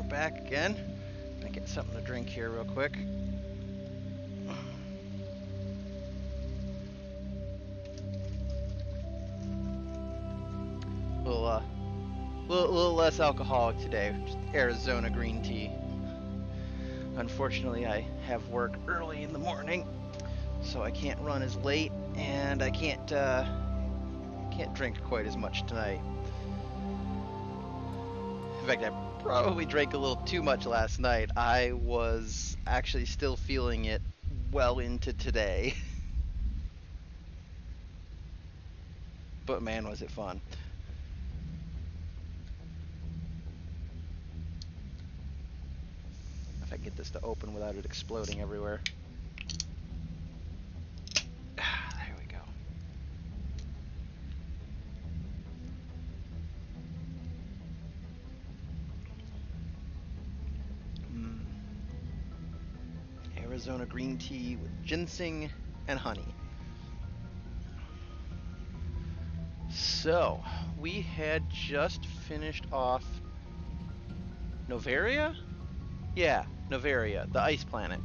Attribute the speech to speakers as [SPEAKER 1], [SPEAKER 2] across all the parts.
[SPEAKER 1] back again. I'm gonna get something to drink here real quick. A little less alcoholic today. Just Arizona green tea. Unfortunately, I have work early in the morning, so I can't run as late, and I can't drink quite as much tonight. In fact, I probably drank a little too much last night. I was actually still feeling it well into today. But man, was it fun. if I can get this to open without it exploding everywhere. There we go. Arizona green tea with ginseng and honey. So, we had just finished off Novaria? Yeah, Novaria, the ice planet.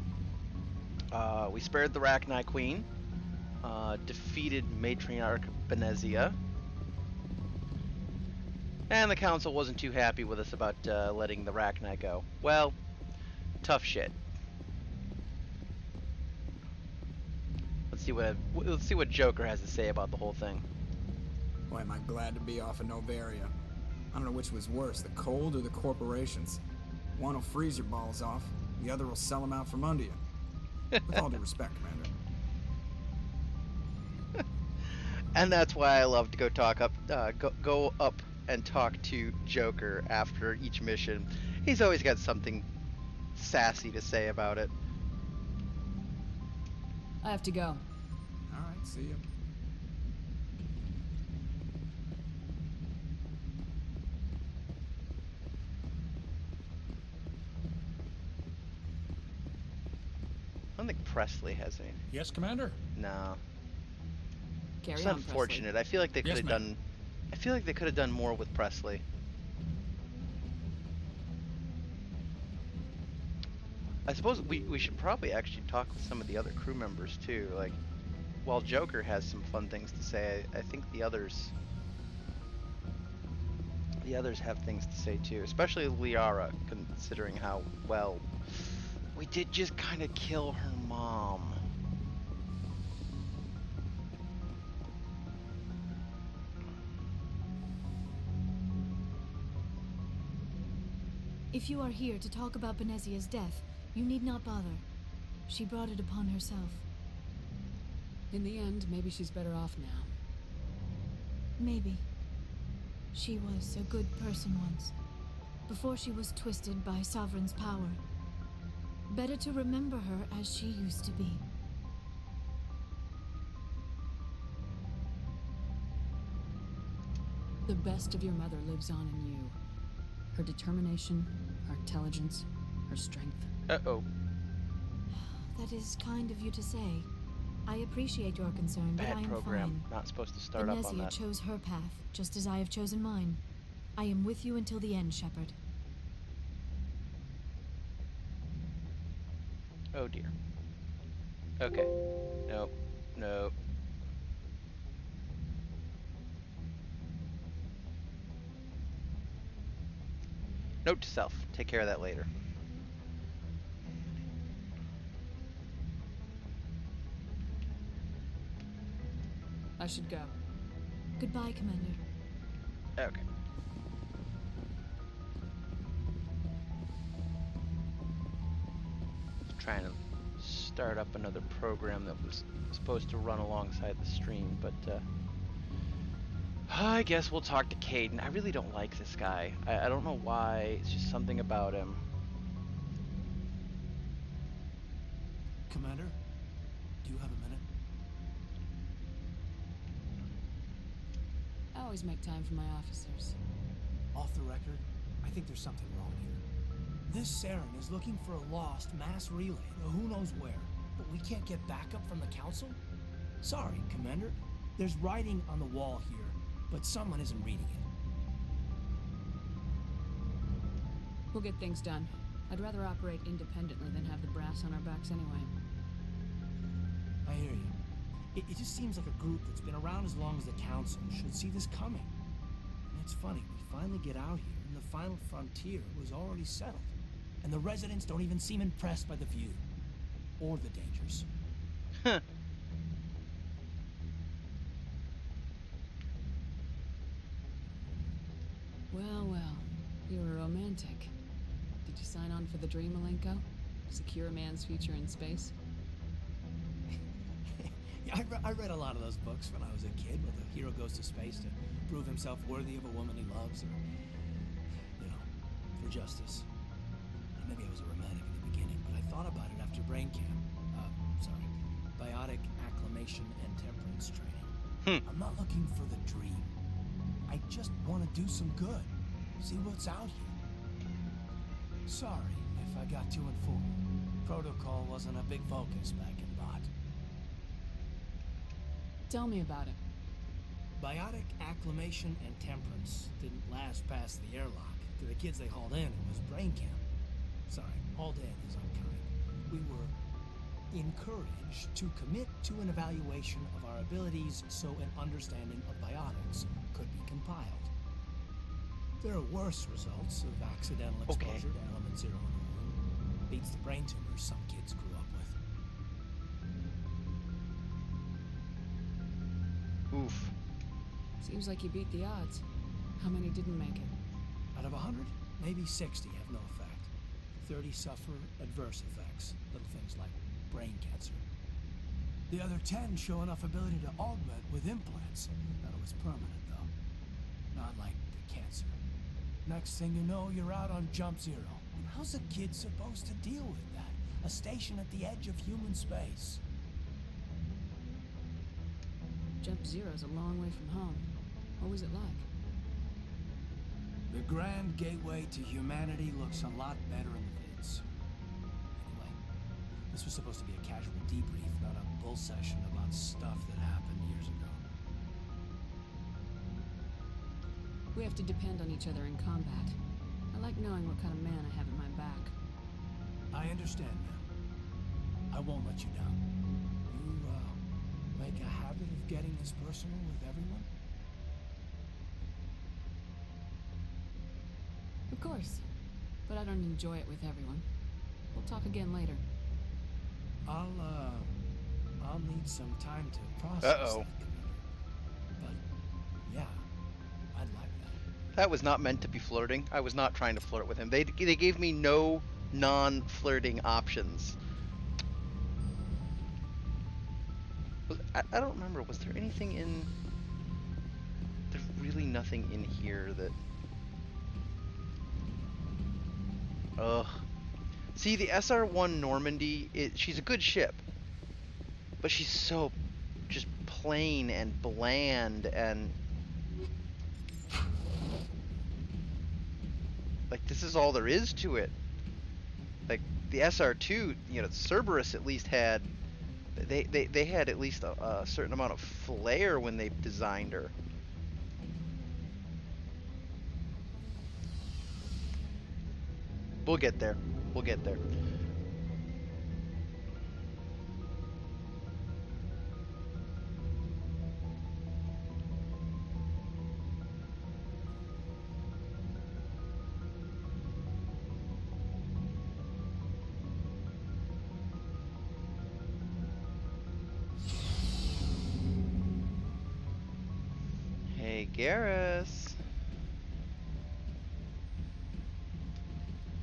[SPEAKER 1] We spared the Rachni Queen, defeated Matriarch Benezia, and the council wasn't too happy with us about letting the Rachni go. Well, tough shit. Let's see what Joker has to say about the whole thing.
[SPEAKER 2] Boy, am I glad to be off of Novaria. I don't know which was worse, the cold or the corporations. One will freeze your balls off, the other will sell them out from under you. With all due respect, Commander.
[SPEAKER 1] And that's why I love to go up and talk to Joker after each mission. He's always got something sassy to say about it.
[SPEAKER 3] I have to go.
[SPEAKER 2] All right, see you.
[SPEAKER 1] I don't think Presley has any.
[SPEAKER 4] Yes, Commander?
[SPEAKER 1] No.
[SPEAKER 3] Carry
[SPEAKER 1] It's
[SPEAKER 3] on,
[SPEAKER 1] unfortunate.
[SPEAKER 3] Presley.
[SPEAKER 1] I feel like they could
[SPEAKER 4] Yes,
[SPEAKER 1] have
[SPEAKER 4] ma'am.
[SPEAKER 1] done. I feel like they could have done more with Presley. I suppose we should probably actually talk with some of the other crew members too. Like, while Joker has some fun things to say, I think the others have things to say too. Especially Liara, considering how well we did just kind of kill her mom.
[SPEAKER 5] If you are here to talk about Benezia's death, you need not bother. She brought it upon herself.
[SPEAKER 3] In the end, maybe she's better off now.
[SPEAKER 5] Maybe. She was a good person once, before she was twisted by Sovereign's power. Better to remember her as she used to be.
[SPEAKER 3] The best of your mother lives on in you. Her determination, her intelligence, her strength.
[SPEAKER 1] Uh-oh.
[SPEAKER 5] That is kind of you to say. I appreciate your concern, but I
[SPEAKER 1] Bad
[SPEAKER 5] am
[SPEAKER 1] program.
[SPEAKER 5] fine.
[SPEAKER 1] Not supposed to start up on
[SPEAKER 5] Benezia
[SPEAKER 1] that.
[SPEAKER 5] chose her path, just as I have chosen mine. I am with you until the end, Shepard.
[SPEAKER 1] Oh dear. Okay. Nope. Nope. Note to self. Take care of that later.
[SPEAKER 3] I should go.
[SPEAKER 5] Goodbye, Commander.
[SPEAKER 1] Okay. Trying to start up another program that was supposed to run alongside the stream, but I guess we'll talk to Caden. I really don't like this guy. I don't know why. It's just something about him.
[SPEAKER 6] Commander, do you have a minute?
[SPEAKER 3] I always make time for my officers.
[SPEAKER 6] Off the record, I think there's something wrong here. This Saren is looking for a lost mass relay, who knows where, but we can't get backup from the Council? Sorry, Commander. There's writing on the wall here, but someone isn't reading it.
[SPEAKER 3] We'll get things done. I'd rather operate independently than have the brass on our backs anyway.
[SPEAKER 6] I hear you. It just seems like a group that's been around as long as the Council should see this coming. And it's funny, we finally get out here, and the final frontier was already settled. And the residents don't even seem impressed by the view. Or the dangers.
[SPEAKER 1] Huh.
[SPEAKER 3] Well, well. You're a romantic. Did you sign on for the dream, Malenko? Secure a man's future in space?
[SPEAKER 6] Yeah, I read a lot of those books when I was a kid, where the hero goes to space to prove himself worthy of a woman he loves, or, for justice. Maybe I was a romantic in the beginning, but I thought about it after brain camp. Biotic acclimation and temperance training. I'm not looking for the dream. I just want to do some good. See what's out here. Sorry if I got too informed. Protocol wasn't a big focus back in Bot.
[SPEAKER 3] Tell me about it.
[SPEAKER 6] Biotic acclimation and temperance didn't last past the airlock. To the kids they hauled in, it was brain camp. Sorry, hauled in is unkind. We were encouraged to commit to an evaluation of our abilities so an understanding of biotics could be compiled. There are worse results of accidental exposure to element 0 in the room. Beats the brain tumors some kids grew up with.
[SPEAKER 1] Oof.
[SPEAKER 3] Seems like you beat the odds. How many didn't make it?
[SPEAKER 6] Out of 100, maybe 60 have no effect. 30 suffer adverse effects, little things like brain cancer. The other 10 show enough ability to augment with implants. That was permanent, though. Not like the cancer. Next thing you know, you're out on jump 0. And how's a kid supposed to deal with that? A station at the edge of human space.
[SPEAKER 3] Jump Zero's a long way from home. What was it like?
[SPEAKER 6] The grand gateway to humanity looks a lot better in the vids. Anyway, this was supposed to be a casual debrief, not a bull session about stuff that happened years ago.
[SPEAKER 3] We have to depend on each other in combat. I like knowing what kind of man I have at my back.
[SPEAKER 6] I understand now. I won't let you down. You, make a habit of getting this personal with everyone?
[SPEAKER 3] Of course. But I don't enjoy it with everyone. We'll talk again later.
[SPEAKER 6] I'll need some time to process
[SPEAKER 1] Uh-oh.
[SPEAKER 6] that, Commander. But, yeah, I'd like that.
[SPEAKER 1] That was not meant to be flirting. I was not trying to flirt with him. They gave me no non-flirting options. I don't remember. Was there anything in... There's really nothing in here that... Ugh. See, the SR-1 Normandy, she's a good ship. But she's so just plain and bland and... Like, this is all there is to it. Like, the SR-2, you know, Cerberus at least had... They had at least a certain amount of flair when they designed her. We'll get there. We'll get there. Hey, Garrus.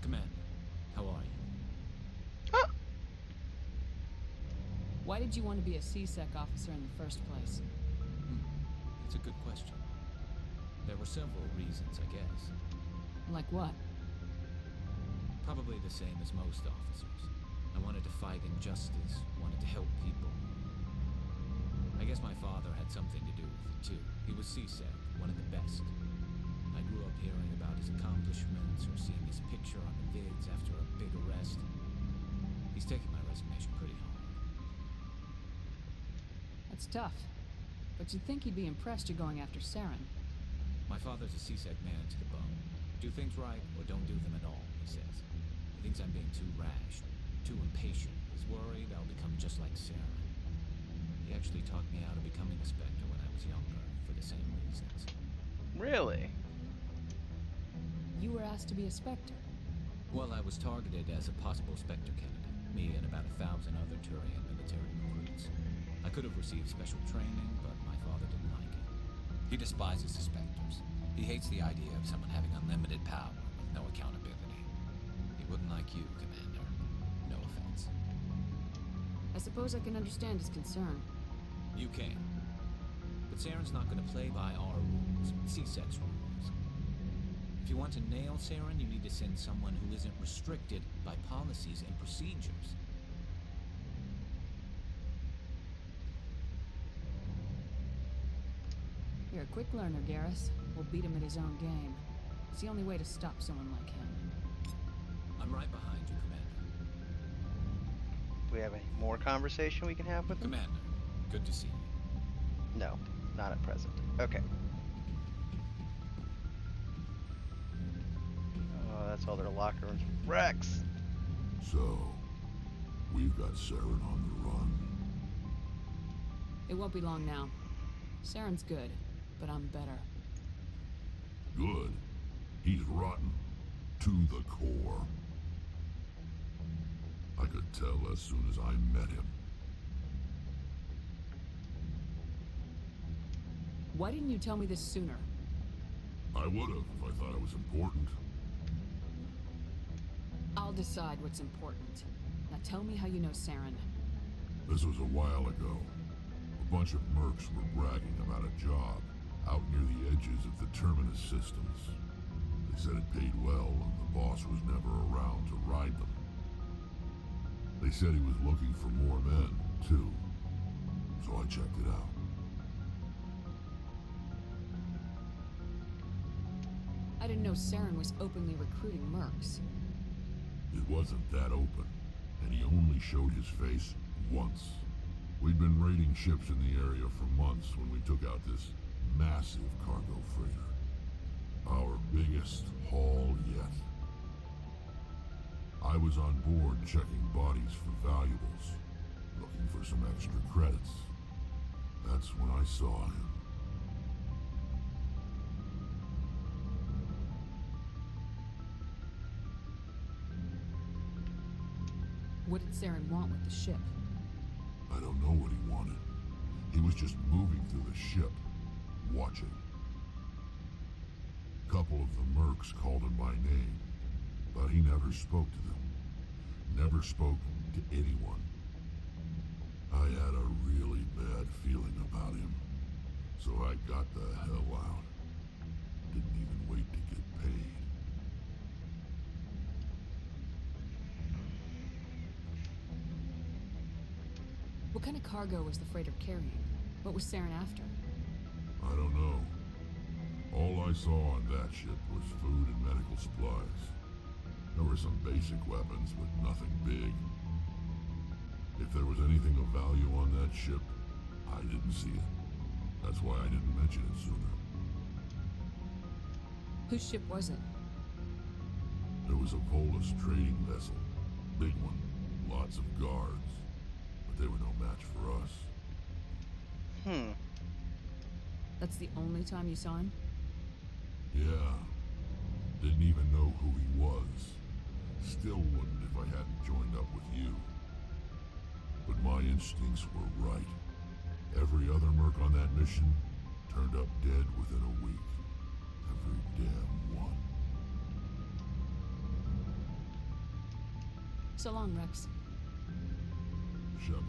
[SPEAKER 4] Commander, how are you?
[SPEAKER 1] Ah!
[SPEAKER 3] Why did you want to be a CSEC officer in the first place?
[SPEAKER 4] That's a good question. There were several reasons, I guess.
[SPEAKER 3] Like what?
[SPEAKER 4] Probably the same as most officers. I wanted to fight injustice, wanted to help people. I guess my father had something to do with it, too. He was CSEC, one of the best. I grew up hearing about his accomplishments or seeing his picture on the vids after a big arrest. He's taking my resignation pretty hard.
[SPEAKER 3] That's tough. But you'd think he'd be impressed you're going after Saren.
[SPEAKER 4] My father's a CSEC man to the bone. Do things right or don't do them at all, he says. He thinks I'm being too rash, too impatient. He's worried I'll become just like Saren. He actually talked me out of becoming a Spectre when I was younger, for the same reasons.
[SPEAKER 1] Really?
[SPEAKER 3] You were asked to be a Spectre.
[SPEAKER 4] Well, I was targeted as a possible Spectre candidate, me and about 1,000 other Turian military recruits. I could have received special training, but my father didn't like it. He despises the Spectres. He hates the idea of someone having unlimited power with no accountability. He wouldn't like you, Commander. No offense.
[SPEAKER 3] I suppose I can understand his concern.
[SPEAKER 4] You can. But Saren's not going to play by our rules, CSEC's rules. If you want to nail Saren, you need to send someone who isn't restricted by policies and procedures.
[SPEAKER 3] You're a quick learner, Garrus. We'll beat him at his own game. It's the only way to stop someone like him.
[SPEAKER 4] I'm right behind you, Commander.
[SPEAKER 1] Do we have any more conversation we can have with him?
[SPEAKER 4] Commander, good to see you.
[SPEAKER 1] No, not at present. Okay. Oh, that's all their locker rooms. Rex!
[SPEAKER 7] So, we've got Saren on the run.
[SPEAKER 3] It won't be long now. Saren's good, but I'm better.
[SPEAKER 7] Good. He's rotten. To the core. I could tell as soon as I met him.
[SPEAKER 3] Why didn't you tell me this sooner?
[SPEAKER 7] I would have if I thought it was important.
[SPEAKER 3] I'll decide what's important. Now tell me how you know Saren.
[SPEAKER 7] This was a while ago. A bunch of mercs were bragging about a job out near the edges of the Terminus systems. They said it paid well and the boss was never around to ride them. They said he was looking for more men, too. So I checked it out.
[SPEAKER 3] I didn't know Saren was openly recruiting mercs.
[SPEAKER 7] It wasn't that open, and he only showed his face once. We'd been raiding ships in the area for months when we took out this massive cargo freighter. Our biggest haul yet. I was on board checking bodies for valuables, looking for some extra credits. That's when I saw him.
[SPEAKER 3] What did Saren want with the ship?
[SPEAKER 7] I don't know what he wanted. He was just moving through the ship, watching. A couple of the mercs called him by name, but he never spoke to them. Never spoke to anyone. I had a really bad feeling about him, so I got the hell out. Didn't even wait to get paid.
[SPEAKER 3] What kind of cargo was the freighter carrying? What was Saren after?
[SPEAKER 7] I don't know. All I saw on that ship was food and medical supplies. There were some basic weapons, but nothing big. If there was anything of value on that ship, I didn't see it. That's why I didn't mention it sooner.
[SPEAKER 3] Whose ship was it?
[SPEAKER 7] There was a Volus trading vessel. Big one. Lots of guards. But they were no match for us.
[SPEAKER 3] That's the only time you saw him?
[SPEAKER 7] Yeah. Didn't even know who he was. Still wouldn't if I hadn't joined up with you. But my instincts were right. Every other merc on that mission turned up dead within a week. Every damn one.
[SPEAKER 3] So long, Rex.
[SPEAKER 7] Shepard.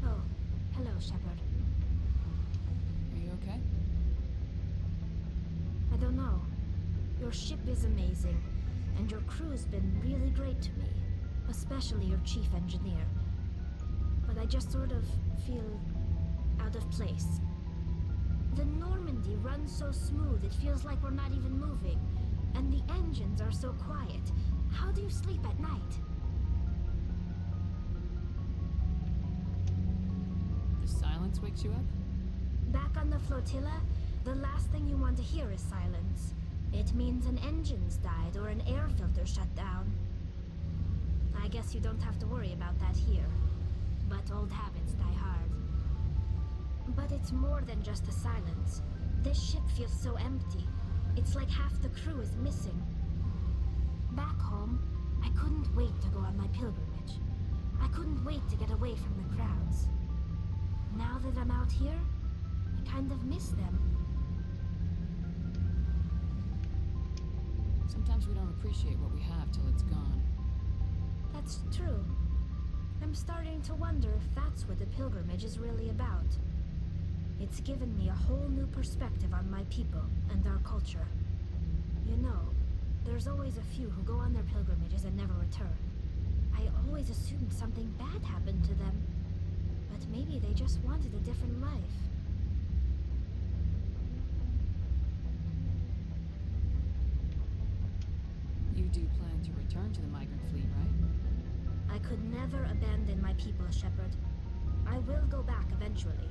[SPEAKER 5] Oh, hello, Shepard.
[SPEAKER 3] Are you okay?
[SPEAKER 5] I don't know. Your ship is amazing, and your crew's been really great to me, especially your chief engineer. But I just sort of feel out of place. The Normandy runs so smooth it feels like we're not even moving, and the engines are so quiet. How do you sleep at night?
[SPEAKER 3] The silence wakes you up?
[SPEAKER 5] Back on the flotilla, the last thing you want to hear is silence. It means an engine's died or an air filter shut down. I guess you don't have to worry about that here. But old habits die hard. But it's more than just the silence. This ship feels so empty. It's like half the crew is missing. Back home, I couldn't wait to go on my pilgrimage. I couldn't wait to get away from the crowds. Now that I'm out here, I kind of miss them.
[SPEAKER 3] Sometimes we don't appreciate what we have till it's gone.
[SPEAKER 5] That's true. I'm starting to wonder if that's what the pilgrimage is really about. It's given me a whole new perspective on my people and our culture. You know, there's always a few who go on their pilgrimages and never return. I always assumed something bad happened to them, but maybe they just wanted a different life.
[SPEAKER 3] You do plan to return to the migrant fleet, right?
[SPEAKER 5] I could never abandon my people, Shepard. I will go back eventually,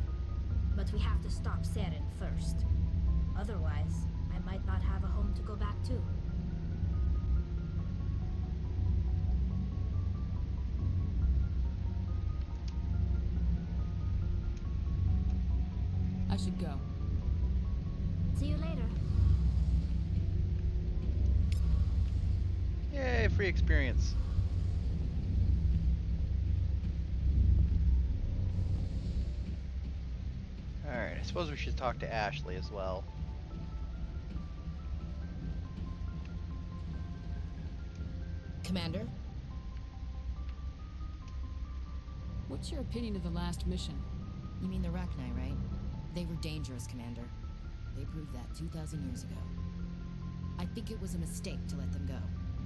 [SPEAKER 5] but we have to stop Saren first. Otherwise, I might not have a home to go back to.
[SPEAKER 3] I should go.
[SPEAKER 5] See you later.
[SPEAKER 1] Yay, free experience. Alright, I suppose we should talk to Ashley as well.
[SPEAKER 8] Commander?
[SPEAKER 3] What's your opinion of the last mission?
[SPEAKER 8] You mean the Rachni, right? They were dangerous, Commander. They proved that 2,000 years ago. I think it was a mistake to let them go.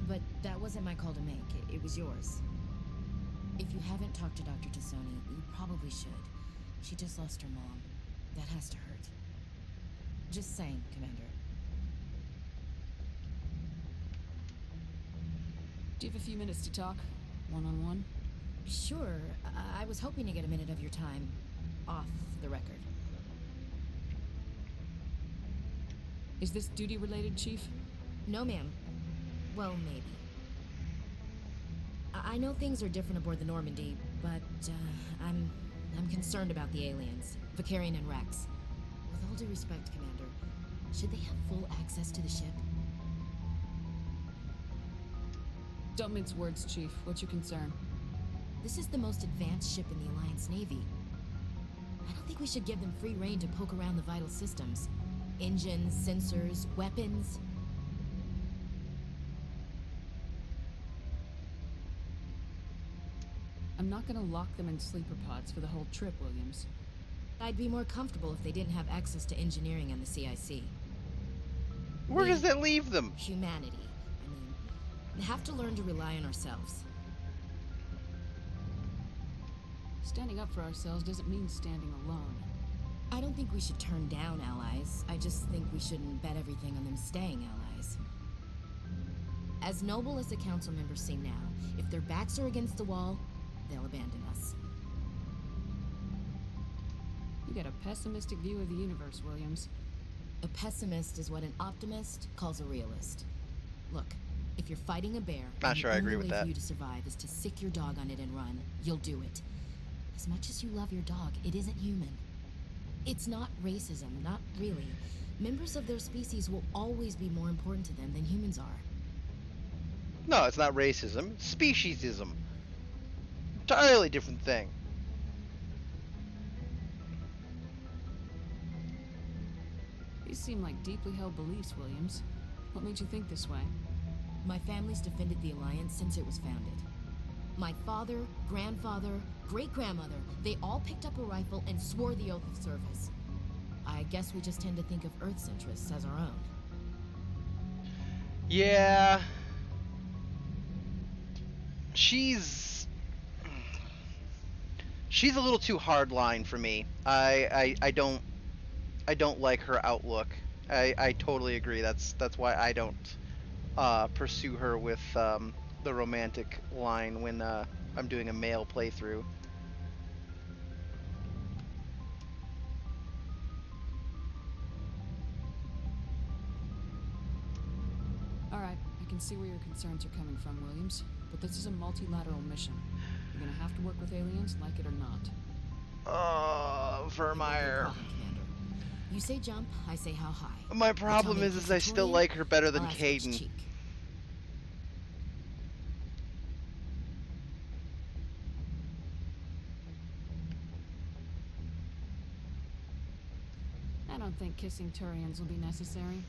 [SPEAKER 8] But that wasn't my call to make. It was yours. If you haven't talked to Dr. Tassoni, you probably should. She just lost her mom. That has to hurt. Just saying, Commander.
[SPEAKER 3] Do you have a few minutes to talk? One-on-one?
[SPEAKER 8] Sure. I was hoping to get a minute of your time off the record.
[SPEAKER 3] Is this duty-related, Chief?
[SPEAKER 8] No, ma'am. Well, maybe. I know things are different aboard the Normandy, but I'm concerned about the aliens, Vicarian and Rex. With all due respect, Commander, should they have full access to the ship?
[SPEAKER 3] Don't mince words, Chief. What's your concern?
[SPEAKER 8] This is the most advanced ship in the Alliance Navy. I don't think we should give them free rein to poke around the vital systems. Engines, sensors, weapons.
[SPEAKER 3] I'm not gonna lock them in sleeper pods for the whole trip, Williams.
[SPEAKER 8] I'd be more comfortable if they didn't have access to engineering and the CIC.
[SPEAKER 1] Where does that leave them?
[SPEAKER 8] Humanity. I mean, we have to learn to rely on ourselves.
[SPEAKER 3] Standing up for ourselves doesn't mean standing alone.
[SPEAKER 8] I don't think we should turn down allies. I just think we shouldn't bet everything on them staying allies. As noble as the council members seem now, if their backs are against the wall, they'll abandon us.
[SPEAKER 3] You got a pessimistic view of the universe, Williams.
[SPEAKER 8] A pessimist is what an optimist calls a realist. Look, if you're fighting a bear,
[SPEAKER 1] Not sure I agree
[SPEAKER 8] the
[SPEAKER 1] with
[SPEAKER 8] only way
[SPEAKER 1] that.
[SPEAKER 8] for you to survive is to sick your dog on it and run. You'll do it. As much as you love your dog, it isn't human. It's not racism, not really. Members of their species will always be more important to them than humans are.
[SPEAKER 1] No, it's not racism. It's speciesism. Entirely different thing.
[SPEAKER 3] These seem like deeply held beliefs, Williams. What made you think this way?
[SPEAKER 8] My family's defended the Alliance since it was founded. My father, grandfather, great-grandmother, they all picked up a rifle and swore the oath of service. I guess we just tend to think of Earth's interests as our own.
[SPEAKER 1] Yeah. She's a little too hardline for me. I don't like her outlook. I totally agree. That's why I don't pursue her with the romantic line when I'm doing a male playthrough.
[SPEAKER 3] Alright, I can see where your concerns are coming from, Williams. But this is a multilateral mission. You're gonna have to work with aliens, like it or not.
[SPEAKER 1] Vermeer.
[SPEAKER 8] No problem, Commander. You say jump, I say how high.
[SPEAKER 1] My problem
[SPEAKER 8] Tell me
[SPEAKER 1] is I still
[SPEAKER 8] Victoria,
[SPEAKER 1] like her better than
[SPEAKER 8] I'll ask which
[SPEAKER 1] Caden.
[SPEAKER 8] cheek.
[SPEAKER 3] think kissing Turians will be necessary?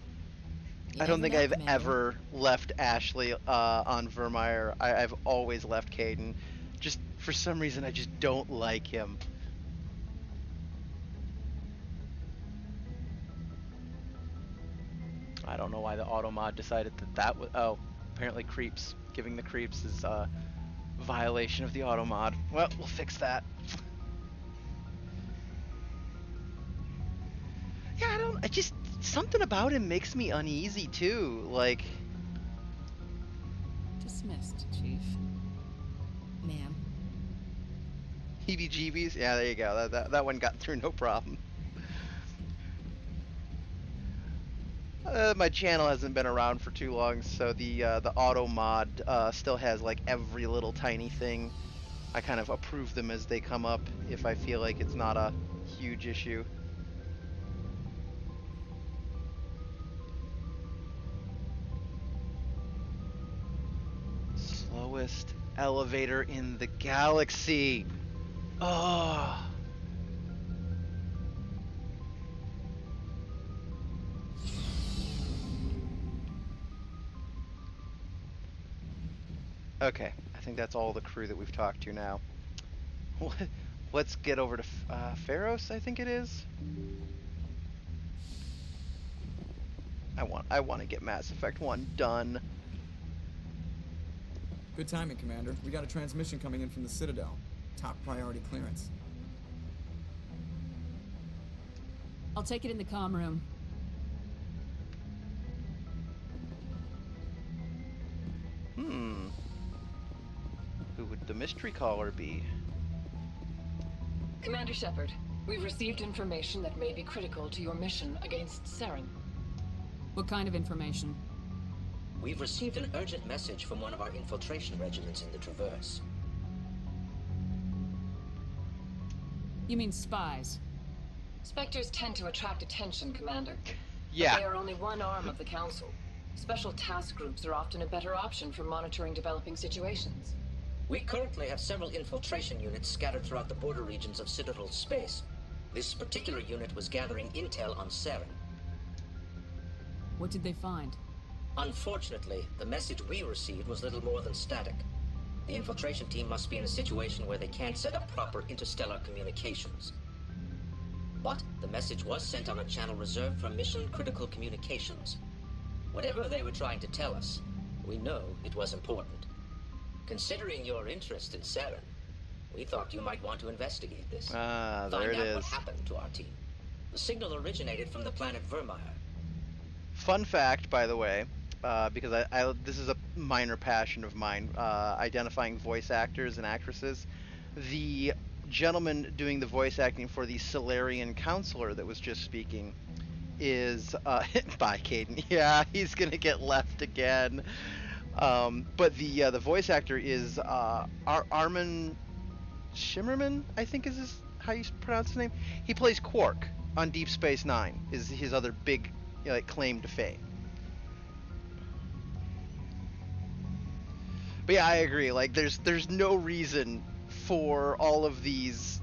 [SPEAKER 8] You
[SPEAKER 1] I don't
[SPEAKER 8] never
[SPEAKER 1] think
[SPEAKER 8] know,
[SPEAKER 1] I've
[SPEAKER 8] Commander.
[SPEAKER 1] ever left Ashley on Vermeer. I've always left Caden. Just for some reason, I just don't like him. I don't know why the automod decided that was. Oh, apparently creeps. Giving the creeps is a violation of the automod. Well, we'll fix that. Yeah, I just, something about him makes me uneasy too. Like,
[SPEAKER 3] Dismissed, Chief.
[SPEAKER 8] Ma'am.
[SPEAKER 1] heebie-jeebies. Yeah, there you go. That one got through no problem. My channel hasn't been around for too long, so the auto mod still has like every little tiny thing. I kind of approve them as they come up if I feel like it's not a huge issue. Slowest elevator in the galaxy. Oh. Okay, I think that's all the crew that we've talked to now. Let's get over to Pharos, I think it is. I want to get Mass Effect 1 done.
[SPEAKER 2] Good timing, Commander. We got a transmission coming in from the Citadel. Top priority clearance.
[SPEAKER 3] I'll take it in the comm room.
[SPEAKER 1] Who would the mystery caller be?
[SPEAKER 9] Commander Shepard, we've received information that may be critical to your mission against Saren.
[SPEAKER 3] What kind of information?
[SPEAKER 10] We've received an urgent message from one of our infiltration regiments in the Traverse.
[SPEAKER 3] You mean spies?
[SPEAKER 9] Spectres tend to attract attention, Commander.
[SPEAKER 1] Yeah.
[SPEAKER 9] But they are only one arm of the Council. Special task groups are often a better option for monitoring developing situations.
[SPEAKER 10] We currently have several infiltration units scattered throughout the border regions of Citadel space. This particular unit was gathering intel on Saren.
[SPEAKER 3] What did they find?
[SPEAKER 10] Unfortunately, the message we received was little more than static. The infiltration team must be in a situation where they can't set up proper interstellar communications. But the message was sent on a channel reserved for mission-critical communications. Whatever they were trying to tell us, we know it was important. Considering your interest in Saren, we thought you might want to investigate this.
[SPEAKER 1] Ah, there
[SPEAKER 10] Find
[SPEAKER 1] it
[SPEAKER 10] out
[SPEAKER 1] is.
[SPEAKER 10] what happened to our team. The signal originated from the planet Vermeer.
[SPEAKER 1] Fun fact, by the way, because this is a minor passion of mine, identifying voice actors and actresses. The gentleman doing the voice acting for the Solarian counselor that was just speaking is by Caden. Yeah, he's gonna get left again. But the voice actor is Armin Shimmerman, I think is how you pronounce his name. He plays Quark on Deep Space Nine. Is his other big claim to fame. But yeah, I agree. Like, there's no reason for all of these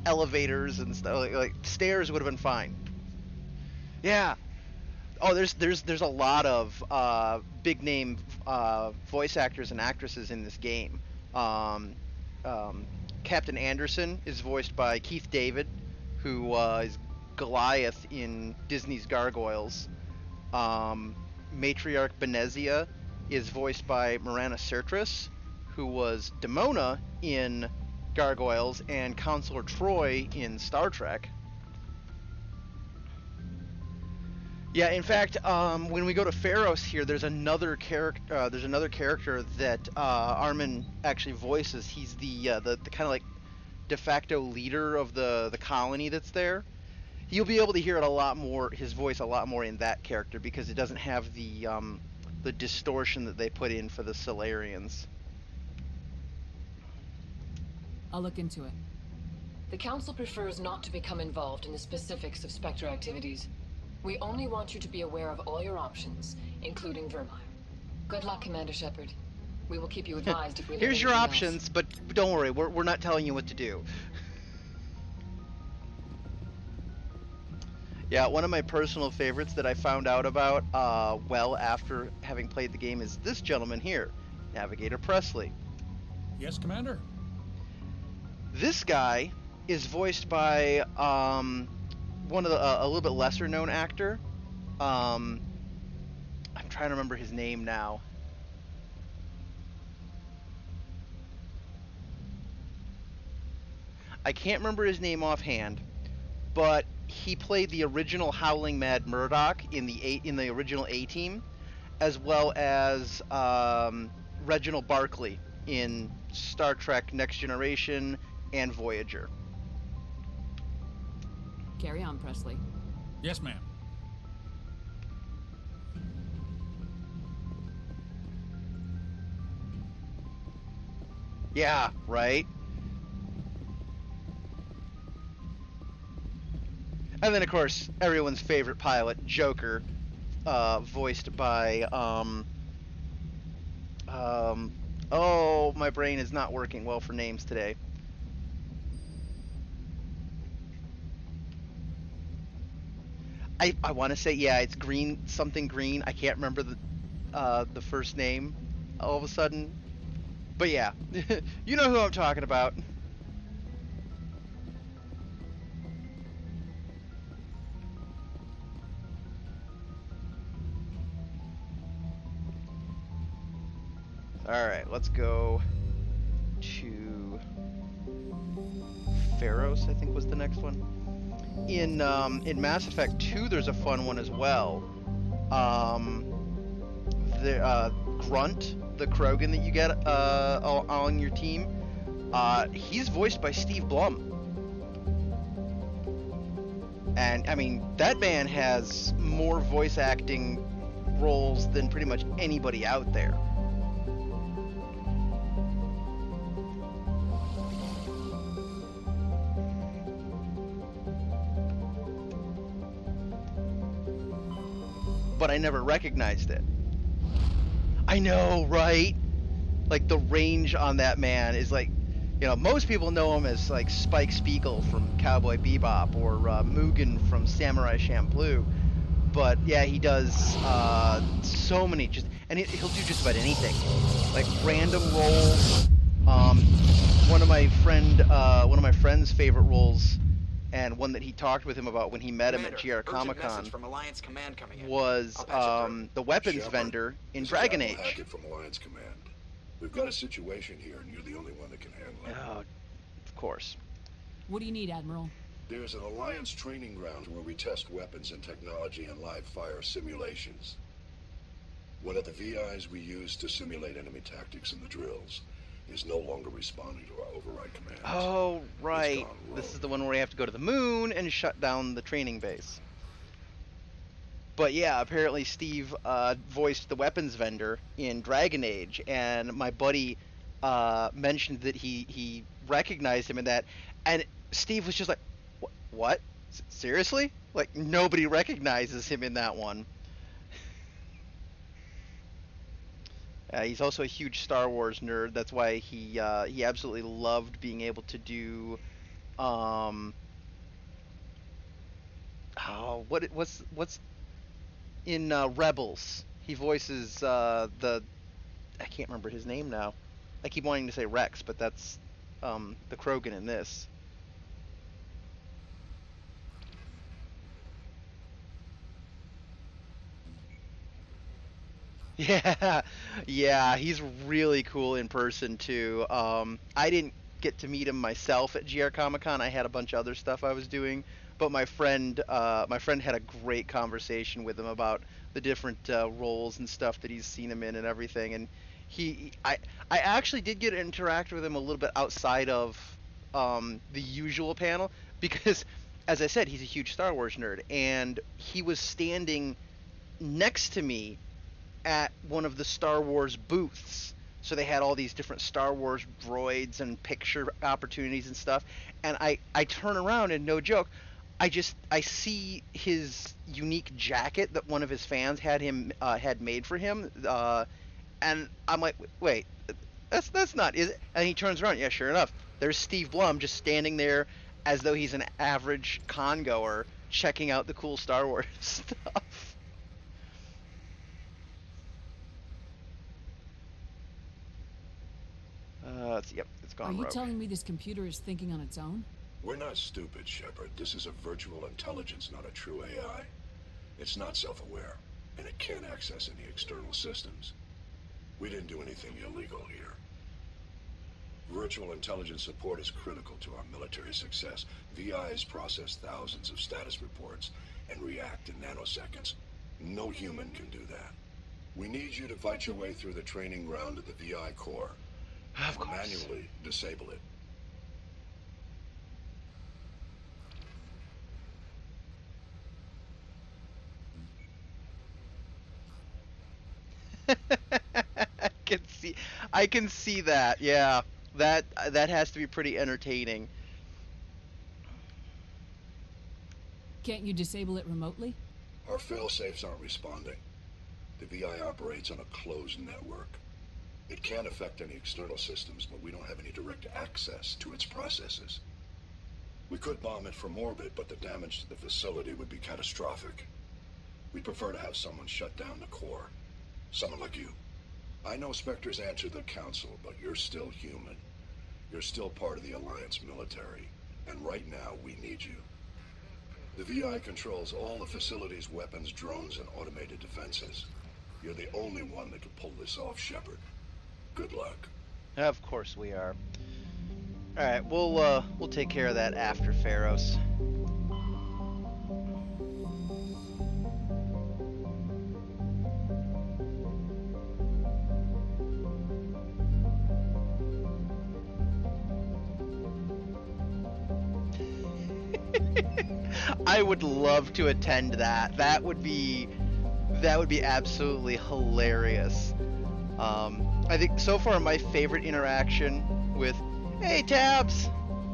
[SPEAKER 1] elevators and stuff. Like stairs would have been fine. Yeah. Oh, there's a lot of big name voice actors and actresses in this game. Captain Anderson is voiced by Keith David, who is Goliath in Disney's Gargoyles. Matriarch Benezia is voiced by Miranda Sertris, who was Demona in Gargoyles and Counselor Troy in Star Trek. Yeah, in fact, when we go to Pharos here, there's another character. That Armin actually voices. He's the kind of like de facto leader of the colony that's there. You'll be able to hear it a lot more, his voice a lot more in that character, because it doesn't have the distortion that they put in for the Solarians.
[SPEAKER 3] I'll look into it.
[SPEAKER 9] The Council prefers not to become involved in the specifics of Spectre activities. We only want you to be aware of all your options, including Vermeer. Good luck, Commander Shepard. We will keep you advised if we learn
[SPEAKER 1] Here's your
[SPEAKER 9] anything
[SPEAKER 1] options,
[SPEAKER 9] else.
[SPEAKER 1] but don't worry, we're not telling you what to do. Yeah, one of my personal favorites that I found out about well after having played the game is this gentleman here, Navigator Presley.
[SPEAKER 11] Yes, Commander?
[SPEAKER 1] This guy is voiced by one of the a little bit lesser known actor. I'm trying to remember his name now. I can't remember his name offhand, but he played the original Howling Mad Murdoch in the original A-Team, as well as Reginald Barclay in Star Trek Next Generation and Voyager.
[SPEAKER 3] Carry on, Presley.
[SPEAKER 11] Yes, ma'am.
[SPEAKER 1] Yeah, right? And then, of course, everyone's favorite pilot, Joker, voiced by, oh, my brain is not working well for names today. I want to say, yeah, it's Green, something Green. I can't remember the first name all of a sudden. But yeah, you know who I'm talking about. Alright, let's go to Pharos, I think was the next one. In Mass Effect 2, there's a fun one as well. The Grunt, the Krogan that you get on your team, he's voiced by Steve Blum. And, I mean, that man has more voice acting roles than pretty much anybody out there. But I never recognized it. I know, right? Like, the range on that man is like, you know, most people know him as like Spike Spiegel from Cowboy Bebop or Mugen from Samurai Champloo. But yeah, he does so many and he'll do just about anything, like random roles. One of my friend's favorite roles, and one that he talked with him about when he met him at GR Comic Con, was the weapons vendor in Dragon Age.
[SPEAKER 7] Hackett from Alliance Command. We've got a situation here, and you're the only one that can handle it.
[SPEAKER 1] Oh, of course.
[SPEAKER 3] What do you need, Admiral?
[SPEAKER 7] There's an Alliance training ground where we test weapons and technology in live fire simulations. One of the VIs we use to simulate enemy tactics in the drills is no longer responding to our override commands.
[SPEAKER 1] Oh, right. This is the one where we have to go to the moon and shut down the training base. But yeah, apparently Steve voiced the weapons vendor in Dragon Age, and my buddy mentioned that he recognized him in that, and Steve was just like, what? Seriously? Like, nobody recognizes him in that one. He's also a huge Star Wars nerd. That's why he absolutely loved being able to do what's in Rebels. He voices I can't remember his name now. I keep wanting to say Rex, but that's the Krogan in this. Yeah, he's really cool in person too. I didn't get to meet him myself at GR Comic Con. I had a bunch of other stuff I was doing, but my friend had a great conversation with him about the different roles and stuff that he's seen him in and everything. And I actually did get to interact with him a little bit outside of the usual panel because, as I said, he's a huge Star Wars nerd, and he was standing next to me at one of the Star Wars booths. So they had all these different Star Wars droids and picture opportunities and stuff. And I turn around and no joke, I see his unique jacket that one of his fans had made for him. And I'm like, wait, that's not, is it? And he turns around, yeah, sure enough, there's Steve Blum just standing there as though he's an average con goer, checking out the cool Star Wars stuff. Yep, it's gone
[SPEAKER 3] Are you
[SPEAKER 1] rogue.
[SPEAKER 3] telling me this computer is thinking on its own?
[SPEAKER 12] We're not stupid, Shepard. This is a virtual intelligence, not a true AI. It's not self-aware, and it can't access any external systems. We didn't do anything illegal here. Virtual intelligence support is critical to our military success. VIs process thousands of status reports and react in nanoseconds. No human can do that. We need you to fight your way through the training ground of the VI core.
[SPEAKER 1] Of course.
[SPEAKER 12] Manually disable it.
[SPEAKER 1] I can see that. Yeah, that has to be pretty entertaining.
[SPEAKER 3] Can't you disable it remotely?
[SPEAKER 12] Our failsafes aren't responding. The VI operates on a closed network. It can affect any external systems, but we don't have any direct access to its processes. We could bomb it from orbit, but the damage to the facility would be catastrophic. We'd prefer to have someone shut down the core. Someone like you. I know Spectres answer the Council, but you're still human. You're still part of the Alliance military, and right now we need you. The VI controls all the facility's weapons, drones, and automated defenses. You're the only one that can pull this off, Shepard. Good luck.
[SPEAKER 1] Of course we are. All right, we'll take care of that after Pharos. I would love to attend that. That would be absolutely hilarious. I think so far my favorite interaction with, hey Tabs,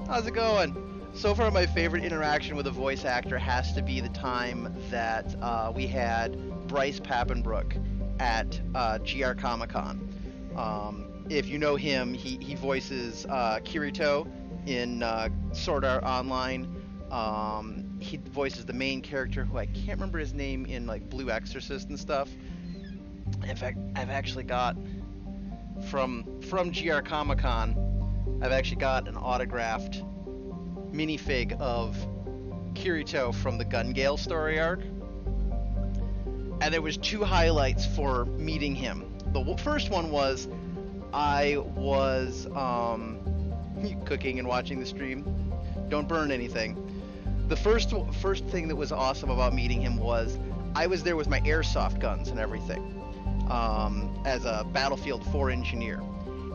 [SPEAKER 1] how's it going? So far my favorite interaction with a voice actor has to be the time that we had Bryce Papenbrook at GR Comic-Con. If you know him, he voices Kirito in Sword Art Online. He voices the main character, who I can't remember his name, in like Blue Exorcist and stuff. In fact, I've actually got from GR Comic-Con, I've actually got an autographed minifig of Kirito from the Gun Gale story arc. And there was two highlights for meeting him. The first one was I was cooking and watching the stream. Don't burn anything. The first thing that was awesome about meeting him was I was there with my airsoft guns and everything, as a Battlefield 4 engineer.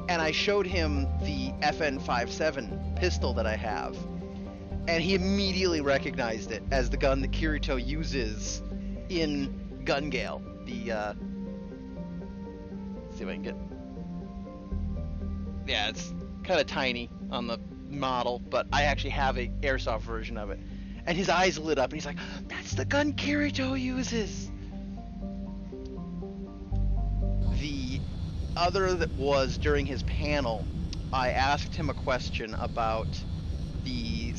[SPEAKER 1] And I showed him the FN-57 pistol that I have, and he immediately recognized it as the gun that Kirito uses in Gun Gale. Let's see if I can get... Yeah, it's kind of tiny on the model, but I actually have a airsoft version of it. And his eyes lit up, and he's like, that's the gun Kirito uses! The other that was during his panel, I asked him a question about the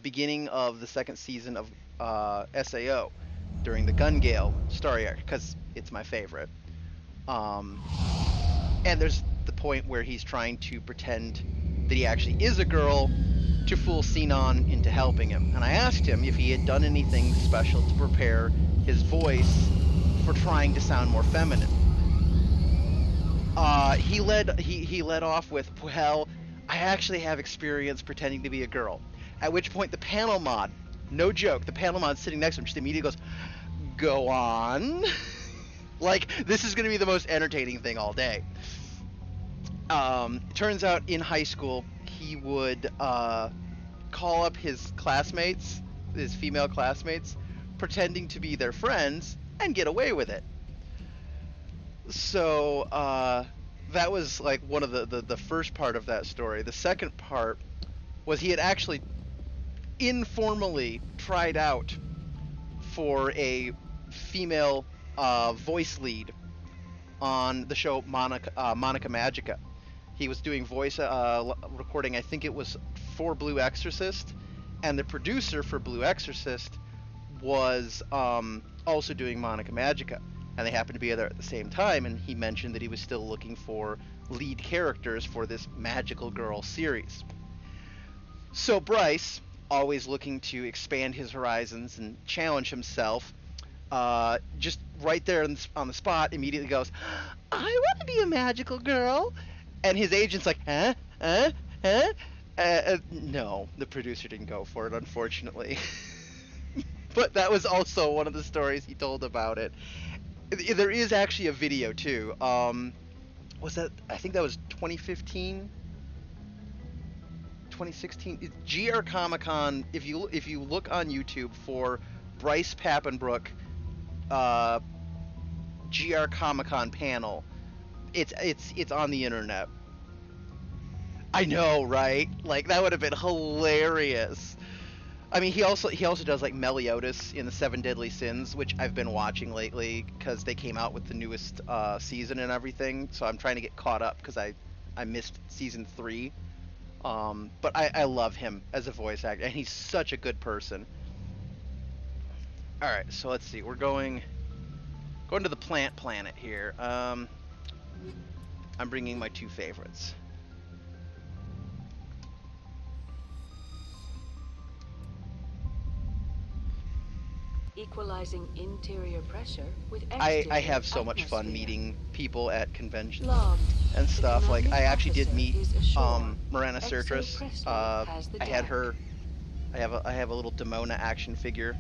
[SPEAKER 1] beginning of the second season of SAO during the Gun Gale story arc, because it's my favorite. And there's the point where he's trying to pretend that he actually is a girl to fool Xenon into helping him. And I asked him if he had done anything special to prepare his voice for trying to sound more feminine. He led off with, well, I actually have experience pretending to be a girl. At which point the panel mod, no joke, the panel mod sitting next to him just immediately goes, go on. Like, this is going to be the most entertaining thing all day. It turns out in high school, he would call up his classmates, his female classmates, pretending to be their friends, and get away with it. So that was like one of the first part of that story. The second part was he had actually informally tried out for a female voice lead on the show Monica Magica. He was doing voice recording, I think it was for Blue Exorcist, and the producer for Blue Exorcist was also doing Monica Magica, and they happened to be there at the same time, and he mentioned that he was still looking for lead characters for this Magical Girl series. So Bryce, always looking to expand his horizons and challenge himself, just right there on the spot, immediately goes, "I want to be a magical girl," and his agent's like, "Huh? Huh? Huh?" No, the producer didn't go for it, unfortunately. But that was also one of the stories he told about it. There is actually a video too. Was that? I think that was 2015, 2016. GR Comic Con. If you look on YouTube for Bryce Papenbrook, GR Comic Con panel, it's on the internet. I know, right? Like, that would have been hilarious. I mean, he also does like Meliodas in the Seven Deadly Sins, which I've been watching lately because they came out with the newest season and everything. So I'm trying to get caught up because I missed season 3. But I love him as a voice actor, and he's such a good person. All right, so let's see. We're going to the plant planet here. I'm bringing my 2 favorites.
[SPEAKER 13] Equalizing interior pressure with
[SPEAKER 1] I have so much fun meeting people at conventions
[SPEAKER 13] Logged.
[SPEAKER 1] and stuff. Like, I actually did meet
[SPEAKER 13] ashore.
[SPEAKER 1] Marana
[SPEAKER 13] Exo
[SPEAKER 1] Sertris.
[SPEAKER 13] Presto has the
[SPEAKER 1] I had
[SPEAKER 13] deck.
[SPEAKER 1] her. I have a little Demona action figure.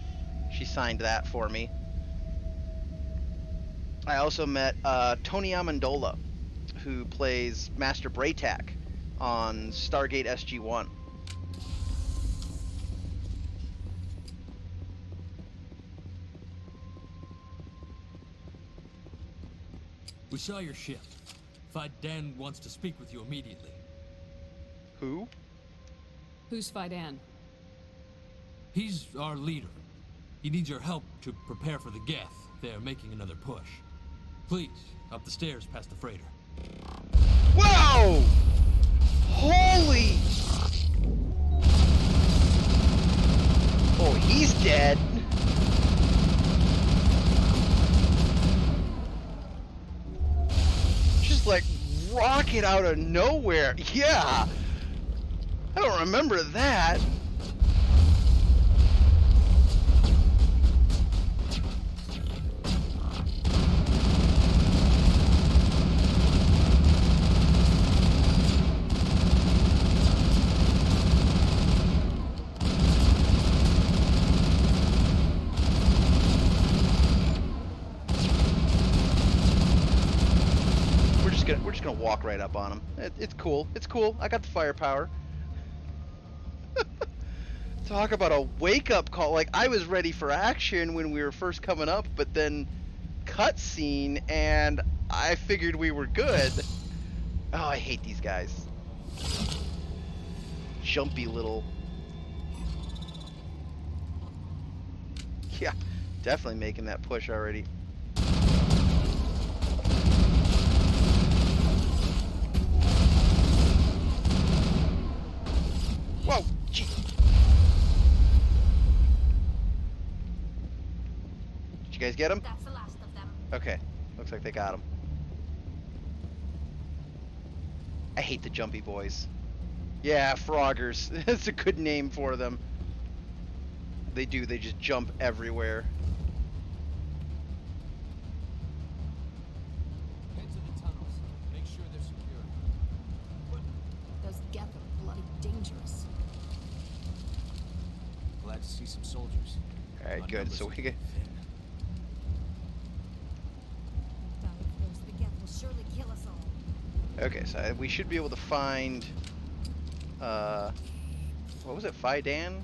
[SPEAKER 1] She signed that for me. I also met Tony Amendola, who plays Master Braytak on Stargate SG-1.
[SPEAKER 14] We saw your ship. Dan wants to speak with you immediately.
[SPEAKER 1] Who?
[SPEAKER 3] Who's Fidan?
[SPEAKER 14] He's our leader. He needs your help to prepare for the Geth. They're making another push. Please, up the stairs past the freighter.
[SPEAKER 1] Whoa! Holy! Oh, he's dead. Just like rocket out of nowhere. Yeah. I don't remember that. We're just gonna walk right up on him. It's cool. It's cool. I got the firepower. Talk about a wake-up call. Like, I was ready for action when we were first coming up, but then cutscene, and I figured we were good. Oh, I hate these guys. Jumpy little. Yeah, definitely making that push already. Whoa! Gee. Did you guys get him?
[SPEAKER 5] That's the last of them.
[SPEAKER 1] Okay, looks like they got him. I hate the jumpy boys. Yeah, froggers. That's a good name for them. They just jump everywhere.
[SPEAKER 14] Head to the tunnels. Make sure they're secure.
[SPEAKER 3] Those Geth are bloody dangerous.
[SPEAKER 4] Glad to see some soldiers.
[SPEAKER 1] Alright, good. So we get.
[SPEAKER 8] The Geth will surely kill us all.
[SPEAKER 1] Okay, so we should be able to find. What was it? Fidan?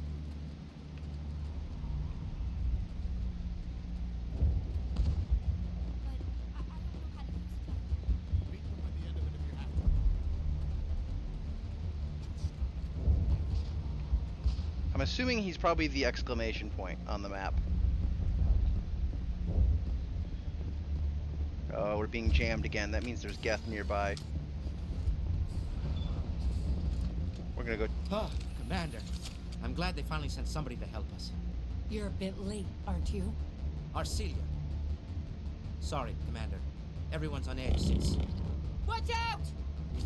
[SPEAKER 1] I'm assuming he's probably the exclamation point on the map. Oh, we're being jammed again. That means there's Geth nearby. We're gonna go.
[SPEAKER 10] Ah, Commander. I'm glad they finally sent somebody to help us.
[SPEAKER 8] You're a bit late, aren't you?
[SPEAKER 6] Arcelia. Sorry, Commander. Everyone's on edge since...
[SPEAKER 8] Watch out!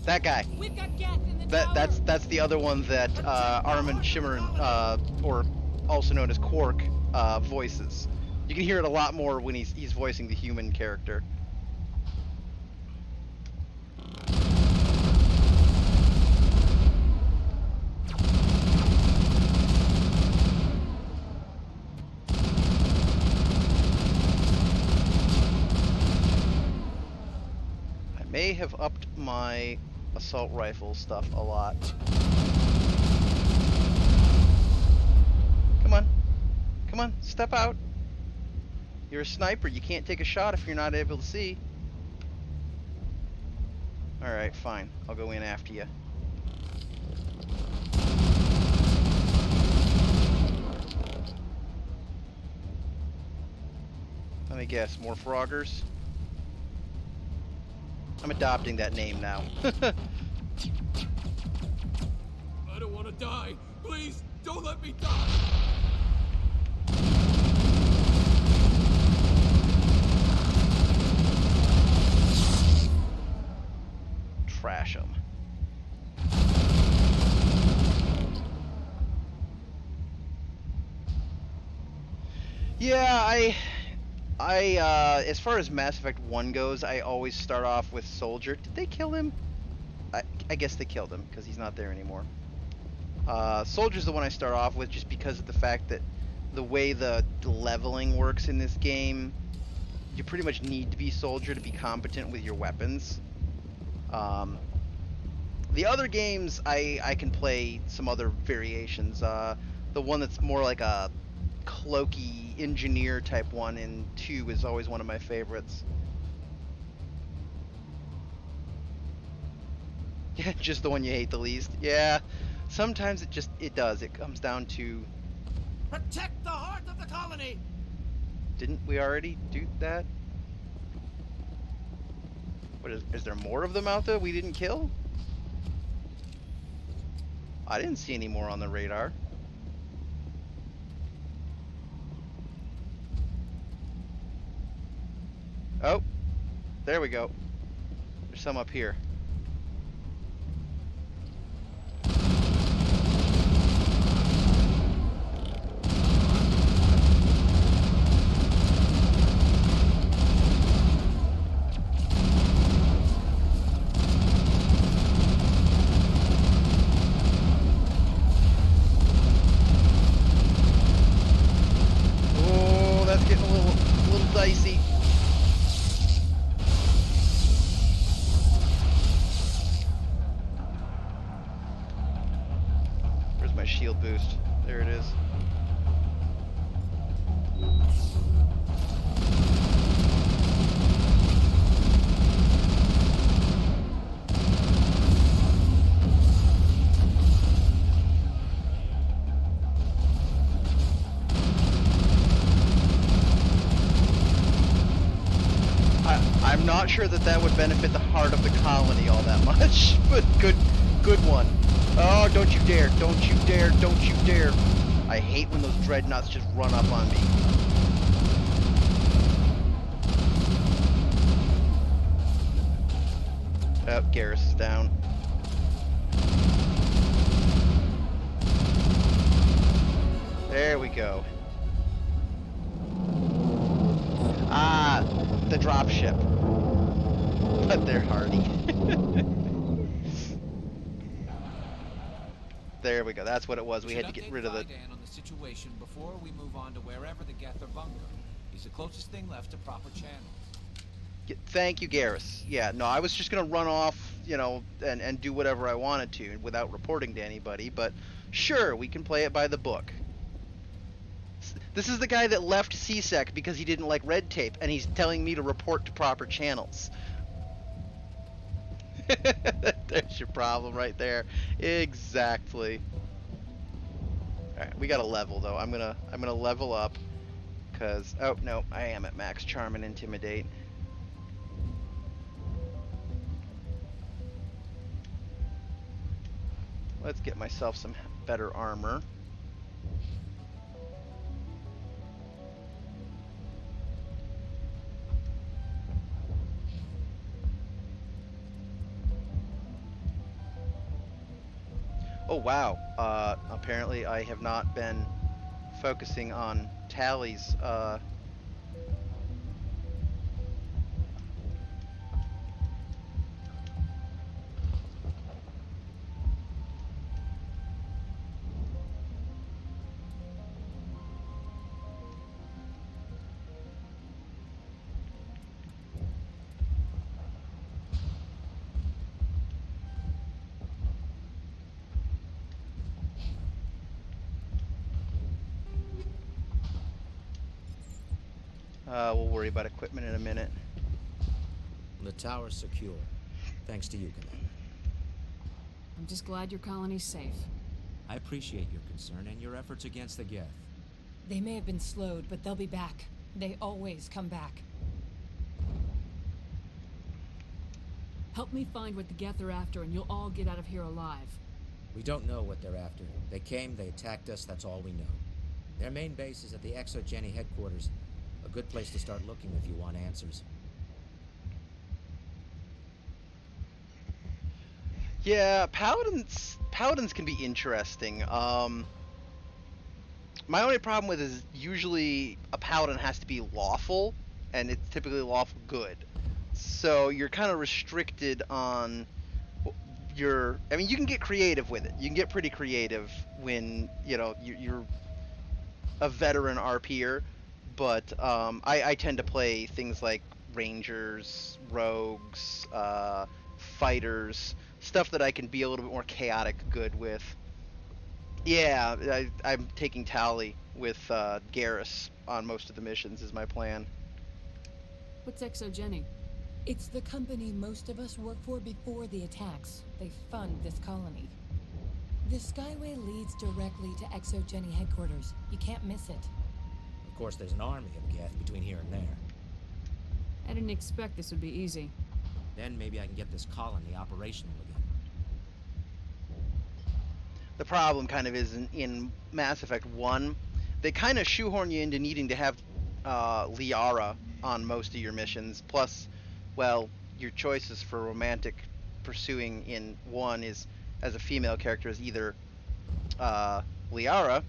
[SPEAKER 1] That guy.
[SPEAKER 8] We've got gas in the tower!
[SPEAKER 1] That's the other one that Armin Shimmerin, or also known as Quark, voices. You can hear it a lot more when he's voicing the human character. I may have upped my assault rifle stuff a lot. Come on. Come on, step out. You're a sniper, you can't take a shot if you're not able to see. Alright, fine. I'll go in after you. Let me guess, more Froggers? I'm adopting that name now.
[SPEAKER 14] I don't want to die. Please, don't let me die.
[SPEAKER 1] Trash them. Yeah, as far as Mass Effect 1 goes, I always start off with Soldier. Did they kill him? I guess they killed him, because he's not there anymore. Soldier's the one I start off with, just because of the fact that the way the leveling works in this game, you pretty much need to be Soldier to be competent with your weapons. The other games, I can play some other variations. The one that's more like a cloaky engineer type one in 2 is always one of my favorites. Yeah, just the one you hate the least. Yeah, sometimes it does. It comes down to...
[SPEAKER 6] Protect the heart of the colony!
[SPEAKER 1] Didn't we already do that? What is there more of them out there we didn't kill? I didn't see any more on the radar. Oh, there we go. There's some up here. Oh, that's getting a little dicey. My shield boost. There it is. I'm not sure that would benefit the heart of the colony all that much, but good one. Oh, don't you dare, don't you dare, don't you dare. I hate when those dreadnoughts just run up on me. Oh, Garrus is down. There we go. Ah, the dropship. But they're hardy. There we go. That's what it was. We had to get rid of the...
[SPEAKER 4] on the situation before we move on to wherever the Geth are bunkered. He's the closest thing left to proper channels.
[SPEAKER 1] Thank you, Garrus. Yeah, no, I was just gonna run off, you know, and do whatever I wanted to without reporting to anybody, but sure, we can play it by the book. This is the guy that left CSEC because he didn't like red tape, and he's telling me to report to proper channels. There's your problem right there. Exactly. Alright, we got a level though. I'm gonna level up because oh no, I am at max charm and intimidate. Let's get myself some better armor. Oh wow. Apparently I have not been focusing on tallies. We'll worry about equipment in a minute.
[SPEAKER 15] The tower's secure. Thanks to you, Commander.
[SPEAKER 3] I'm just glad your colony's safe.
[SPEAKER 15] I appreciate your concern and your efforts against the Geth.
[SPEAKER 8] They may have been slowed, but they'll be back. They always come back.
[SPEAKER 3] Help me find what the Geth are after, and you'll all get out of here alive.
[SPEAKER 15] We don't know what they're after. They came, they attacked us, that's all we know. Their main base is at the ExoGeni headquarters. A good place to start looking if you want answers.
[SPEAKER 1] Yeah, paladins can be interesting. My only problem with it is usually a paladin has to be lawful, and it's typically lawful good. So you're kind of restricted on your. I mean, you can get creative with it. You can get pretty creative when you're a veteran RPer, but I tend to play things like rangers, rogues, fighters, stuff that I can be a little bit more chaotic good with. Yeah, I'm taking tally with Garrus on most of the missions is my plan.
[SPEAKER 3] What's ExoGeni?
[SPEAKER 8] It's the company most of us work for before the attacks. They fund this colony. The Skyway leads directly to ExoGeni headquarters. You can't miss it.
[SPEAKER 15] Of course, there's an army of Geth between here and there.
[SPEAKER 3] I didn't expect this would be easy.
[SPEAKER 15] Then maybe I can get this colony operational again.
[SPEAKER 1] The problem kind of is in Mass Effect 1, they kind of shoehorn you into needing to have Liara on most of your missions. Plus, well, your choices for romantic pursuing in 1 is, as a female character, is either Liara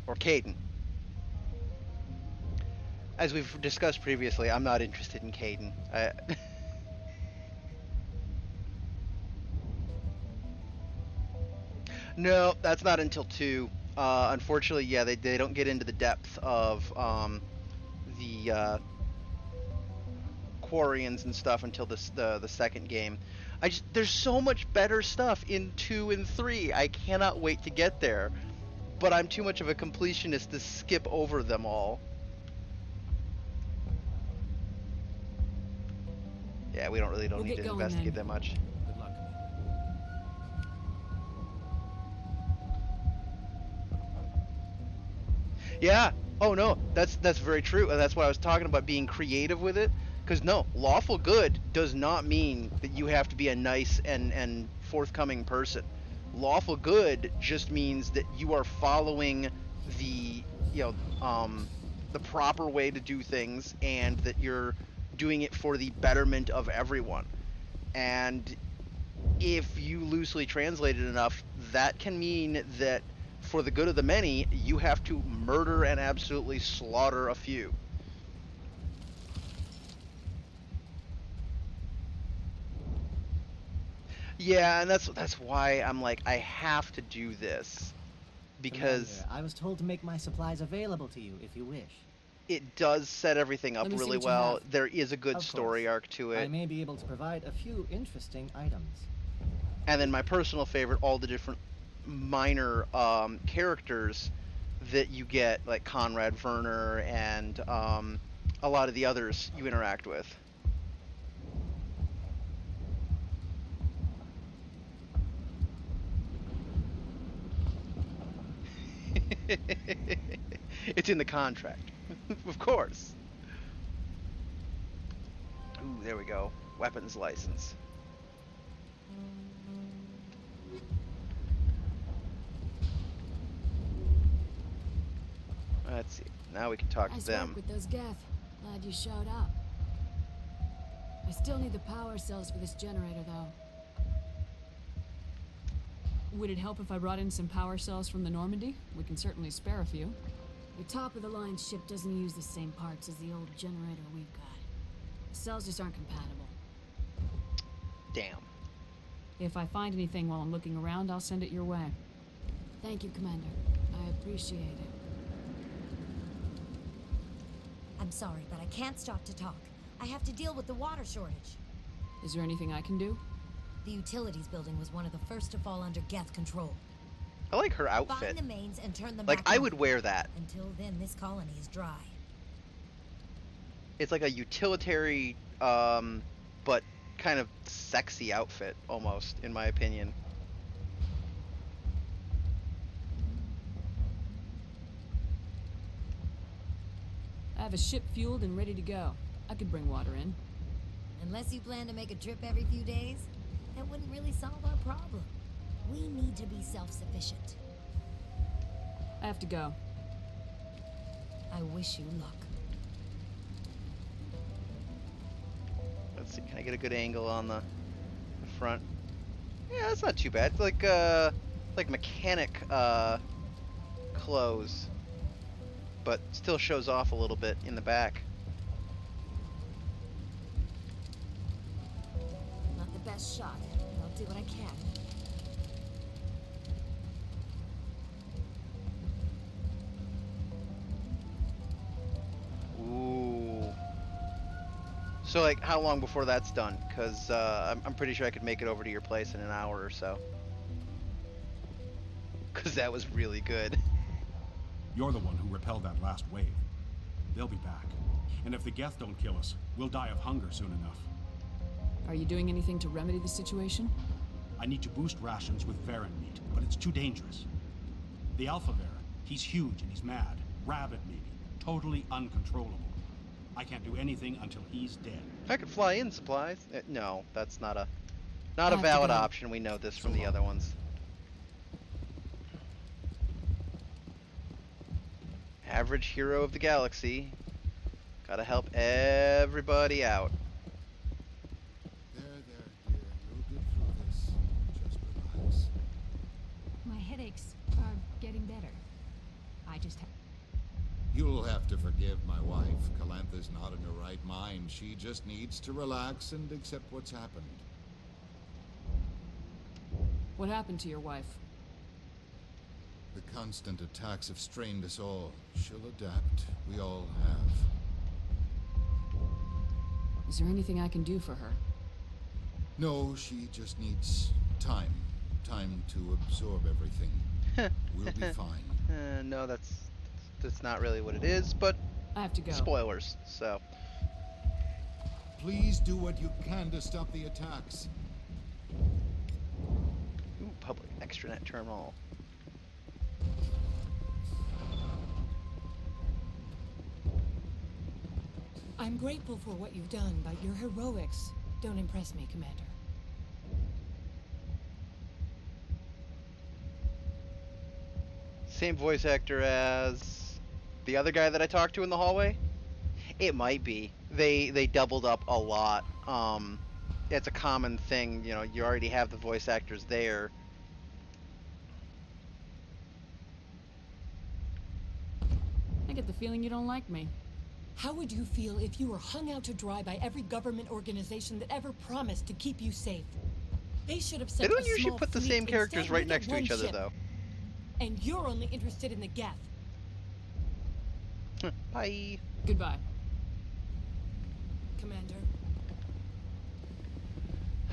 [SPEAKER 1] or Kaidan. As we've discussed previously, I'm not interested in Kaidan. No, that's not until 2. Unfortunately, yeah, they don't get into the depth of the Quarians and stuff until the second game. There's so much better stuff in 2 and 3. I cannot wait to get there, but I'm too much of a completionist to skip over them all. Yeah, we don't need to investigate that much.
[SPEAKER 15] Good luck, Commander.
[SPEAKER 1] Yeah. Oh no, that's very true, and that's why I was talking about being creative with it. Because no, lawful good does not mean that you have to be a nice and forthcoming person. Lawful good just means that you are following the the proper way to do things, and that you're doing it for the betterment of everyone. And if you loosely translate it enough, that can mean that for the good of the many, you have to murder and absolutely slaughter a few. Yeah, and that's why I'm like, I have to do this, because
[SPEAKER 16] Commander, I was told to make my supplies available to you if you wish.
[SPEAKER 1] It does set everything up really well. There is a good
[SPEAKER 16] Of
[SPEAKER 1] story
[SPEAKER 16] course.
[SPEAKER 1] arc to it.
[SPEAKER 16] I may be able to provide a few interesting items.
[SPEAKER 1] And then my personal favorite, all the different minor characters that you get, like Conrad Werner and a lot of the others you interact with. It's in the contract. Of course. Ooh, there we go. Weapons license. Let's see. Now we can talk
[SPEAKER 3] Nice
[SPEAKER 1] to them.
[SPEAKER 3] work with those Geth. Glad you showed up. I still need the power cells for this generator, though. Would it help if I brought in some power cells from the Normandy? We can certainly spare a few.
[SPEAKER 5] Your top-of-the-line ship doesn't use the same parts as the old generator we've got. The cells just aren't compatible.
[SPEAKER 1] Damn.
[SPEAKER 3] If I find anything while I'm looking around, I'll send it your way.
[SPEAKER 5] Thank you, Commander. I appreciate it.
[SPEAKER 8] I'm sorry, but I can't stop to talk. I have to deal with the water shortage.
[SPEAKER 3] Is there anything I can do?
[SPEAKER 8] The utilities building was one of the first to fall under Geth control.
[SPEAKER 1] I like her outfit.
[SPEAKER 8] Find the mains and turn them
[SPEAKER 1] Like,
[SPEAKER 8] back
[SPEAKER 1] I
[SPEAKER 8] on.
[SPEAKER 1] would wear that.
[SPEAKER 8] Until then, this colony is dry.
[SPEAKER 1] It's like a utilitarian, but kind of sexy outfit, almost, in my opinion.
[SPEAKER 3] I have a ship fueled and ready to go. I could bring water in.
[SPEAKER 8] Unless you plan to make a trip every few days, that wouldn't really solve our problem. We need to be self-sufficient.
[SPEAKER 3] I have to go.
[SPEAKER 8] I wish you luck.
[SPEAKER 1] Let's see, can I get a good angle on the front? Yeah, that's not too bad. It's like mechanic clothes, but still shows off a little bit in the back.
[SPEAKER 8] Not the best shot, but I'll do what I can.
[SPEAKER 1] Ooh. So, like, how long before that's done? Because I'm pretty sure I could make it over to your place in an hour or so. Because that was really good.
[SPEAKER 11] You're the one who repelled that last wave. They'll be back. And if the Geth don't kill us, we'll die of hunger soon enough.
[SPEAKER 3] Are you doing anything to remedy the situation?
[SPEAKER 11] I need to boost rations with Varen meat, but it's too dangerous. The Alpha Varen, he's huge and he's mad. Rabid maybe. Totally uncontrollable. I can't do anything until he's dead.
[SPEAKER 1] I could fly in supplies. No, that's not a valid option. We know this from the other ones. Average hero of the galaxy. Gotta help everybody out.
[SPEAKER 17] There, dear. You'll get through this. Just relax.
[SPEAKER 18] My headaches are getting better. I just have...
[SPEAKER 17] You'll have to forgive my wife. Calantha's not in her right mind. She just needs to relax and accept what's happened.
[SPEAKER 3] What happened to your wife?
[SPEAKER 17] The constant attacks have strained us all. She'll adapt. We all have.
[SPEAKER 3] Is there anything I can do for her?
[SPEAKER 17] No, she just needs time. Time to absorb everything. We'll be fine.
[SPEAKER 1] No, that's not really what it is, but
[SPEAKER 3] I have to go.
[SPEAKER 1] Spoilers, so.
[SPEAKER 17] Please do what you can to stop the attacks.
[SPEAKER 1] Ooh, public extranet terminal.
[SPEAKER 18] I'm grateful for what you've done, but your heroics don't impress me, Commander.
[SPEAKER 1] Same voice actor as the other guy that I talked to in the hallway? It might be. They doubled up a lot. It's a common thing, you know, you already have the voice actors there.
[SPEAKER 3] I get the feeling you don't like me.
[SPEAKER 18] How would you feel if you were hung out to dry by every government organization that ever promised to keep you safe? They should have sent
[SPEAKER 1] They don't
[SPEAKER 18] a
[SPEAKER 1] usually
[SPEAKER 18] small
[SPEAKER 1] put the
[SPEAKER 18] fleet.
[SPEAKER 1] same characters
[SPEAKER 18] Instead,
[SPEAKER 1] right
[SPEAKER 18] we get
[SPEAKER 1] next to
[SPEAKER 18] one
[SPEAKER 1] each other,
[SPEAKER 18] ship.
[SPEAKER 1] though.
[SPEAKER 18] And you're only interested in the Geth.
[SPEAKER 1] Bye.
[SPEAKER 3] Goodbye.
[SPEAKER 18] Commander.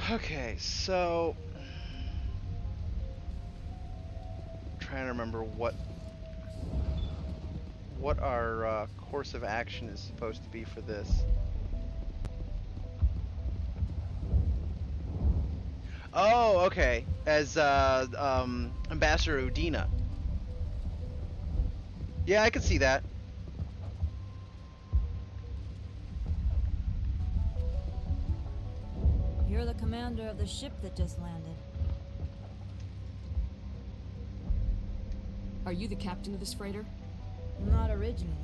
[SPEAKER 1] Okay, so trying to remember what our course of action is supposed to be for this. Oh, okay. As Ambassador Udina. Yeah, I could see that.
[SPEAKER 19] You're the commander of the ship that just landed.
[SPEAKER 3] Are you the captain of this freighter?
[SPEAKER 19] Not originally.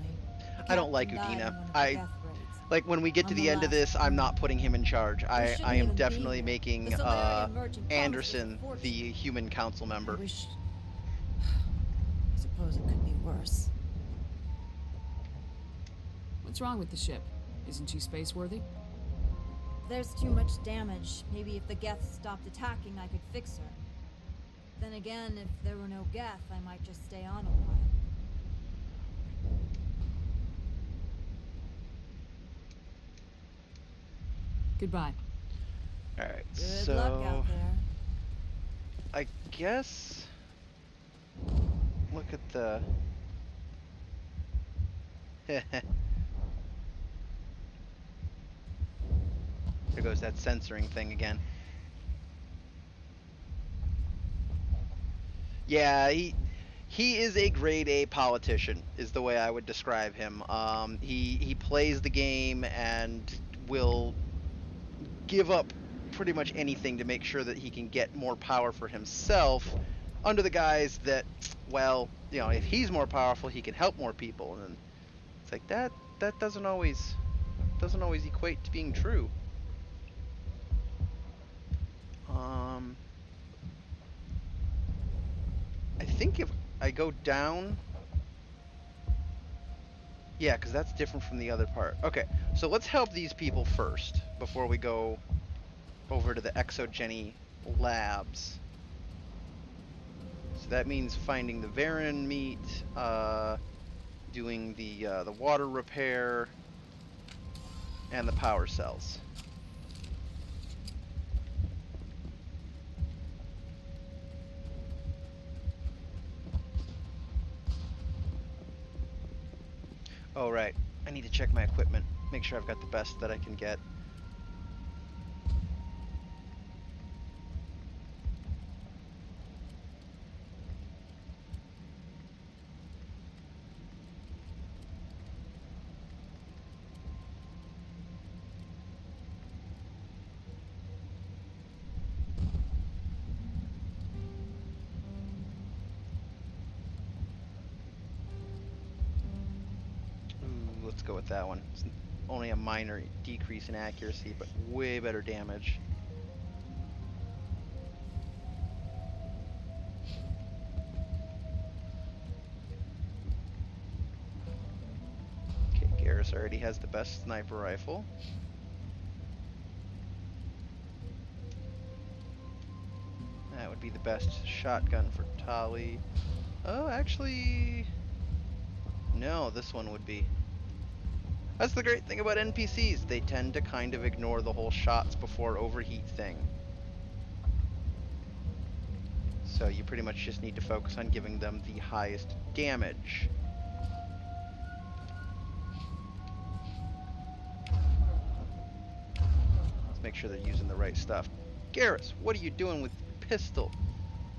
[SPEAKER 1] I don't like
[SPEAKER 19] Captain died
[SPEAKER 1] Udina.
[SPEAKER 19] in one of the death raids.
[SPEAKER 1] Like when we get to the end of this, I'm not putting him in charge. I am
[SPEAKER 19] even be
[SPEAKER 1] definitely
[SPEAKER 19] here.
[SPEAKER 1] making
[SPEAKER 19] The Solarian merchant promised us a
[SPEAKER 1] Anderson
[SPEAKER 19] fortune.
[SPEAKER 1] the human council member.
[SPEAKER 19] I suppose it could be worse.
[SPEAKER 3] What's wrong with the ship? Isn't she space-worthy?
[SPEAKER 19] There's too much damage. Maybe if the Geth stopped attacking, I could fix her. Then again, if there were no Geth, I might just stay on a while.
[SPEAKER 3] Goodbye.
[SPEAKER 1] Alright,
[SPEAKER 19] Good luck out there.
[SPEAKER 1] I guess... Look at the... There goes that censoring thing again. Yeah, he is a grade A politician, is the way I would describe him. He plays the game and will give up pretty much anything to make sure that he can get more power for himself, under the guise that, well, you know, if he's more powerful, he can help more people. And it's like that doesn't always equate to being true. I think if I go down, yeah, because that's different from the other part. Okay, so let's help these people first before we go over to the Exogeny labs. So that means finding the Varen meat, doing the water repair, and the power cells. Oh, right. I need to check my equipment. Make sure I've got the best that I can get. Let's go with that one. It's only a minor decrease in accuracy, but way better damage. Okay, Garrus already has the best sniper rifle. That would be the best shotgun for Tali. Oh, actually... No, this one would be. That's the great thing about NPCs. They tend to kind of ignore the whole shots before overheat thing. So you pretty much just need to focus on giving them the highest damage. Let's make sure they're using the right stuff. Garrus, what are you doing with your pistol?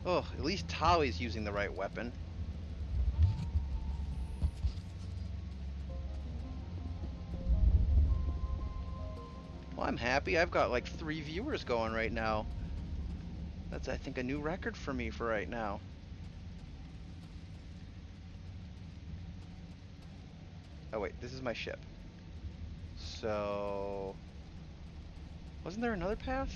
[SPEAKER 1] Oh, at least Tali's using the right weapon. Well, I'm happy. I've got like 3 viewers going right now. That's, I think, a new record for me for right now. Oh wait, this is my ship. So... Wasn't there another path?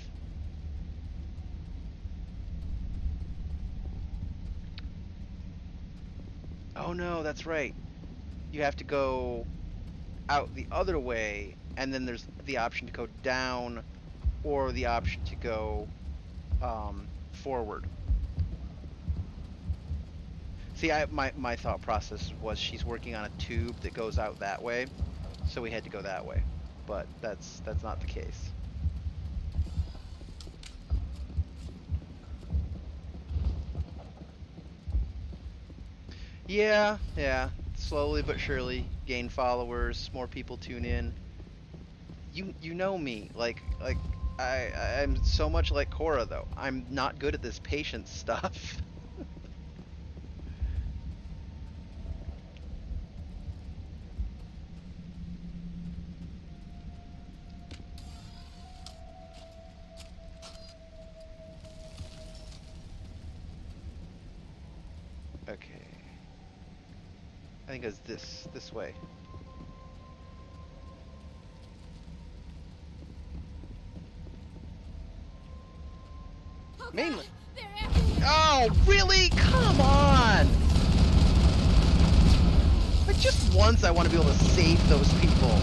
[SPEAKER 1] Oh no, that's right. You have to go out the other way, and then there's the option to go down, or the option to go forward. See, my thought process was she's working on a tube that goes out that way, so we had to go that way. But that's not the case. Yeah. Slowly but surely, gain followers, more people tune in. You know me, like I'm so much like Cora though. I'm not good at this patience stuff. Okay. I think it's this way. Mainly. Oh, really? Come on! Like, just once I want to be able to save those people.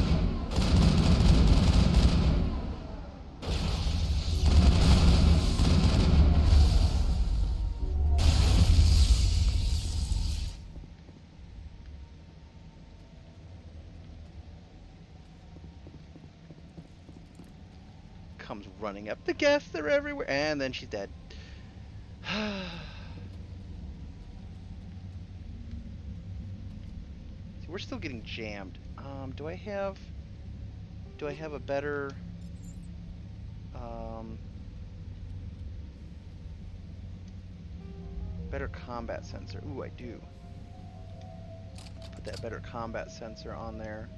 [SPEAKER 1] Comes running up. The guests are everywhere. And then she's dead. See, we're still getting jammed. Do I have a better better combat sensor? Ooh, I do. Put that better combat sensor on there.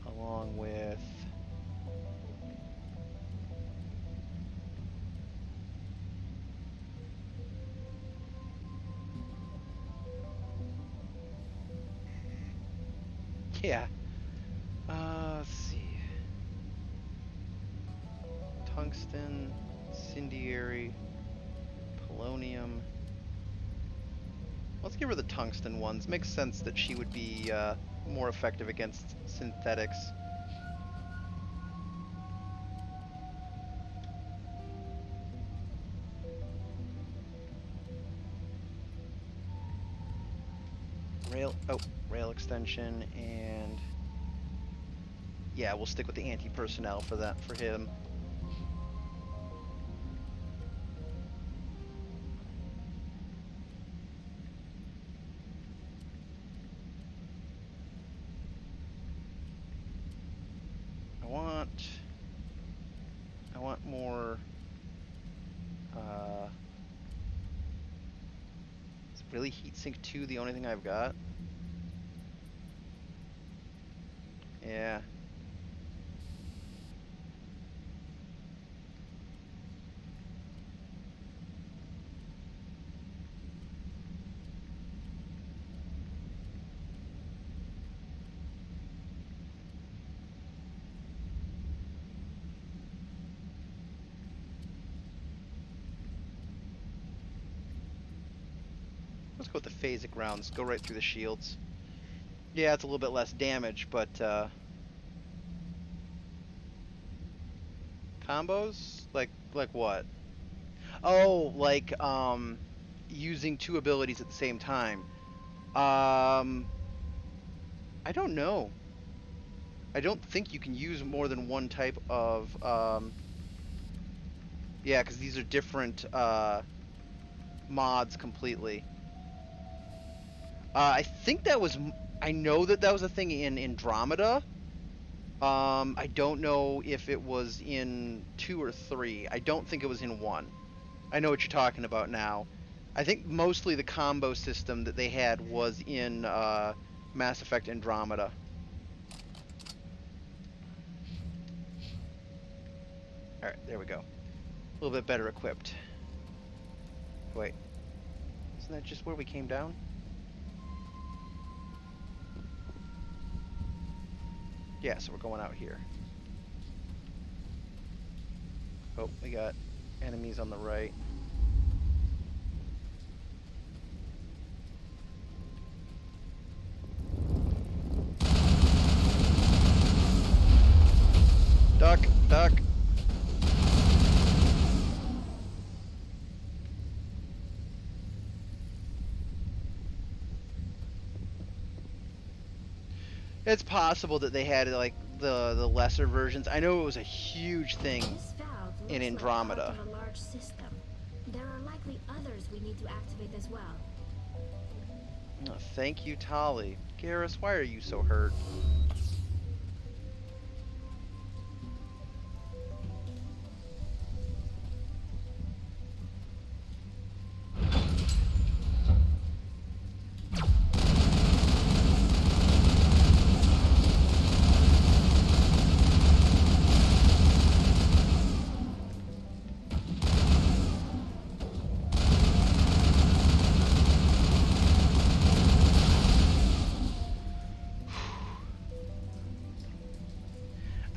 [SPEAKER 1] Along with yeah. Let's see. Tungsten, incendiary, polonium. Let's give her the tungsten ones. Makes sense that she would be more effective against synthetics. Rail extension, and yeah, we'll stick with the anti-personnel for that, for him. I want more, is really heatsink 2 the only thing I've got? Yeah. Let's go with the phasic rounds. Go right through the shields. Yeah, it's a little bit less damage, but combos? Like what? Oh, like using 2 abilities at the same time. I don't know. I don't think you can use more than one type of yeah, because these are different mods completely. I think that was, I know that was a thing in Andromeda. I don't know if it was in 2 or 3. I don't think it was in 1. I know what you're talking about now. I think mostly the combo system that they had was in Mass Effect Andromeda. Alright, there we go. A little bit better equipped. Wait. Isn't that just where we came down? Yeah, so we're going out here. Oh, we got enemies on the right. Duck, duck. It's possible that they had like the lesser versions. I know it was a huge thing in Andromeda.
[SPEAKER 20] Like a large system. There are likely others we need to activate as well.
[SPEAKER 1] Oh, thank you, Tali. Garrus, why are you so hurt?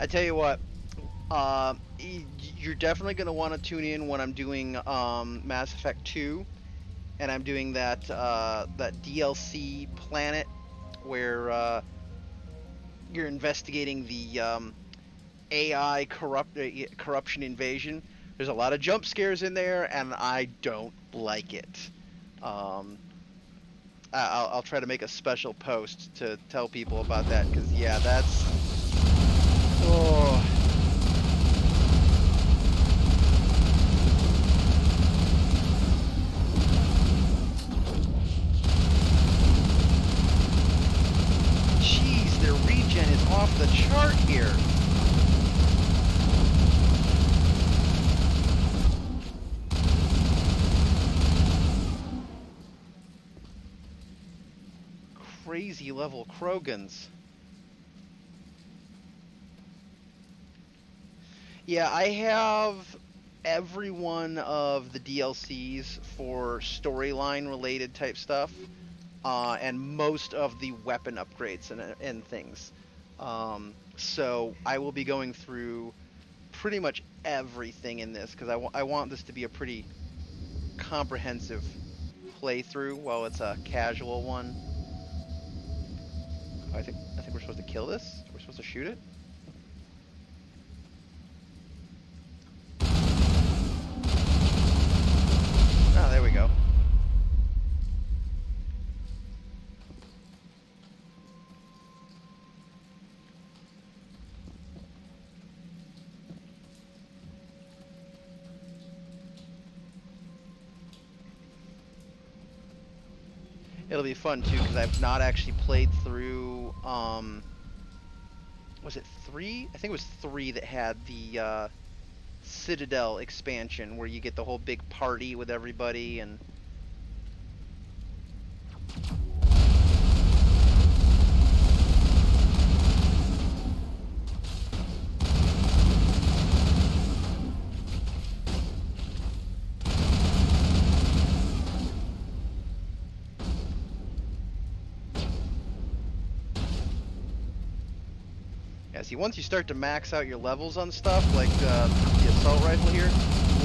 [SPEAKER 1] I tell you what, You're definitely going to want to tune in when I'm doing Mass Effect 2, and I'm doing that that DLC planet where you're investigating the AI corruption invasion. There's a lot of jump scares in there, and I don't like it. I'll try to make a special post to tell people about that, because yeah, that's... Oh... Jeez, their regen is off the chart here. Crazy level Krogans. Yeah, I have every one of the DLCs for storyline related type stuff, and most of the weapon upgrades and things. So I will be going through pretty much everything in this, because I want this to be a pretty comprehensive playthrough while it's a casual one. I think we're supposed to kill this? We're supposed to shoot it? Oh, there we go. It'll be fun too, because I've not actually played through, was it 3? I think it was 3 that had the Citadel expansion, where you get the whole big party with everybody, and... Yeah, see, once you start to max out your levels on stuff, like the assault rifle here,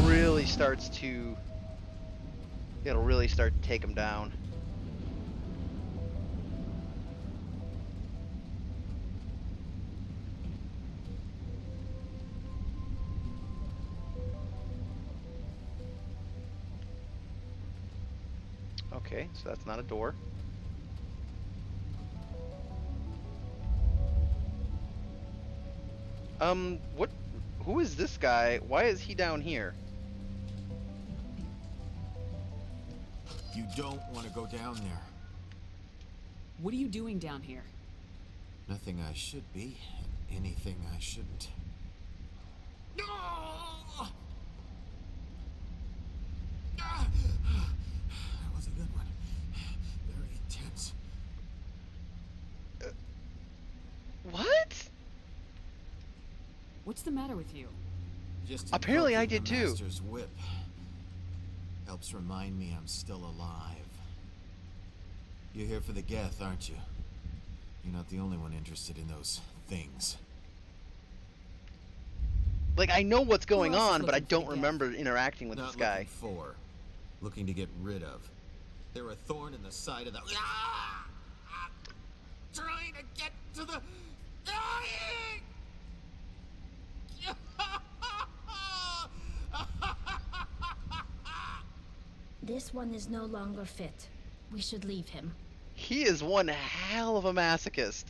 [SPEAKER 1] really starts to... It'll really start to take them down. Okay, so that's not a door. What? Who is this guy? Why is he down here?
[SPEAKER 4] You don't want to go down there.
[SPEAKER 3] What are you doing down here?
[SPEAKER 4] Nothing I should be, and anything I shouldn't. No! That was a good one. Very intense.
[SPEAKER 1] What?
[SPEAKER 3] What's the matter with you?
[SPEAKER 4] Just
[SPEAKER 1] apparently I did
[SPEAKER 4] the
[SPEAKER 1] too.
[SPEAKER 4] Master's whip helps remind me I'm still alive. You're here for the Geth, aren't you? You're not the only one interested in those things.
[SPEAKER 1] Like, I know what's going on, but I don't remember interacting with this guy.
[SPEAKER 4] Looking to get rid of. They're a thorn in the side of the... Trying to get to the... Dying!
[SPEAKER 20] This one is no longer fit. We should leave him.
[SPEAKER 1] He is one hell of a masochist.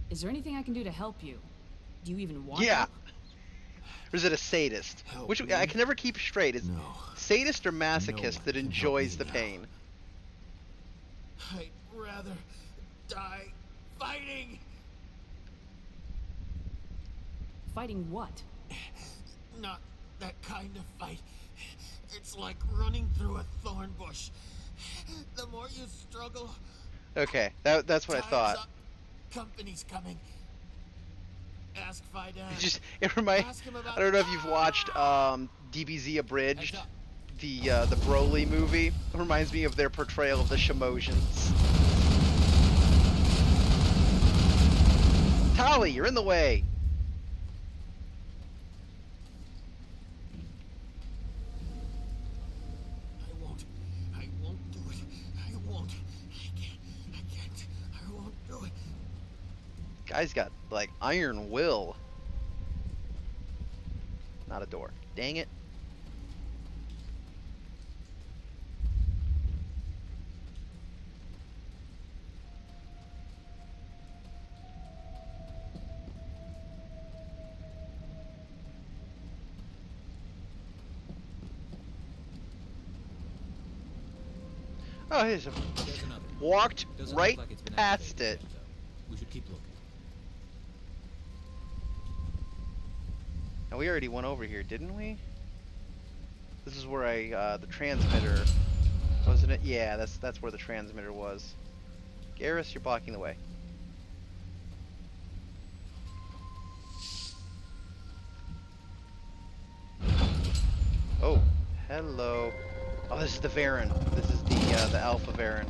[SPEAKER 3] Is there anything I can do to help you? Do you even want
[SPEAKER 1] Yeah.
[SPEAKER 3] help?
[SPEAKER 1] Or is it a sadist? Which I can never keep straight. Is sadist or masochist that enjoys the pain?
[SPEAKER 4] I'd rather die fighting.
[SPEAKER 3] Fighting what?
[SPEAKER 4] Not that kind of fight. It's like running through a thorn bush. The more you struggle...
[SPEAKER 1] Okay, that's what I thought.
[SPEAKER 4] Up. Company's coming. Ask Fidel.
[SPEAKER 1] It reminds... I don't know if you've watched DBZ Abridged, the Broly movie. It reminds me of their portrayal of the Shemosians. Tali, you're in the way.
[SPEAKER 6] I won't do it. I won't. I can't. I won't do it.
[SPEAKER 1] Guy's got, like, iron will. Not a door. Dang it. Oh, here's a...
[SPEAKER 4] There's another.
[SPEAKER 1] Walked
[SPEAKER 4] Doesn't
[SPEAKER 1] right
[SPEAKER 4] look like it's been
[SPEAKER 1] past
[SPEAKER 4] activated
[SPEAKER 1] it.
[SPEAKER 4] yet, though. We should keep looking.
[SPEAKER 1] Now, we already went over here, didn't we? This is where the transmitter, wasn't it? Yeah, that's where the transmitter was. Garrus, you're blocking the way. Oh, hello. Oh, this is the Varen. This is the Alpha Varen.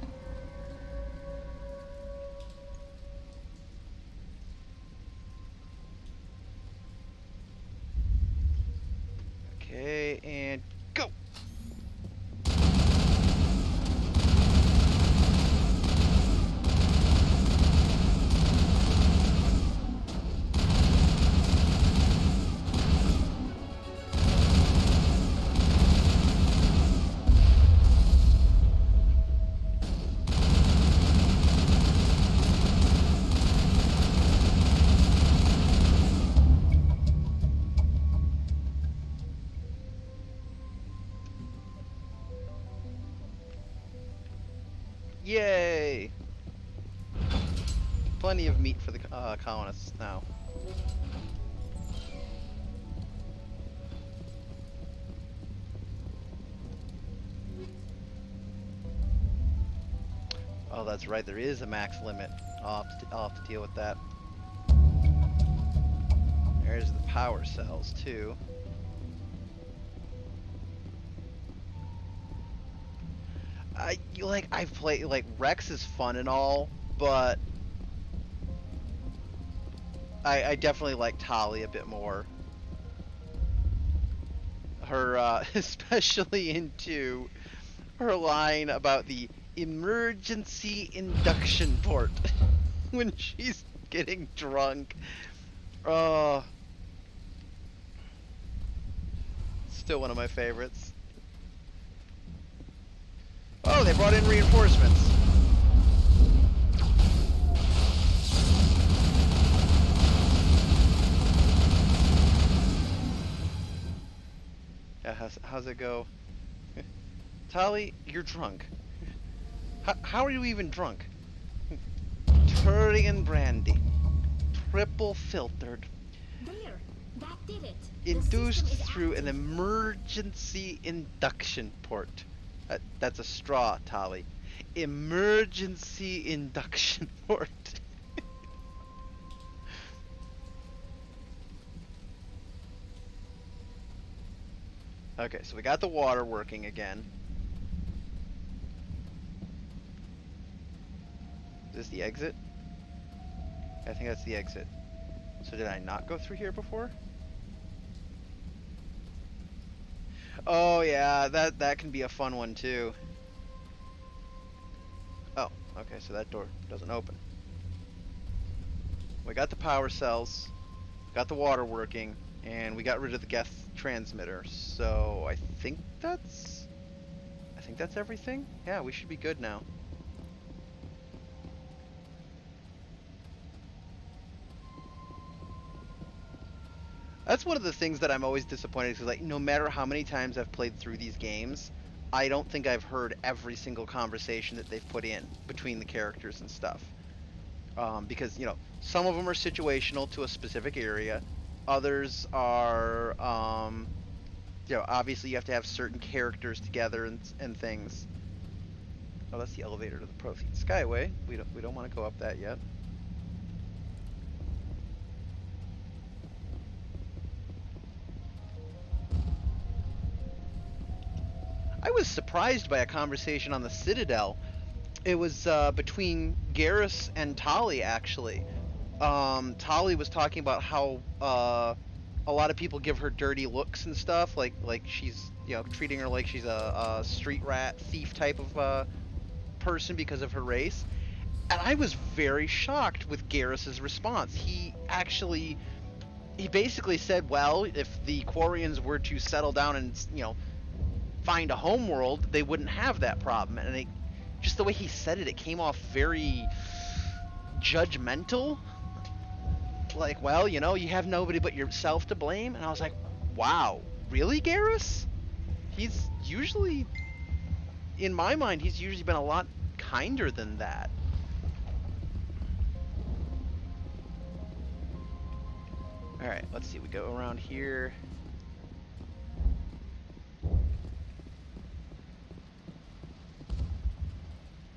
[SPEAKER 1] Okay, and go. Yay! Plenty of meat for the colonists now. Oh, that's right. There is a max limit. I'll have to deal with that. There's the power cells too. I've played, like, Rex is fun and all, but I definitely like Tali a bit more. Her, especially into her line about the emergency induction port when she's getting drunk. Still one of my favorites. Oh, they brought in reinforcements. Yeah, how's it go? Tali, you're drunk. How are you even drunk? Turian brandy. Triple filtered.
[SPEAKER 20] There, that did it.
[SPEAKER 1] Induced through an emergency induction port. That's a straw, Tali. Emergency induction port. Okay, so we got the water working again. Is this the exit? I think that's the exit. So did I not go through here before? Oh yeah, that can be a fun one too. Oh, okay, so that door doesn't open. We got the power cells, got the water working, and we got rid of the Geth transmitter. So I think that's everything. Yeah, we should be good now. That's one of the things that I'm always disappointed because, like, no matter how many times I've played through these games, I don't think I've heard every single conversation that they've put in between the characters and stuff. Because, you know, some of them are situational to a specific area. Others are, you know, obviously you have to have certain characters together and things. Oh, that's the elevator to the Prothean Skyway. We don't want to go up that yet. I was surprised by a conversation on the Citadel. It was between Garrus and Tali, actually. Tali was talking about how a lot of people give her dirty looks and stuff, like she's, you know, treating her like she's a street rat thief type of person because of her race. And I was very shocked with Garrus's response. He basically said, well, if the Quarians were to settle down and, you know, find a homeworld, they wouldn't have that problem. And just the way he said it, it came off very judgmental. Like, well, you know, you have nobody but yourself to blame. And I was like, wow, really, Garrus? He's usually, in my mind, he's usually been a lot kinder than that. Alright, let's see, we go around here.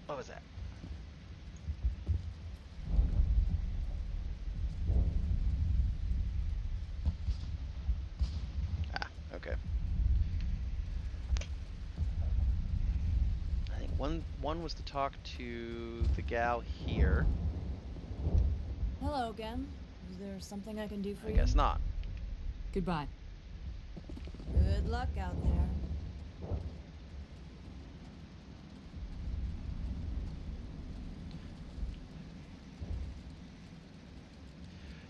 [SPEAKER 1] What was that? Ah, okay. I think one was to talk to the gal here.
[SPEAKER 3] Hello again. Is there something I can do for you?
[SPEAKER 1] I guess not.
[SPEAKER 3] Goodbye.
[SPEAKER 19] Good luck out there.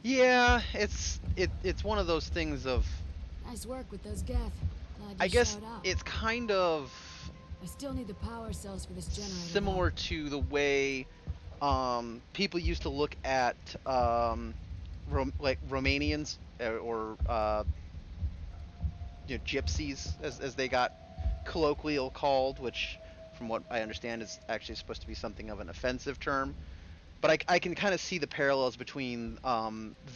[SPEAKER 1] Yeah, it's one of those things of,
[SPEAKER 3] Nice work with those Geth. Glad you
[SPEAKER 1] I guess
[SPEAKER 3] showed up.
[SPEAKER 1] it's kind of
[SPEAKER 3] I still need the power cells for this generator.
[SPEAKER 1] similar to the way people used to look at like Romanians or you know, gypsies, as they got colloquial called, which from what I understand is actually supposed to be something of an offensive term. But I can kind of see the parallels between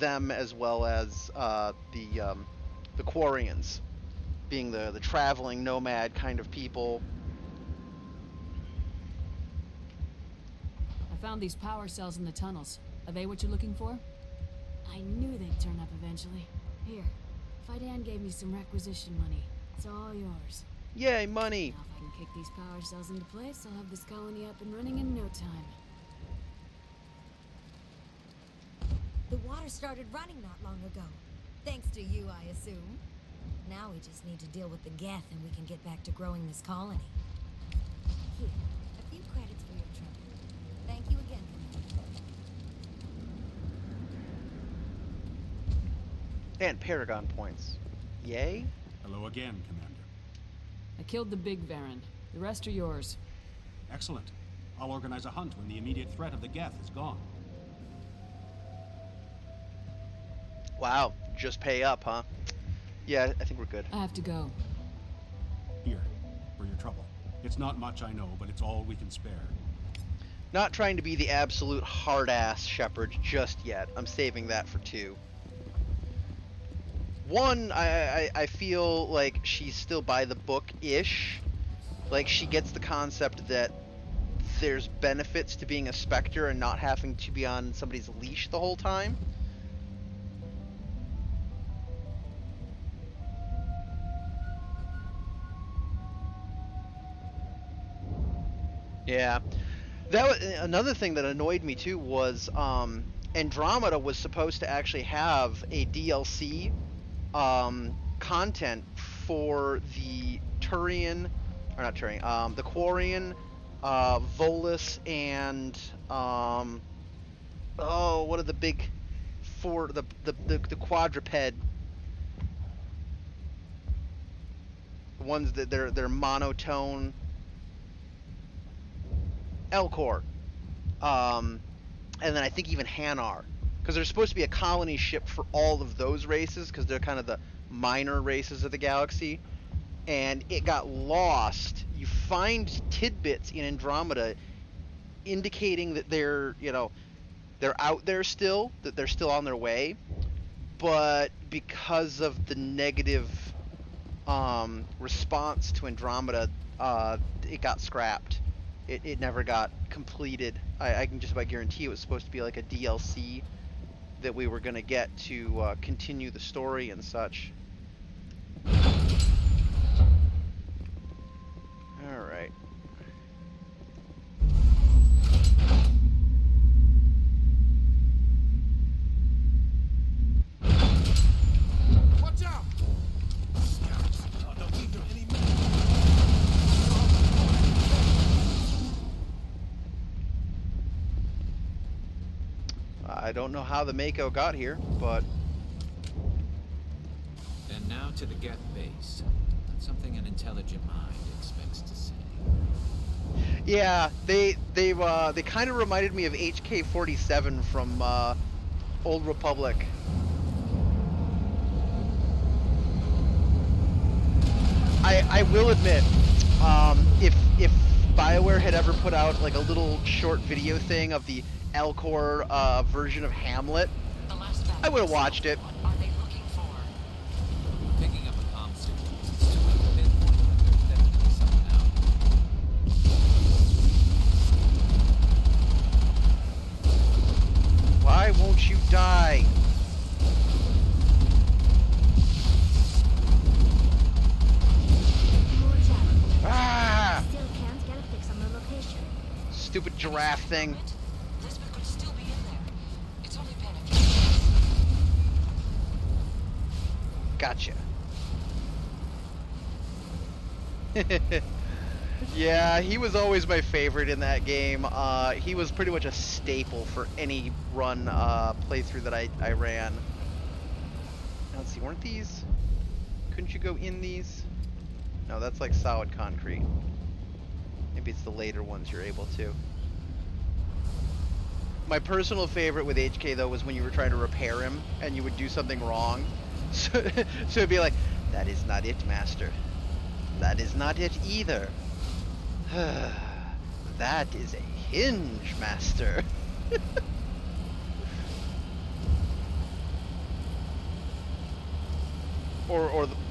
[SPEAKER 1] them as well as the Quarians, being the traveling nomad kind of people.
[SPEAKER 3] I found these power cells in the tunnels. Are they what you're looking for? I knew they'd turn up eventually. Here, Fidan gave me some requisition money. It's all yours.
[SPEAKER 1] Yay, money!
[SPEAKER 3] Now if I can kick these power cells into place, I'll have this colony up and running in no time.
[SPEAKER 21] The water started running not long ago. Thanks to you, I assume. Now we just need to deal with the Geth and we can get back to growing this colony. Here, a few credits for your trouble. Thank you again, Commander.
[SPEAKER 1] And Paragon points. Yay?
[SPEAKER 11] Hello again, Commander.
[SPEAKER 3] I killed the big Varen. The rest are yours.
[SPEAKER 11] Excellent. I'll organize a hunt when the immediate threat of the Geth is gone.
[SPEAKER 1] Wow, just pay up, huh? Yeah, I think we're good.
[SPEAKER 3] I have to go.
[SPEAKER 11] Here, for your trouble. It's not much, I know, but it's all we can spare.
[SPEAKER 1] Not trying to be the absolute hard-ass Shepard just yet. I'm saving that for 2. 1, I feel like she's still by the book-ish. Like, she gets the concept that there's benefits to being a Spectre and not having to be on somebody's leash the whole time. Yeah, that was another thing that annoyed me too. Was Andromeda was supposed to actually have a DLC content for the Turian, or not Turian, the Quarian, Volus, and oh, what are the big four? The quadruped. The ones that they're monotone. Elcor, and then I think even Hanar, because there's supposed to be a colony ship for all of those races, because they're kind of the minor races of the galaxy, and it got lost. You find tidbits in Andromeda indicating that they're out there still, that they're still on their way, but because of the negative response to Andromeda, it got scrapped. It never got completed. I can just about guarantee it was supposed to be like a DLC that we were going to get to continue the story and such. Alright. don't know how the Mako got here, but...
[SPEAKER 4] And now to the Geth base. That's something an intelligent mind expects to say.
[SPEAKER 1] Yeah, they kind of reminded me of HK-47 from Old Republic. I will admit, if BioWare had ever put out like a little short video thing of the Alcor version of Hamlet, I would have watched it.
[SPEAKER 4] Picking up a comm signal. It's too late to pinpoint, but there's definitely someone out.
[SPEAKER 1] Why won't you die? Ah!
[SPEAKER 20] Still can't get a fix on the location.
[SPEAKER 1] Stupid giraffe thing.
[SPEAKER 9] Lisbeth could still be in there. It's only been a few
[SPEAKER 1] Gotcha. Yeah, he was always my favorite in that game. He was pretty much a staple for any run playthrough that I ran. Now, let's see, weren't these? Couldn't you go in these? No, that's like solid concrete. Maybe it's the later ones you're able to. My personal favorite with HK though was when you were trying to repair him and you would do something wrong. So it'd be like, that is not it, master. That is not it either. That is a hinge, master.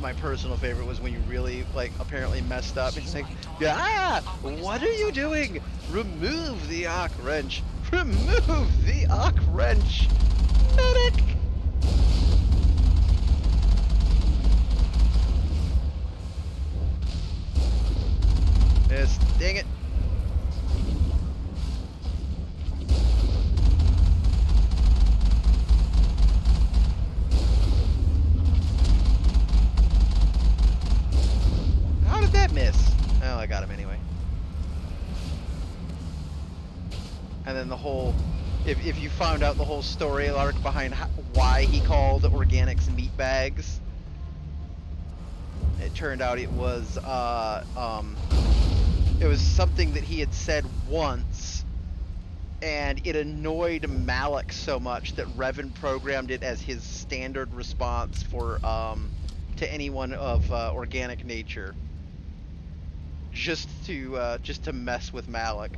[SPEAKER 1] My personal favorite was when you really, like, apparently messed up. It's like, ah, what are you doing? Remove the arc wrench. Remove the arc wrench. Medic. Yes, dang it. How did that miss? Oh, I got him anyway. And then the whole, if you found out the whole story arc behind why he called organics meat bags, it turned out it was something that he had said once, and it annoyed Malik so much that Revan programmed it as his standard response for to anyone of organic nature, just to mess with Malik.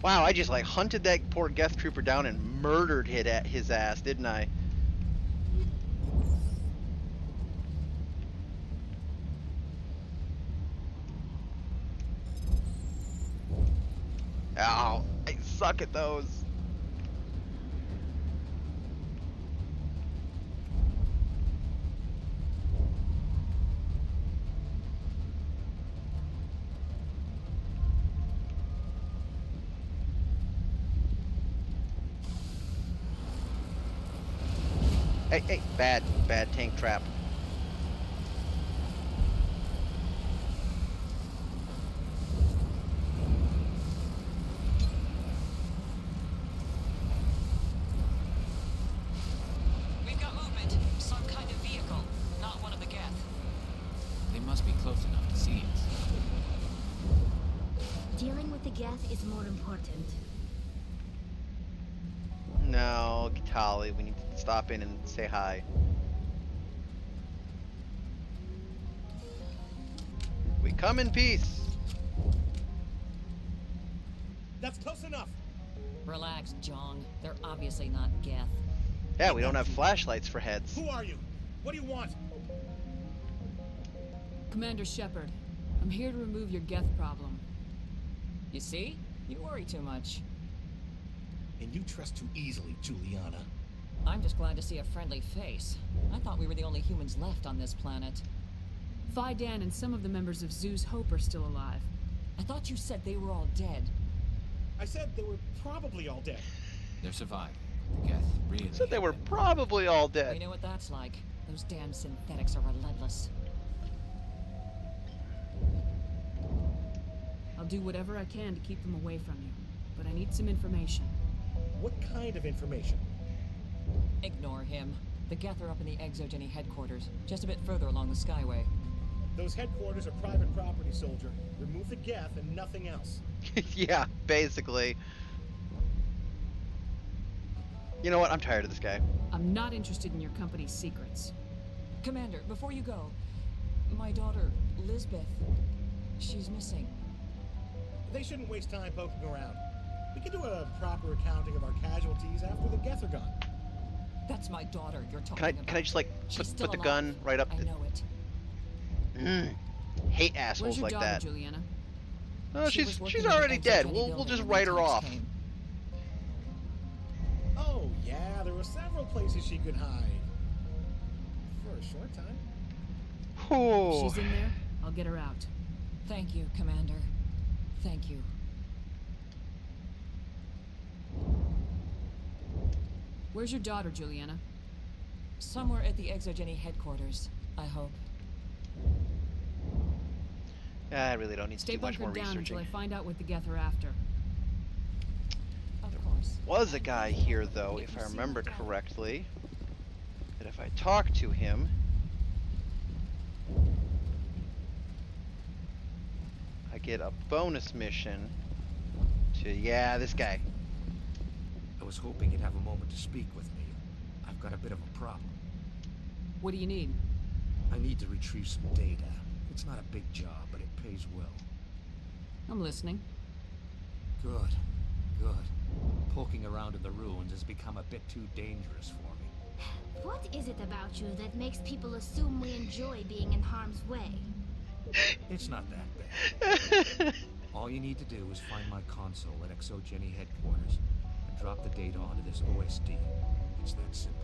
[SPEAKER 1] Wow, I just like hunted that poor Geth trooper down and murdered his ass, didn't I? Ow, I suck at those. Hey, bad tank trap.
[SPEAKER 9] We've got movement. Some kind of vehicle, not one of the Geth.
[SPEAKER 4] They must be close enough to see us.
[SPEAKER 20] Dealing with the Geth is more important.
[SPEAKER 1] No, Tali, we need to stop in and say hi. We come in peace.
[SPEAKER 6] That's close enough.
[SPEAKER 8] Relax, Jong. They're obviously not Geth.
[SPEAKER 1] Yeah, we don't have flashlights for heads.
[SPEAKER 6] Who are you? What do you want?
[SPEAKER 3] Commander Shepard, I'm here to remove your Geth problem.
[SPEAKER 8] You see? You worry too much.
[SPEAKER 6] And you trust too easily, Juliana.
[SPEAKER 8] I'm just glad to see a friendly face. I thought we were the only humans left on this planet.
[SPEAKER 3] Fidan and some of the members of Zoo's Hope are still alive.
[SPEAKER 8] I thought you said they were all dead.
[SPEAKER 6] I said they were probably all dead.
[SPEAKER 4] They're surviving. The Geth really...
[SPEAKER 1] Said they were probably all dead.
[SPEAKER 8] We know what that's like. Those damn synthetics are relentless.
[SPEAKER 3] do whatever I can to keep them away from you, but I need some information.
[SPEAKER 6] What kind of information?
[SPEAKER 2] Ignore him. The Geth are up in the Exogeny headquarters, just a bit further along the Skyway.
[SPEAKER 6] Those headquarters are private property, soldier. Remove the Geth and nothing else.
[SPEAKER 1] Yeah, basically. You know what? I'm tired of this guy.
[SPEAKER 3] I'm not interested in your company's secrets.
[SPEAKER 2] Commander, before you go, my daughter, Lisbeth, she's missing.
[SPEAKER 6] They shouldn't waste time poking around. We can do a proper accounting of our casualties after the Geth are gone.
[SPEAKER 2] That's my daughter you're talking about.
[SPEAKER 1] Can I just, like, put the gun right up?
[SPEAKER 2] I know it.
[SPEAKER 1] Hate assholes like
[SPEAKER 3] daughter,
[SPEAKER 1] that.
[SPEAKER 3] Juliana?
[SPEAKER 1] Oh, she's already dead. We'll just write her off.
[SPEAKER 6] Oh yeah, there were several places she could hide. For a short time.
[SPEAKER 1] Oh.
[SPEAKER 3] She's in there. I'll get her out.
[SPEAKER 2] Thank you, Commander. Thank you.
[SPEAKER 3] Where's your daughter, Juliana?
[SPEAKER 2] Somewhere at the Exogeny headquarters, I hope.
[SPEAKER 1] I really don't need to
[SPEAKER 3] Stay
[SPEAKER 1] do much more
[SPEAKER 3] bunkered down
[SPEAKER 1] researching.
[SPEAKER 3] until I find out what the Geth are after.
[SPEAKER 2] Of course.
[SPEAKER 1] Was a guy here, though, if I remember correctly, that if I talk to him, I get a bonus mission to, yeah, this guy.
[SPEAKER 11] I was hoping you'd have a moment to speak with me. I've got a bit of a problem.
[SPEAKER 3] What do you need?
[SPEAKER 11] I need to retrieve some data. It's not a big job, but it pays well.
[SPEAKER 3] I'm listening.
[SPEAKER 11] Good. Good. Poking around in the ruins has become a bit too dangerous for me.
[SPEAKER 20] What is it about you that makes people assume we enjoy being in harm's way?
[SPEAKER 11] It's not that bad. All you need to do is find my console at Exogeny headquarters and drop the data onto this OSD. It's that simple.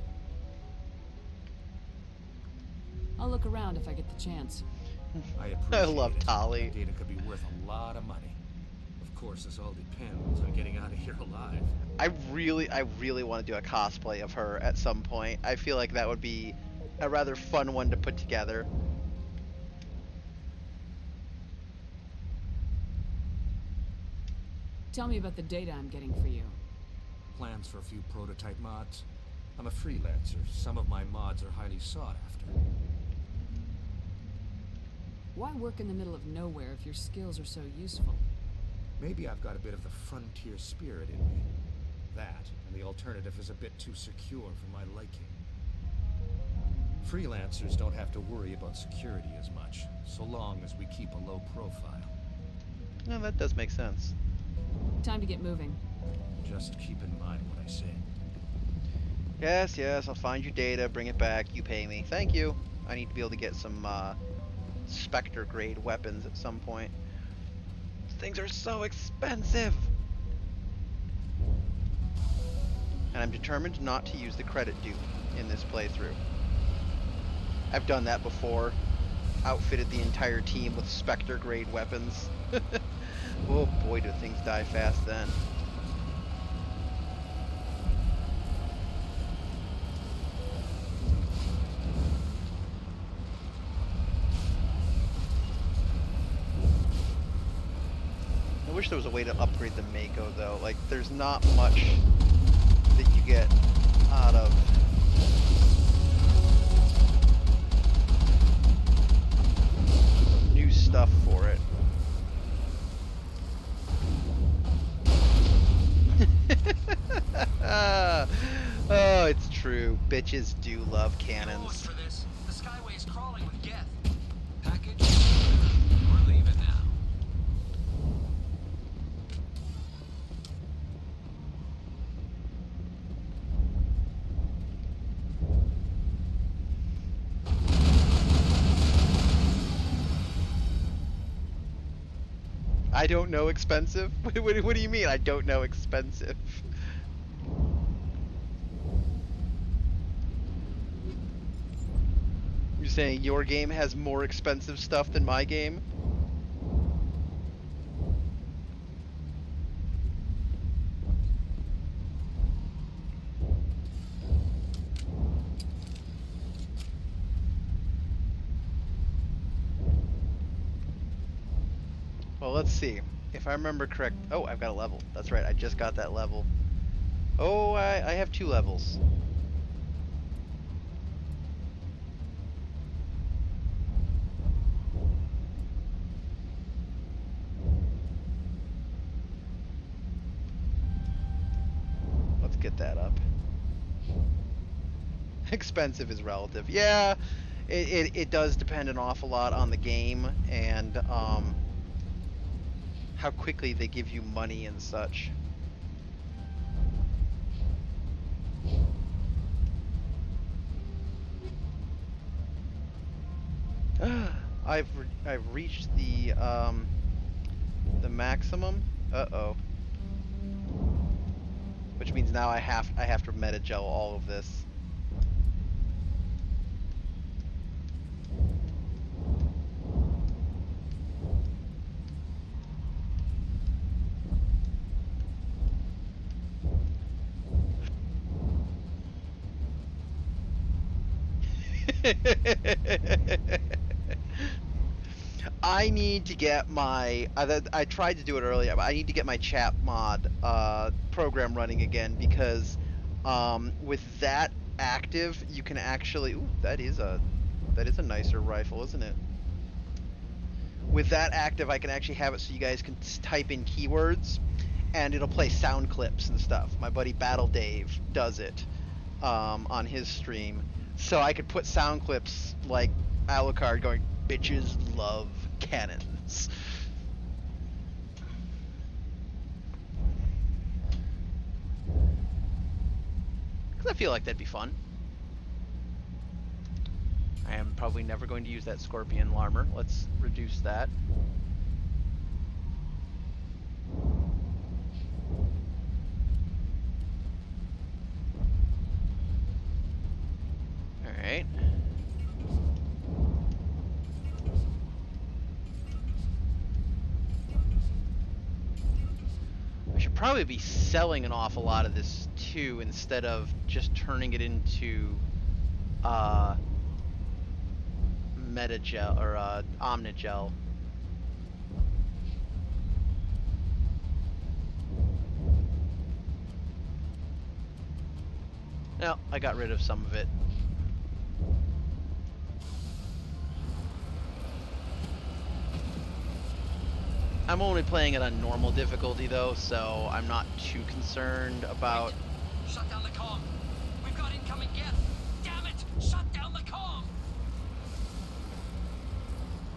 [SPEAKER 3] I'll look around if I get the chance.
[SPEAKER 11] I appreciate
[SPEAKER 1] I love
[SPEAKER 11] it.
[SPEAKER 1] Tali.
[SPEAKER 11] That data could be worth a lot of money. Of course, this all depends on getting out of here alive.
[SPEAKER 1] I really want to do a cosplay of her at some point. I feel like that would be a rather fun one to put together.
[SPEAKER 3] Tell me about the data I'm getting for you.
[SPEAKER 11] Plans for a few prototype mods. I'm a freelancer. Some of my mods are highly sought after.
[SPEAKER 3] Why work in the middle of nowhere if your skills are so useful?
[SPEAKER 11] Maybe I've got a bit of the frontier spirit in me. That, and the alternative is a bit too secure for my liking. Freelancers don't have to worry about security as much, so long as we keep a low profile.
[SPEAKER 1] No, that does make sense.
[SPEAKER 3] Time to get moving.
[SPEAKER 11] Just keep in mind what I say.
[SPEAKER 1] Yes, I'll find your data, bring it back, you pay me. Thank you. I need to be able to get some Spectre grade weapons at some point. Things are so expensive. And I'm determined not to use the credit dupe in this playthrough. I've done that before. Outfitted the entire team with Spectre grade weapons. Oh boy, do things die fast then. I wish there was a way to upgrade the Mako though. Like, there's not much that you get out of new stuff for it. Oh, it's true. Bitches do love cannons.
[SPEAKER 4] For this, the Skyway is crawling with Geth. Package. We're leaving now.
[SPEAKER 1] I don't know expensive? What do you mean I don't know expensive? You're saying your game has more expensive stuff than my game? Well, let's see. If I remember correct... Oh, I've got a level. That's right, I just got that level. Oh, I have 2 levels. Let's get that up. Expensive is relative. Yeah, it does depend an awful lot on the game and how quickly they give you money and such. I've reached the maximum. Uh-oh. Which means now I have to metagel all of this. I need to get my... I tried to do it earlier, but I need to get my chat mod program running again because with that active, you can actually... Ooh, that is a nicer rifle, isn't it? With that active, I can actually have it so you guys can type in keywords, and it'll play sound clips and stuff. My buddy Battle Dave does it on his stream. So I could put sound clips like Alucard going, "Bitches love cannons." Because I feel like that'd be fun. I am probably never going to use that scorpion armor. Let's reduce that. Alright. I should probably be selling an awful lot of this too instead of just turning it into metagel or omnigel. No, I got rid of some of it. I'm only playing it on normal difficulty though, so I'm not too concerned about...
[SPEAKER 7] Shut down the comm! We've got incoming geth! Damn it! Shut down the comm!
[SPEAKER 1] Are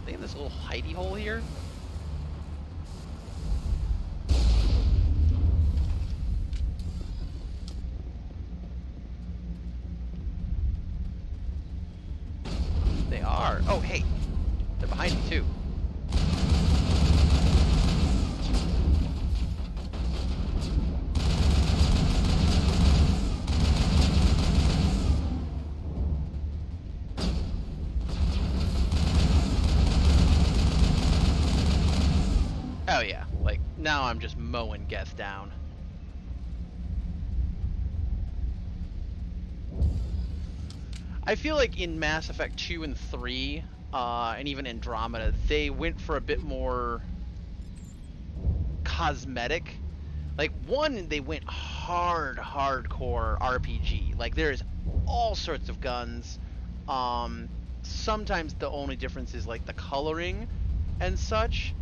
[SPEAKER 1] they in this little hidey hole here? They are. Oh, hey! They're behind me too. Oh yeah, like, now I'm just mowing Geth down. I feel like in Mass Effect 2 and 3, and even Andromeda, they went for a bit more cosmetic. Like, 1, they went hardcore RPG. Like, there's all sorts of guns. Sometimes the only difference is, like, the coloring and such.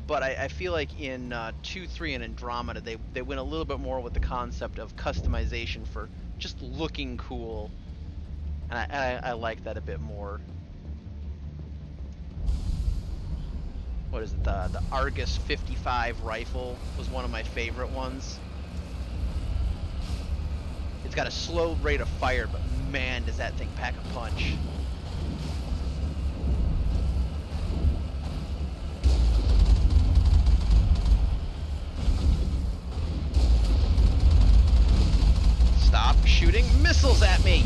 [SPEAKER 1] But I feel like in 2, 3, and Andromeda, they went a little bit more with the concept of customization for just looking cool. And I like that a bit more. What is it? The Argus 55 rifle was one of my favorite ones. It's got a slow rate of fire, but man, does that thing pack a punch. Stop shooting missiles at me!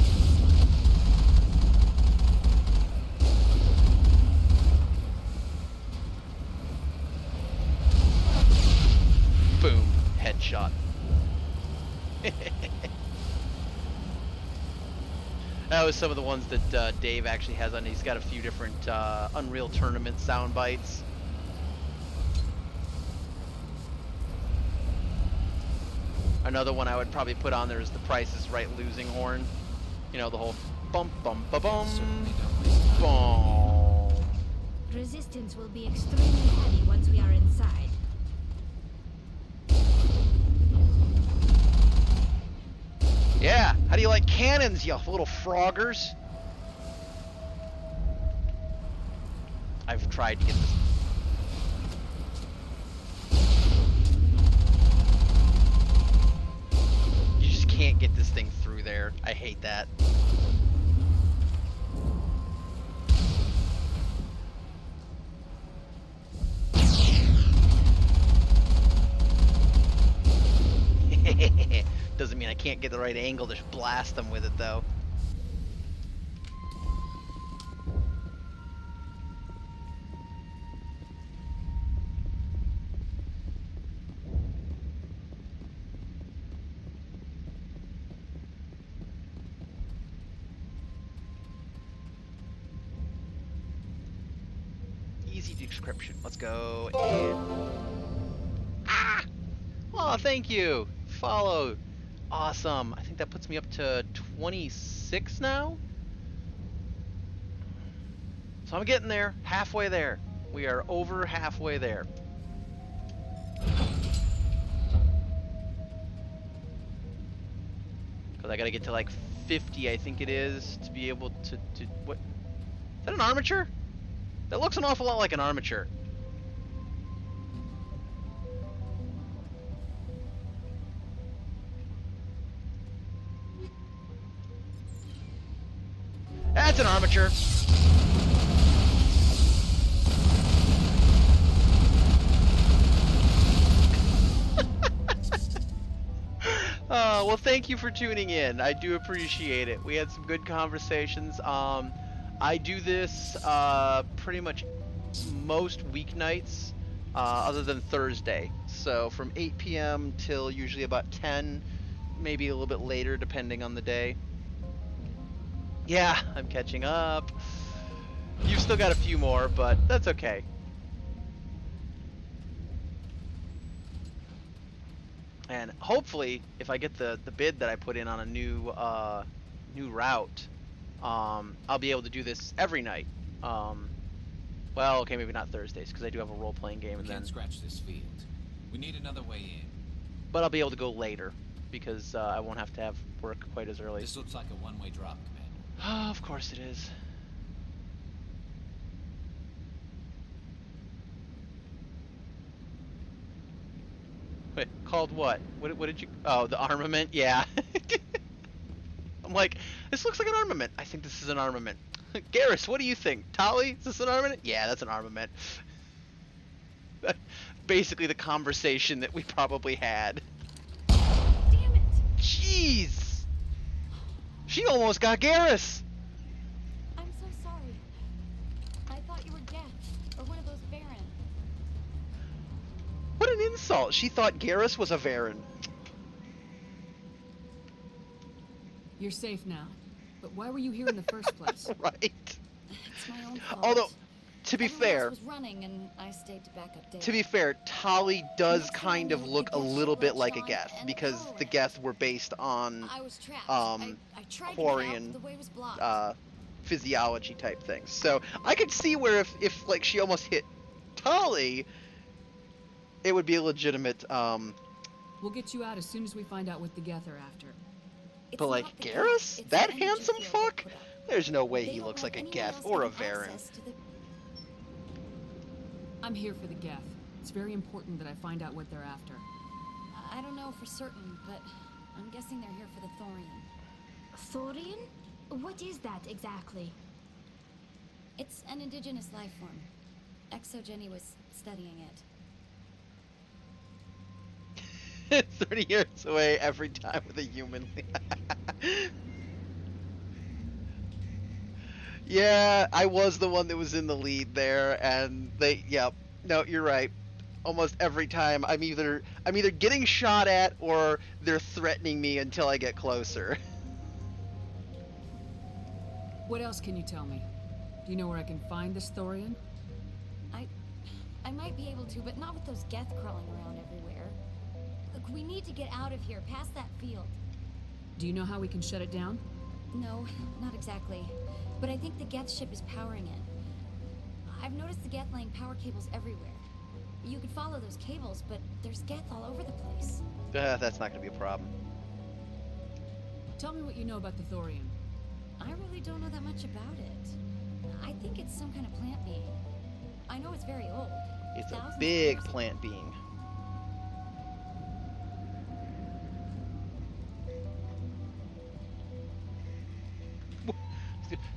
[SPEAKER 1] Boom. Headshot. That was some of the ones that Dave actually has on. He's got a few different Unreal Tournament sound bites. Another one I would probably put on there is The Price is Right losing horn. You know, the whole bum bum ba bum bum.
[SPEAKER 20] Resistance will be extremely heavy once we are inside.
[SPEAKER 1] Yeah, how do you like cannons, you little froggers? I've tried to get this. You just can't get this thing through there. I hate that. Doesn't mean I can't get the right angle to blast them with it, though. Easy description. Let's go. And... Ah! Oh, thank you. Follow. Awesome. I think that puts me up to 26 now. So I'm getting there. Halfway there. We are over halfway there. Because I gotta get to like 50, I think it is, to be able to what? Is that an armature? That looks an awful lot like an armature. That's an armature. Well, thank you for tuning in. I do appreciate it. We had some good conversations. I do this pretty much most weeknights, other than Thursday. So from 8 p.m. till usually about 10, maybe a little bit later, depending on the day. Yeah, I'm catching up. You've still got a few more, but that's okay. And hopefully, if I get the bid that I put in on a new route, I'll be able to do this every night. Well, okay, maybe not Thursdays, because I do have a role-playing game, and
[SPEAKER 4] We
[SPEAKER 1] then.
[SPEAKER 4] can't scratch this field. We need another way in.
[SPEAKER 1] But I'll be able to go later, because I won't have to have work quite as early.
[SPEAKER 4] This looks like a one-way drop, Commander.
[SPEAKER 1] Oh, of course it is. Wait, called what? What did you... Oh, the armament? Yeah. I'm like, this looks like an armament. I think this is an armament. Garrus, what do you think? Tali, is this an armament? Yeah, that's an armament. Basically the conversation that we probably had.
[SPEAKER 3] Damn it!
[SPEAKER 1] Jeez! She almost got Garrus!
[SPEAKER 5] I'm so sorry. I thought you were Geth, or one of those Baron.
[SPEAKER 1] What an insult! She thought Garrus was a Varen.
[SPEAKER 3] You're safe now. But why were you here in the first place?
[SPEAKER 1] Right.
[SPEAKER 8] It's my own fault.
[SPEAKER 1] Although, to be
[SPEAKER 8] Everyone
[SPEAKER 1] fair,
[SPEAKER 8] else was running and I stayed to back up Dave.
[SPEAKER 1] to be fair, Tali does kind of look a little bit like a Geth, because the Geth were based on
[SPEAKER 8] I was trapped. I tried to get out,
[SPEAKER 1] Quarian
[SPEAKER 8] but the way was blocked.
[SPEAKER 1] physiology type things. So I could see where if like she almost hit Tali, it would be a legitimate
[SPEAKER 3] We'll get you out as soon as we find out what the Geth are after.
[SPEAKER 1] but like Garrus? That handsome fuck? There's no way he looks like a Geth or a Varen.
[SPEAKER 3] I'm here for the Geth. It's very important that I find out what they're after.
[SPEAKER 8] I don't know for certain, but I'm guessing they're here for the Thorian.
[SPEAKER 20] Thorian? What is that exactly?
[SPEAKER 8] It's an indigenous life form. Exogeny was studying it.
[SPEAKER 1] 30 years away every time with a human. Yeah, I was the one that was in the lead there, and no, you're right. Almost every time I'm either getting shot at or they're threatening me until I get closer.
[SPEAKER 3] What else can you tell me? Do you know where I can find this Thorian?
[SPEAKER 8] I might be able to, but not with those Geth crawling around everywhere.
[SPEAKER 21] Look, we need to get out of here, past that field.
[SPEAKER 3] Do you know how we can shut it down?
[SPEAKER 21] No, not exactly. But I think the Geth ship is powering it. I've noticed the Geth laying power cables everywhere. You could follow those cables, but there's Geth all over the place.
[SPEAKER 1] That's not going to be a problem.
[SPEAKER 3] Tell me what you know about the thorium.
[SPEAKER 21] I really don't know that much about it. I think it's some kind of plant being. I know it's very old.
[SPEAKER 1] It's a
[SPEAKER 21] Thousands of
[SPEAKER 1] big
[SPEAKER 21] years.
[SPEAKER 1] plant being.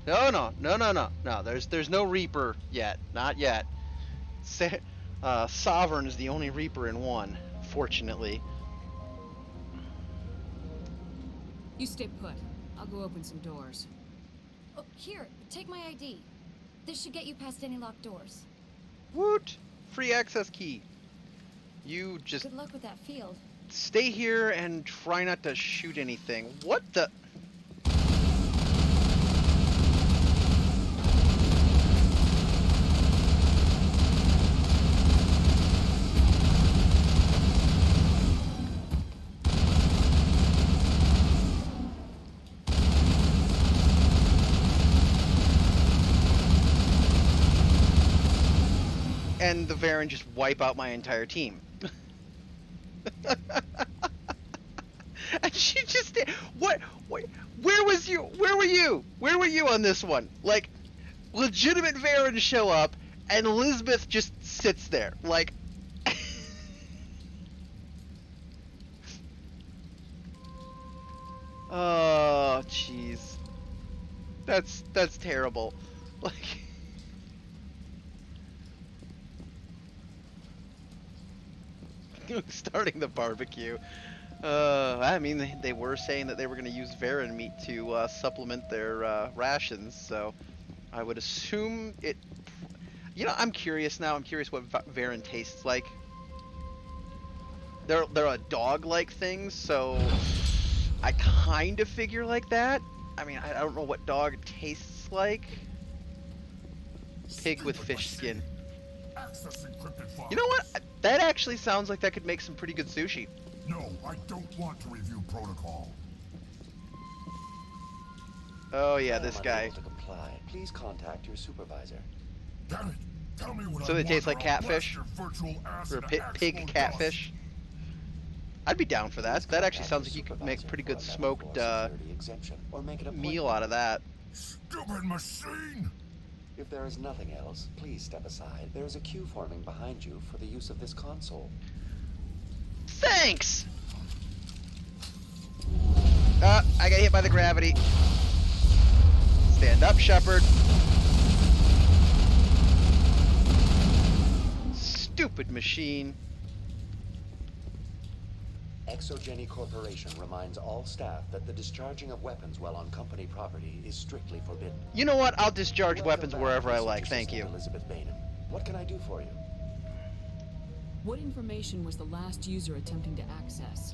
[SPEAKER 1] No. There's no Reaper yet. Not yet. Sovereign is the only Reaper in one, fortunately.
[SPEAKER 3] You stay put. I'll go open some doors.
[SPEAKER 21] Oh, here, take my ID. This should get you past any locked doors.
[SPEAKER 1] Woot! Free access key. You just
[SPEAKER 21] Good luck with that field.
[SPEAKER 1] stay here and try not to shoot anything. What the? And the Varen just wipe out my entire team. And she just did. What? Where was you? Where were you? Where were you on this one? Like, legitimate Varen show up, and Elizabeth just sits there. Like, oh, jeez. That's terrible. Like. Starting the barbecue. I mean, they were saying that they were going to use Varen meat to supplement their rations, so I would assume it. You know, I'm curious now. I'm curious what Varen tastes like. They're a dog-like thing, so I kind of figure like that. I mean, I don't know what dog tastes like. Pig with fish skin. You know what? That actually sounds like that could make some pretty good sushi.
[SPEAKER 12] No, I don't want to review protocol.
[SPEAKER 1] Oh yeah, this guy.
[SPEAKER 22] Unable to comply. Please contact your supervisor.
[SPEAKER 12] Damn it! Tell me what
[SPEAKER 1] So
[SPEAKER 12] I
[SPEAKER 1] they
[SPEAKER 12] want
[SPEAKER 1] taste like
[SPEAKER 12] or I'll blast
[SPEAKER 1] catfish?
[SPEAKER 12] your virtual ass
[SPEAKER 1] Or
[SPEAKER 12] into
[SPEAKER 1] pig
[SPEAKER 12] actual
[SPEAKER 1] catfish? I'd be down for that. That actually sounds like you could make pretty good smoked meal out of that.
[SPEAKER 12] Stupid machine!
[SPEAKER 22] If there is nothing else, please step aside. There is a queue forming behind you for the use of this console.
[SPEAKER 1] Thanks! I got hit by the gravity. Stand up, Shepard. Stupid machine.
[SPEAKER 22] Exogeny Corporation reminds all staff that the discharging of weapons while on company property is strictly forbidden.
[SPEAKER 1] You know what? I'll discharge
[SPEAKER 22] Welcome
[SPEAKER 1] weapons
[SPEAKER 22] back,
[SPEAKER 1] wherever I
[SPEAKER 22] Research
[SPEAKER 1] like. Thank you.
[SPEAKER 22] Assistant Elizabeth Bainham. What can I do for you?
[SPEAKER 3] What information was the last user attempting to access?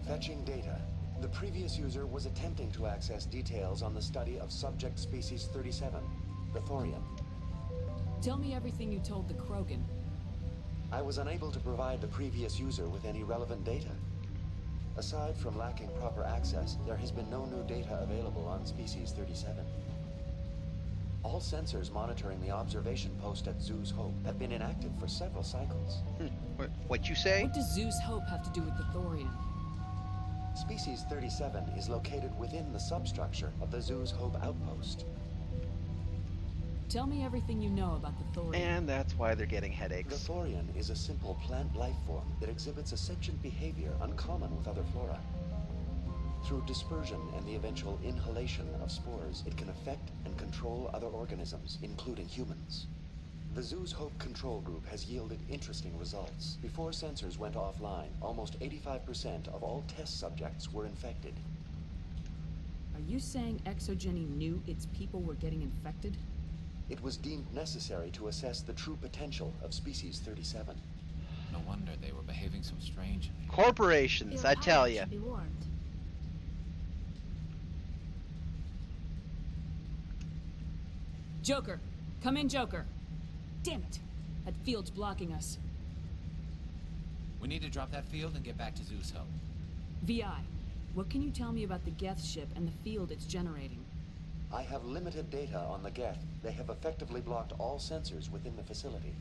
[SPEAKER 22] Fetching data. The previous user was attempting to access details on the study of subject species 37, the thorium.
[SPEAKER 3] Tell me everything you told the Krogan.
[SPEAKER 22] I was unable to provide the previous user with any relevant data. Aside from lacking proper access, there has been no new data available on species 37. All sensors monitoring the observation post at Zeus Hope have been inactive for several cycles.
[SPEAKER 1] What'd you say?
[SPEAKER 3] What does Zeus Hope have to do with the thorium?
[SPEAKER 22] Species 37 is located within the substructure of the Zeus Hope outpost.
[SPEAKER 3] Tell me everything you know about the thorium.
[SPEAKER 1] And that's why they're getting headaches.
[SPEAKER 22] The thorium is a simple plant life form that exhibits a sentient behavior uncommon with other flora. Through dispersion and the eventual inhalation of spores, it can affect and control other organisms, including humans. The Zeus Hope control group has yielded interesting results. Before sensors went offline, almost 85% of all test subjects were infected.
[SPEAKER 3] Are you saying Exogeny knew its people were getting infected?
[SPEAKER 22] It was deemed necessary to assess the true potential of species 37.
[SPEAKER 4] No wonder they were behaving so strangely.
[SPEAKER 1] Corporations, I tell you.
[SPEAKER 20] Be warned.
[SPEAKER 3] Joker! Come in, Joker! Damn it! That field's blocking us.
[SPEAKER 4] We need to drop that field and get back to Zeus Hub.
[SPEAKER 3] VI, what can you tell me about the Geth ship and the field it's generating?
[SPEAKER 22] I have limited data on the Geth. They have effectively blocked all sensors within the facility.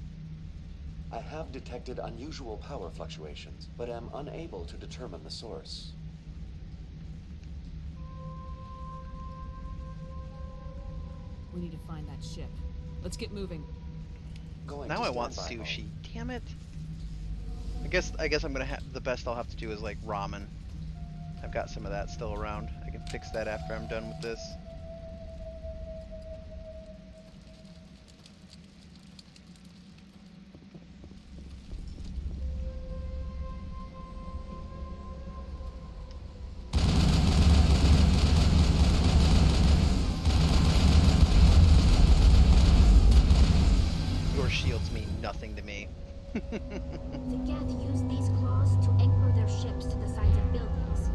[SPEAKER 22] I have detected unusual power fluctuations, but am unable to determine the source.
[SPEAKER 3] We need to find that ship. Let's get moving.
[SPEAKER 1] Now I want sushi. Damn it. I guess I'm gonna have the best I'll have to do is like ramen. I've got some of that still around. I can fix that after I'm done with this. Your shields mean nothing to me.
[SPEAKER 20] The Geth use these claws to anchor their ships to the sides of buildings.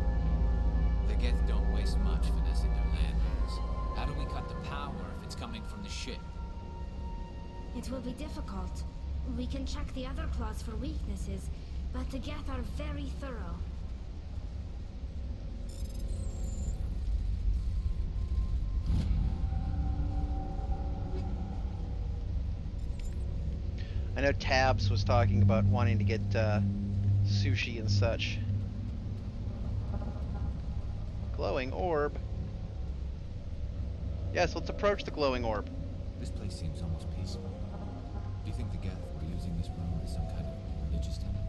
[SPEAKER 4] The Geth don't waste much finessing their landings. How do we cut the power if it's coming from the ship?
[SPEAKER 20] It will be difficult. We can check the other claws for weaknesses, but the Geth are very thorough.
[SPEAKER 1] I know Tabs was talking about wanting to get sushi and such. Glowing orb. Yes, let's approach the glowing orb.
[SPEAKER 4] This place seems almost peaceful. Do you think the Geth were using this room as some kind of religious temple?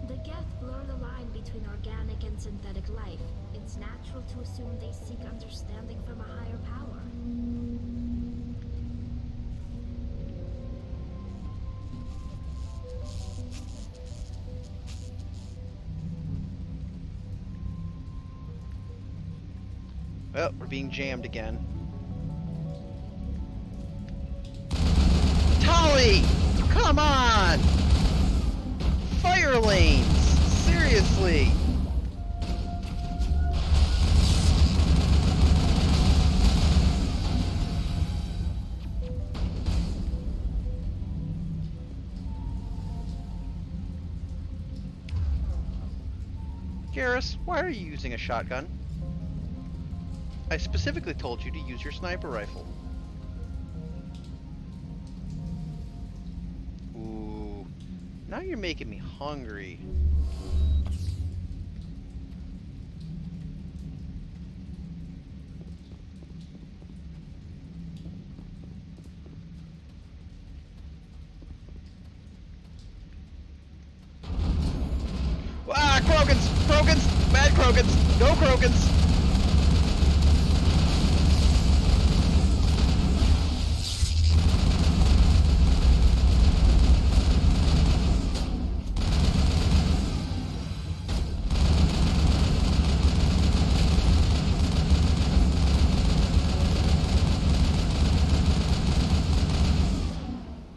[SPEAKER 20] The Geth blur the line between organic and synthetic life. It's natural to assume they seek understanding from a higher power.
[SPEAKER 1] Well, we're being jammed again. Tolly! Come on! Fire lanes! Seriously! Garrus, why are you using a shotgun? I specifically told you to use your sniper rifle. Ooh. Now you're making me hungry. Ah, Krogans! Krogans! Bad Krogans! No Krogans!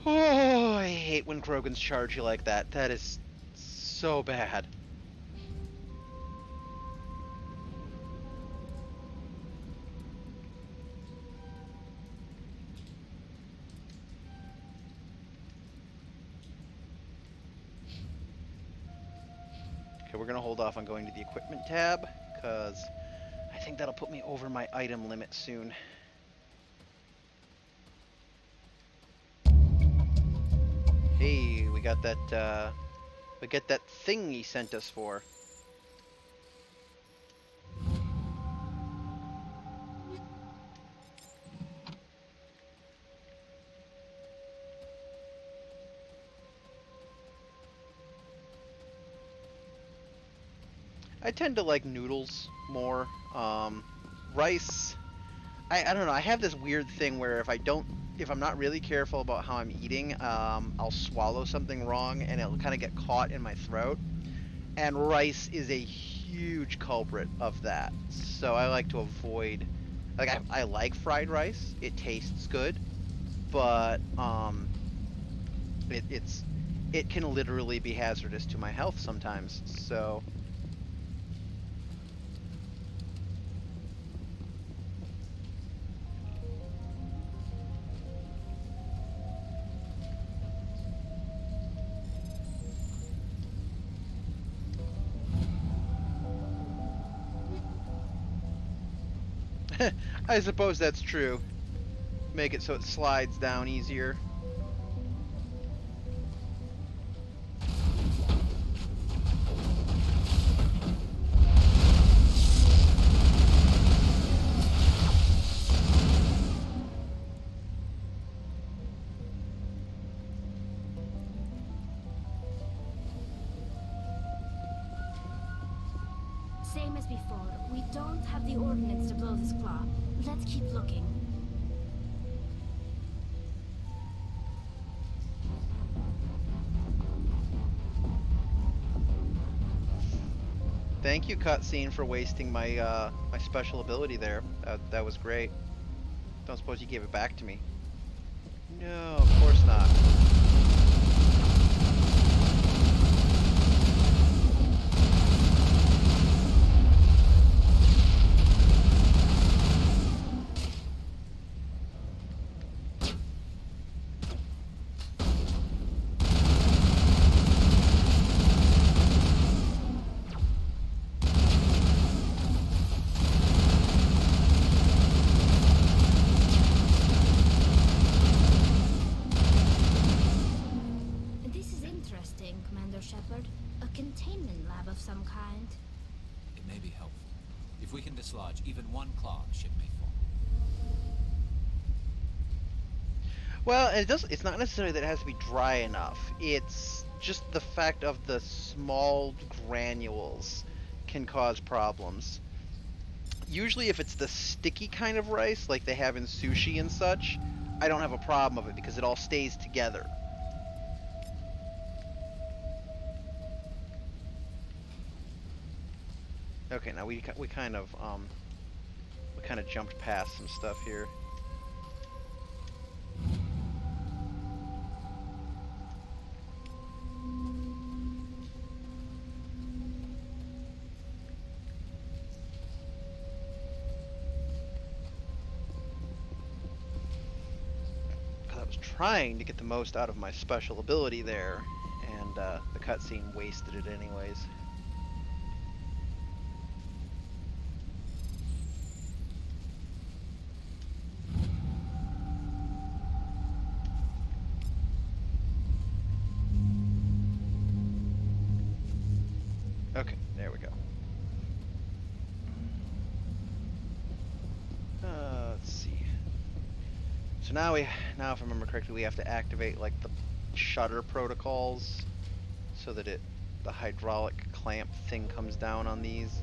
[SPEAKER 1] Oh, I hate when Krogans charge you like that. That is so bad. Okay, we're gonna hold off on going to the equipment tab, because I think that'll put me over my item limit soon. Hey, we got that, we get that thing he sent us for. I tend to like noodles more. Rice, I don't know, I have this weird thing where if I'm not really careful about how I'm eating, I'll swallow something wrong and it'll kind of get caught in my throat. And rice is a huge culprit of that. So I like to avoid, like I like fried rice, it tastes good, but it can literally be hazardous to my health sometimes, so. I suppose that's true. Make it so it slides down easier.
[SPEAKER 20] Same as before. We don't have the ordnance to blow this claw. Let's keep looking.
[SPEAKER 1] Thank you, cutscene, for wasting my my special ability there. That was great. Don't suppose you gave it back to me? No, of course not.
[SPEAKER 20] This is interesting, Commander Shepard. A containment lab of some kind.
[SPEAKER 4] It may be helpful. If we can dislodge even one claw, the ship may fall.
[SPEAKER 1] Well, it's not necessarily that it has to be dry enough. It's just the fact of the small granules can cause problems. Usually if it's the sticky kind of rice, like they have in sushi and such, I don't have a problem of it because it all stays together. Okay, now we kind of jumped past some stuff here. Because I was trying to get the most out of my special ability there, and the cutscene wasted it anyways. Okay, there we go. Let's see. So now if I remember correctly, we have to activate like the shutter protocols so that the hydraulic clamp thing comes down on these.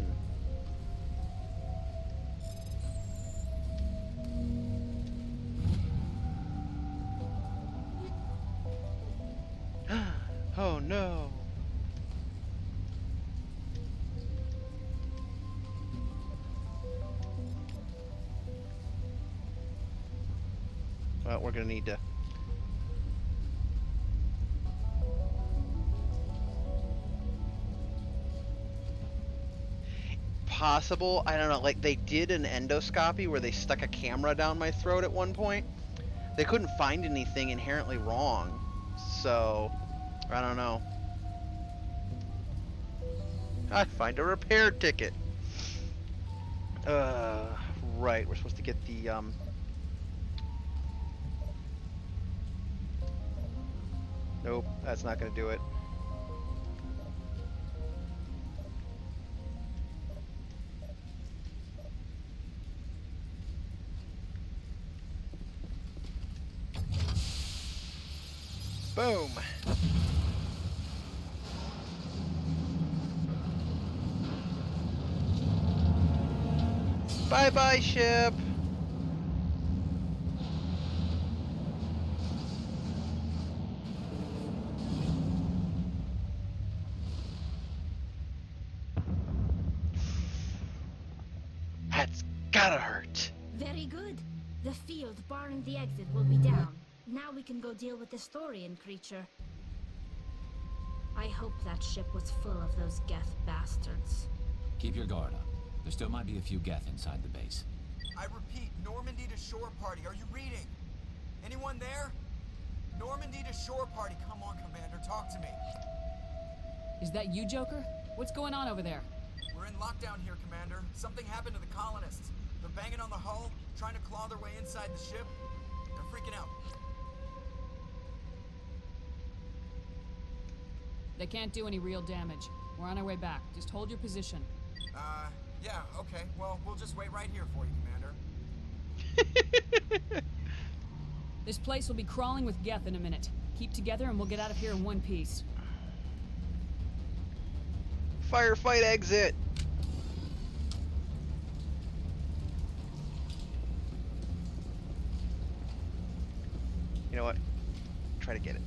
[SPEAKER 1] And oh no. Well, we're gonna need to possible, I don't know, like they did an endoscopy where they stuck a camera down my throat at one point. They couldn't find anything inherently wrong, so I don't know. I find a repair ticket. Right, we're supposed to get the nope, that's not gonna do it. Boom. Bye-bye, ship. That's gotta hurt.
[SPEAKER 20] Very good. The field barring the exit will be down. Now we can go deal with the Storian creature. I hope that ship was full of those Geth bastards.
[SPEAKER 4] Keep your guard up. There still might be a few Geth inside the base.
[SPEAKER 10] I repeat, Normandy to shore party. Are you reading? Anyone there? Normandy to shore party. Come on, Commander, talk to me.
[SPEAKER 3] Is that you, Joker? What's going on over there?
[SPEAKER 10] We're in lockdown here, Commander. Something happened to the colonists. They're banging on the hull, trying to claw their way inside the ship. They're freaking out.
[SPEAKER 3] They can't do any real damage. We're on our way back. Just hold your position.
[SPEAKER 10] Yeah, okay. Well, we'll just wait right here for you, Commander.
[SPEAKER 3] This place will be crawling with Geth in a minute. Keep together and we'll get out of here in one piece.
[SPEAKER 1] Firefight exit! You know what? Try to get it.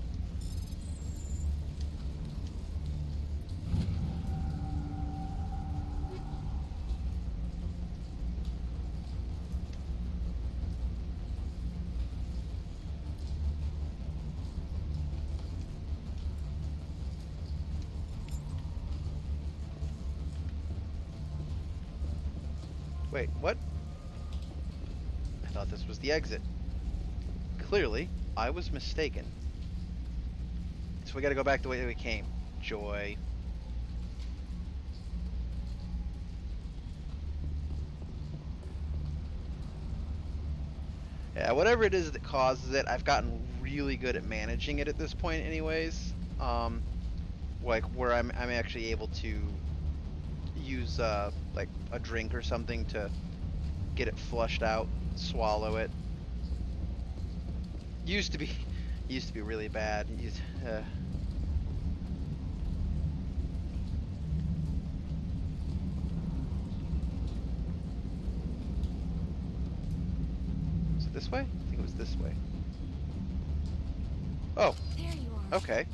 [SPEAKER 1] Wait, what? I thought this was the exit. Clearly, I was mistaken. So we gotta go back the way that we came. Joy. Yeah, whatever it is that causes it, I've gotten really good at managing it at this point anyways. Like where I'm actually able to use like a drink or something to get it flushed out, swallow it. Used to be really bad. Was it this way? I think it was this way. Oh.
[SPEAKER 21] There you are.
[SPEAKER 1] Okay.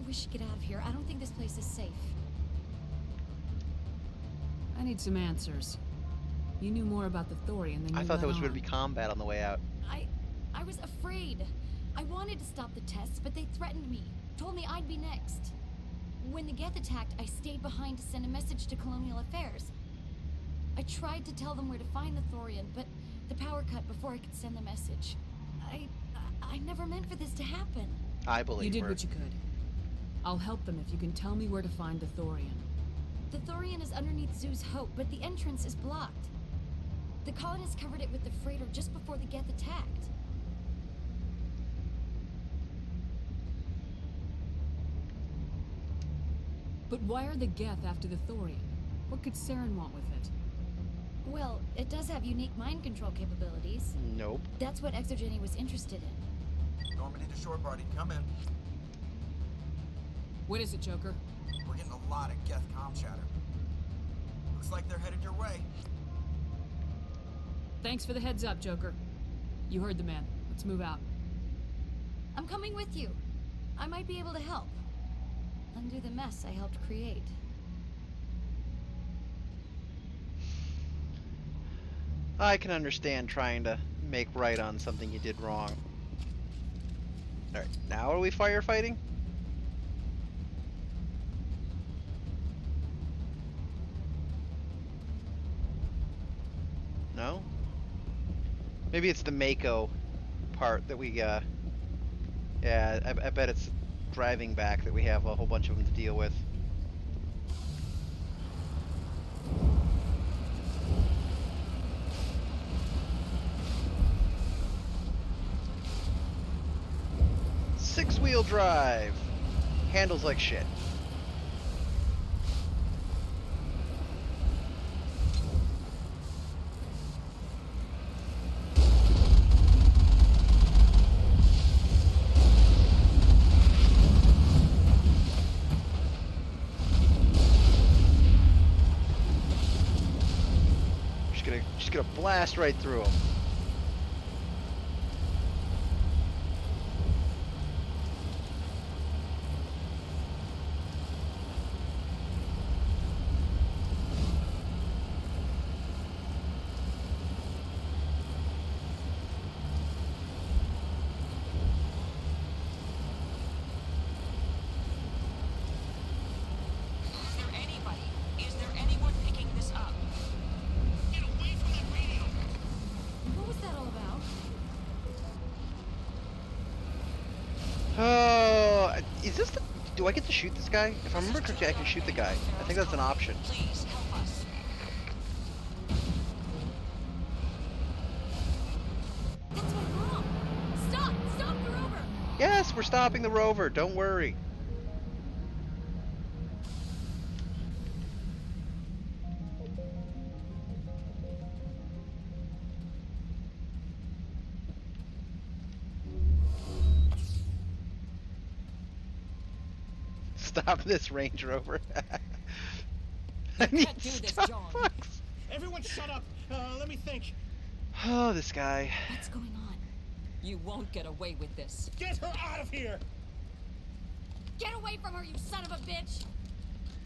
[SPEAKER 21] We should get out of here. I don't think this place is safe.
[SPEAKER 3] I need some answers. You knew more about the Thorian than you
[SPEAKER 1] I thought there was
[SPEAKER 3] let
[SPEAKER 1] going to be combat on the way out.
[SPEAKER 21] I was afraid. I wanted to stop the tests, but they threatened me. Told me I'd be next. When the Geth attacked, I stayed behind to send a message to Colonial Affairs. I tried to tell them where to find the Thorian, but the power cut before I could send the message. I never meant for this to happen.
[SPEAKER 1] I believe
[SPEAKER 3] you did what you could. I'll help them if you can tell me where to find the Thorian.
[SPEAKER 21] The Thorian is underneath Zoo's Hope, but the entrance is blocked. The colonists covered it with the freighter just before the Geth attacked.
[SPEAKER 3] But why are the Geth after the Thorian? What could Saren want with it?
[SPEAKER 21] Well, it does have unique mind control capabilities.
[SPEAKER 1] Nope.
[SPEAKER 21] That's what Exogeny was interested in.
[SPEAKER 10] Normandy to shore party, come in.
[SPEAKER 3] What is it, Joker?
[SPEAKER 10] We're getting a lot of Geth comm chatter. Looks like they're headed your way.
[SPEAKER 3] Thanks for the heads up, Joker. You heard the man. Let's move out.
[SPEAKER 21] I'm coming with you. I might be able to help. Undo the mess I helped create.
[SPEAKER 1] I can understand trying to make right on something you did wrong. Alright, now are we firefighting? No? Maybe it's the Mako part that we, yeah, I bet it's driving back that we have a whole bunch of them to deal with. Six-wheel drive. Handles like shit. Just gonna blast right through them. Oh, is this the... Do I get to shoot this guy? If I remember correctly, I can shoot the guy. I think that's an option.
[SPEAKER 7] Please help us.
[SPEAKER 1] Yes, we're stopping the rover. Don't worry. Stop this Range Rover. I
[SPEAKER 18] You
[SPEAKER 1] need
[SPEAKER 18] can't do this,
[SPEAKER 1] Starbucks.
[SPEAKER 18] John.
[SPEAKER 6] Everyone shut up. Let me think.
[SPEAKER 1] Oh, this guy.
[SPEAKER 3] What's going on?
[SPEAKER 18] You won't get away with this.
[SPEAKER 6] Get her out of here!
[SPEAKER 3] Get away from her, you son of a bitch!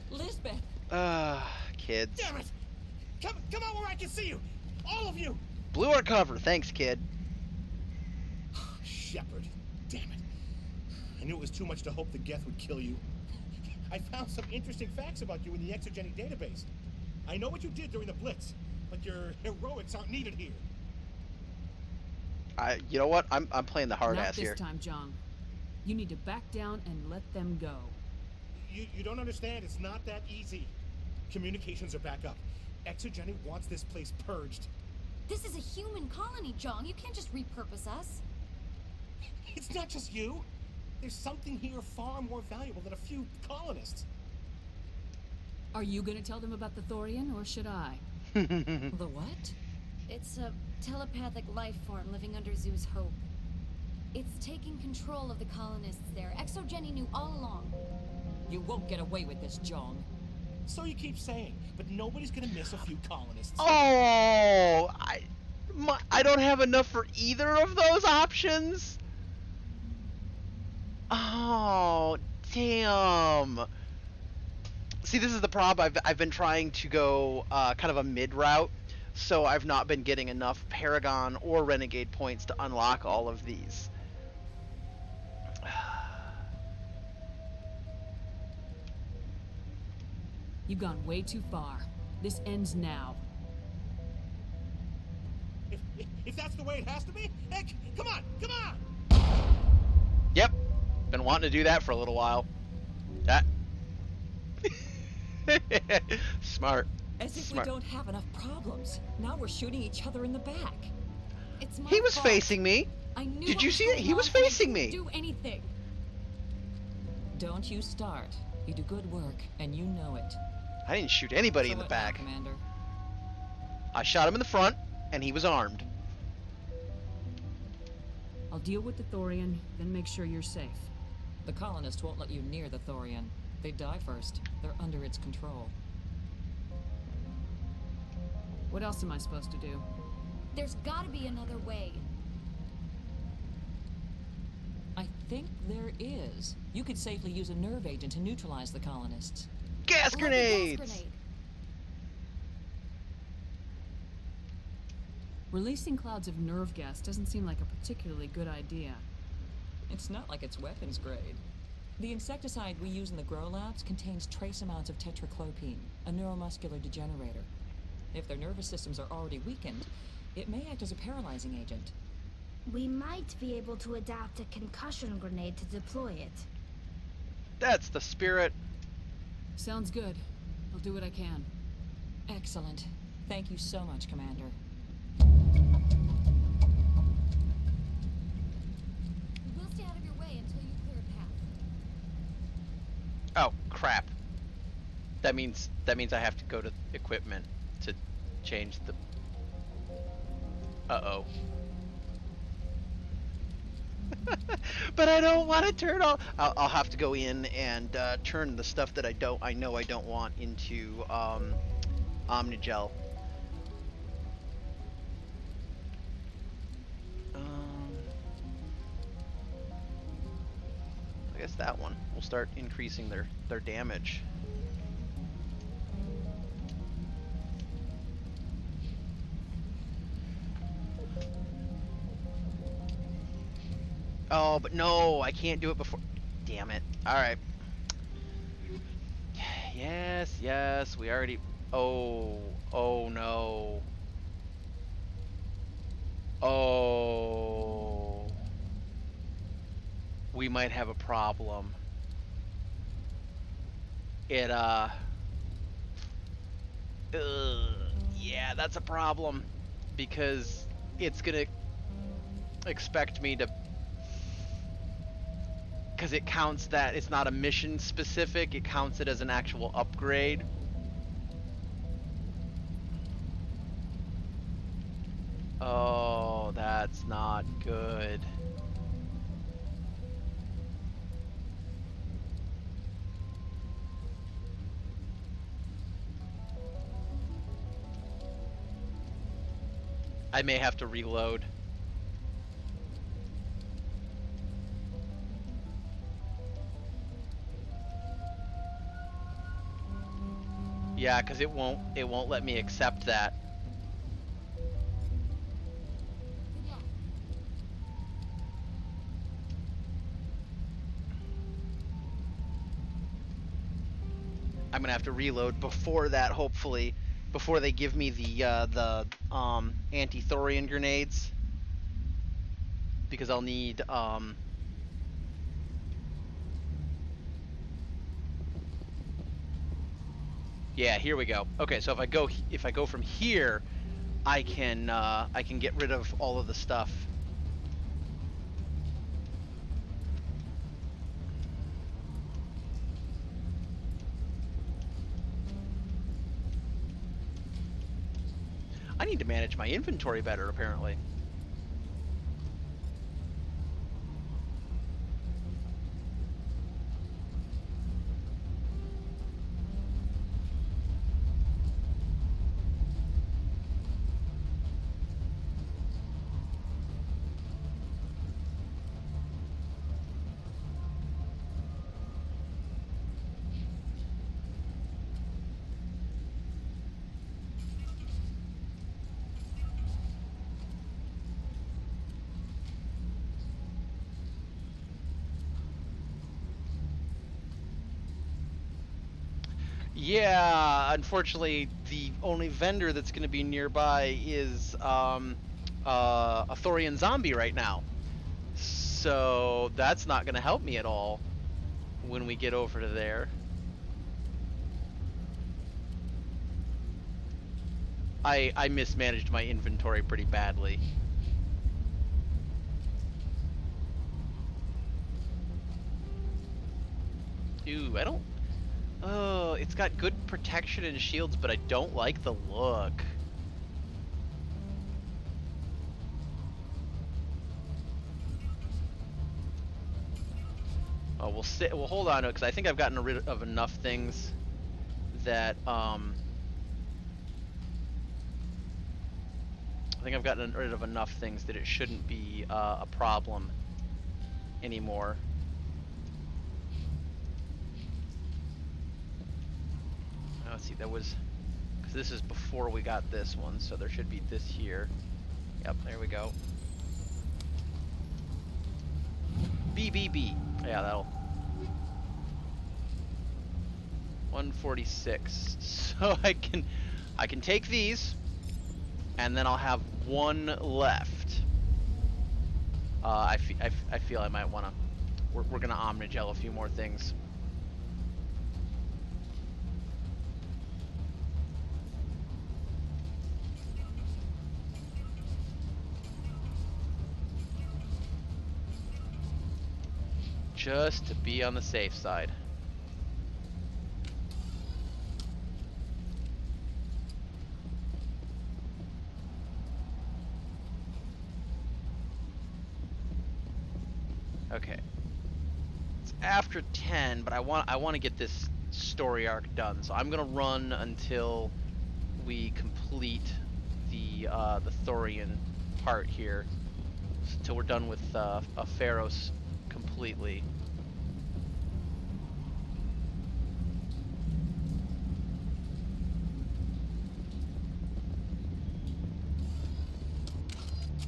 [SPEAKER 18] Lisbeth!
[SPEAKER 1] Kids.
[SPEAKER 6] Damn it! Come out where I can see you! All of you!
[SPEAKER 1] Blew our cover. Thanks, kid.
[SPEAKER 6] Shepard. Damn it. I knew it was too much to hope the Geth would kill you. I found some interesting facts about you in the exogenic database. I know what you did during the Blitz, but your heroics aren't needed here.
[SPEAKER 1] You know what? I'm playing the hard
[SPEAKER 3] Not
[SPEAKER 1] ass
[SPEAKER 3] this
[SPEAKER 1] here.
[SPEAKER 3] time, John. You need to back down and let them go.
[SPEAKER 6] You don't understand. It's not that easy. Communications are back up. Exogenic wants this place purged.
[SPEAKER 19] This is a human colony, John. You can't just repurpose us.
[SPEAKER 6] It's not just you. There's something here far more valuable than a few colonists.
[SPEAKER 3] Are you gonna tell them about the Thorian, or should I?
[SPEAKER 18] The what?
[SPEAKER 19] It's a telepathic life form living under Zoo's hope. It's taking control of the colonists there. Exogeny knew all along.
[SPEAKER 18] You won't get away with this, John.
[SPEAKER 6] So you keep saying, but nobody's gonna miss a few colonists.
[SPEAKER 1] Oh, I don't have enough for either of those options. Oh, damn. See, this is the problem. I've been trying to go kind of a mid route, so I've not been getting enough Paragon or Renegade points to unlock all of these.
[SPEAKER 3] You've gone way too far. This ends now.
[SPEAKER 6] If that's the way it has to be, heck, come on, come on!
[SPEAKER 1] Yep, been wanting to do that for a little while. That smart.
[SPEAKER 18] As if
[SPEAKER 1] Smart.
[SPEAKER 18] we don't have enough problems. Now we're shooting each other in the back.
[SPEAKER 19] It's my
[SPEAKER 1] He was
[SPEAKER 19] fault.
[SPEAKER 1] facing me.
[SPEAKER 19] I knew
[SPEAKER 1] Did
[SPEAKER 19] what
[SPEAKER 1] you
[SPEAKER 19] was
[SPEAKER 1] see it?
[SPEAKER 19] going
[SPEAKER 1] He was
[SPEAKER 19] on, but I
[SPEAKER 1] facing
[SPEAKER 19] didn't
[SPEAKER 1] me.
[SPEAKER 19] do anything.
[SPEAKER 18] Don't you start. You do good work, and you know it.
[SPEAKER 1] I didn't shoot anybody
[SPEAKER 18] So
[SPEAKER 1] in the
[SPEAKER 18] what now,
[SPEAKER 1] back.
[SPEAKER 18] Commander?
[SPEAKER 1] I shot him in the front, and he was armed.
[SPEAKER 3] I'll deal with the Thorian, then make sure you're safe.
[SPEAKER 18] The colonists won't let you near the Thorian. They die first. They're under its control.
[SPEAKER 3] What else am I supposed to do?
[SPEAKER 19] There's gotta be another way.
[SPEAKER 18] I think there is. You could safely use a nerve agent to neutralize the colonists.
[SPEAKER 1] Gas
[SPEAKER 19] Like a
[SPEAKER 1] grenades!
[SPEAKER 19] gas grenade.
[SPEAKER 3] Releasing clouds of nerve gas doesn't seem like a particularly good idea.
[SPEAKER 18] It's not like it's weapons grade. The insecticide we use in the grow labs contains trace amounts of tetraclopine, a neuromuscular degenerator. If their nervous systems are already weakened, it may act as a paralyzing agent.
[SPEAKER 20] We might be able to adapt a concussion grenade to deploy it.
[SPEAKER 1] That's the spirit.
[SPEAKER 3] Sounds good. I'll do what I can.
[SPEAKER 18] Excellent. Thank you so much, Commander.
[SPEAKER 19] We'll stay out of your way until you clear a path.
[SPEAKER 1] Oh, crap. That means I have to go to equipment to change the... Uh-oh. But I don't want to turn all... I'll have to go in and turn the stuff that I know I don't want into Omnigel. I guess that one will start increasing their damage. Oh, but no, I can't do it before. Damn it. Alright. Yes, we already... Oh no. Oh. We might have a problem. Yeah, that's a problem. Because it's gonna expect me to because it counts that it's not a mission specific, it counts it as an actual upgrade. Oh, that's not good. I may have to reload. Yeah, because it won't let me accept that. I'm gonna have to reload before that, hopefully, before they give me the anti-thorium grenades, because I'll need yeah, here we go. Okay, so if I go from here, I can get rid of all of the stuff. I need to manage my inventory better, apparently. Yeah, unfortunately, the only vendor that's going to be nearby is a Thorian zombie right now. So that's not going to help me at all when we get over to there. I mismanaged my inventory pretty badly. Ooh, I don't... Oh, it's got good protection and shields, but I don't like the look. Oh, we'll hold on to it, because I think I've gotten rid of enough things that, I think I've gotten rid of enough things that it shouldn't be a problem anymore. Let's see, that was, because this is before we got this one, so there should be this here. Yep, there we go. BBB. Yeah, that'll. 146. So I can take these, and then I'll have one left. I feel I might wanna. We're gonna Omnigel a few more things. Just to be on the safe side. Okay. It's after 10, but I want to get this story arc done. So I'm gonna run until we complete the Thorian part here, until we're done with Pharos completely.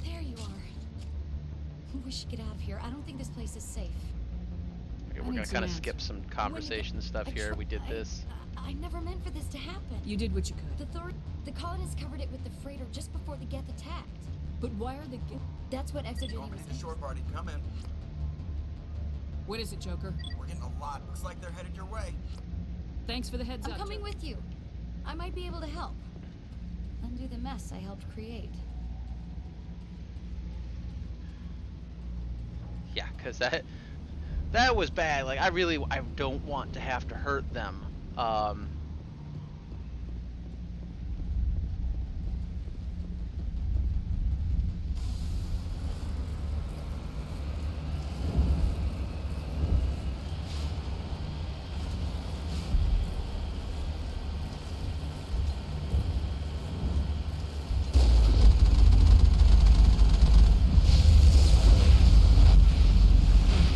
[SPEAKER 3] There you are. We should get out of here. I don't think this place is safe.
[SPEAKER 1] Okay, we're gonna kind of skip some conversation stuff here. We did this.
[SPEAKER 3] I never meant for this to happen.
[SPEAKER 2] You did what you could.
[SPEAKER 3] The colonists covered it with the freighter just before the Geth attacked. But why are the... That's what Exogeny was...
[SPEAKER 10] The shore party, come in.
[SPEAKER 2] What is it, Joker?
[SPEAKER 10] We're getting a lot. Looks like they're headed your way.
[SPEAKER 2] Thanks for the heads up.
[SPEAKER 3] I'm coming with you. I might be able to help. Undo the mess I helped create.
[SPEAKER 1] Yeah, because that That was bad. Like, I don't want to have to hurt them.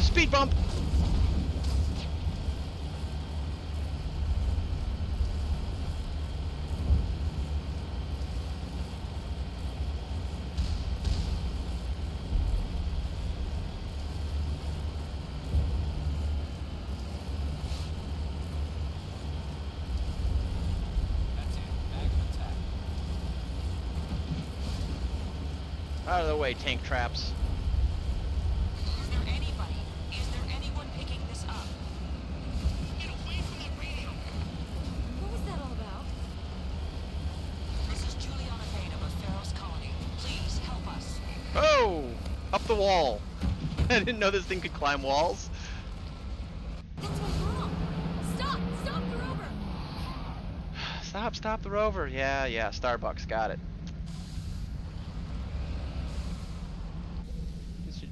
[SPEAKER 1] Speed bump! Out of the way, tank traps.
[SPEAKER 18] Is there anybody? Is there anyone picking this up? Get away from that radio!
[SPEAKER 19] What was that all about?
[SPEAKER 18] This is Juliana Bain of Pharaoh's colony. Please help us.
[SPEAKER 1] Oh! Up the wall. I didn't know this thing could climb walls.
[SPEAKER 19] That's what's wrong. Stop! Stop the rover!
[SPEAKER 1] Stop the rover. Yeah, Starbucks, got it.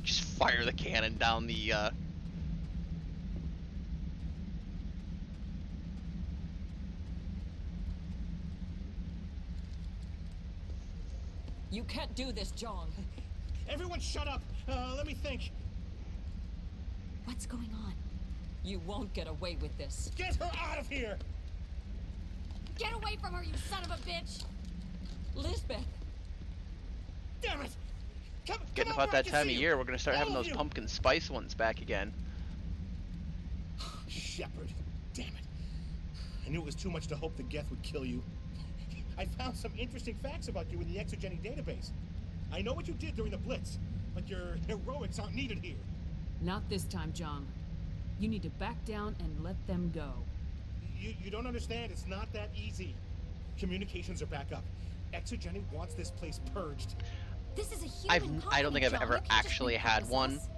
[SPEAKER 1] Just fire the cannon down the,
[SPEAKER 18] You can't do this, John.
[SPEAKER 6] Everyone shut up! Let me think.
[SPEAKER 3] What's going on?
[SPEAKER 18] You won't get away with this.
[SPEAKER 6] Get her out of here!
[SPEAKER 19] Get away from her, you son of a bitch!
[SPEAKER 18] Lisbeth!
[SPEAKER 6] Damn it!
[SPEAKER 1] Getting about that time of year, we're gonna start having those pumpkin spice ones back again.
[SPEAKER 6] Shepard, damn it. I knew it was too much to hope the Geth would kill you. I found some interesting facts about you in the Exogeny database. I know what you did during the Blitz, but your heroics aren't needed here.
[SPEAKER 3] Not this time, John. You need to back down and let them go.
[SPEAKER 6] You don't understand, it's not that easy. Communications are back up. Exogeny wants this place purged.
[SPEAKER 19] This is a human
[SPEAKER 1] I don't think I've
[SPEAKER 19] colony,
[SPEAKER 1] ever
[SPEAKER 19] John. You can't
[SPEAKER 1] actually
[SPEAKER 19] just
[SPEAKER 1] had
[SPEAKER 19] repurpose
[SPEAKER 1] one.
[SPEAKER 19] us.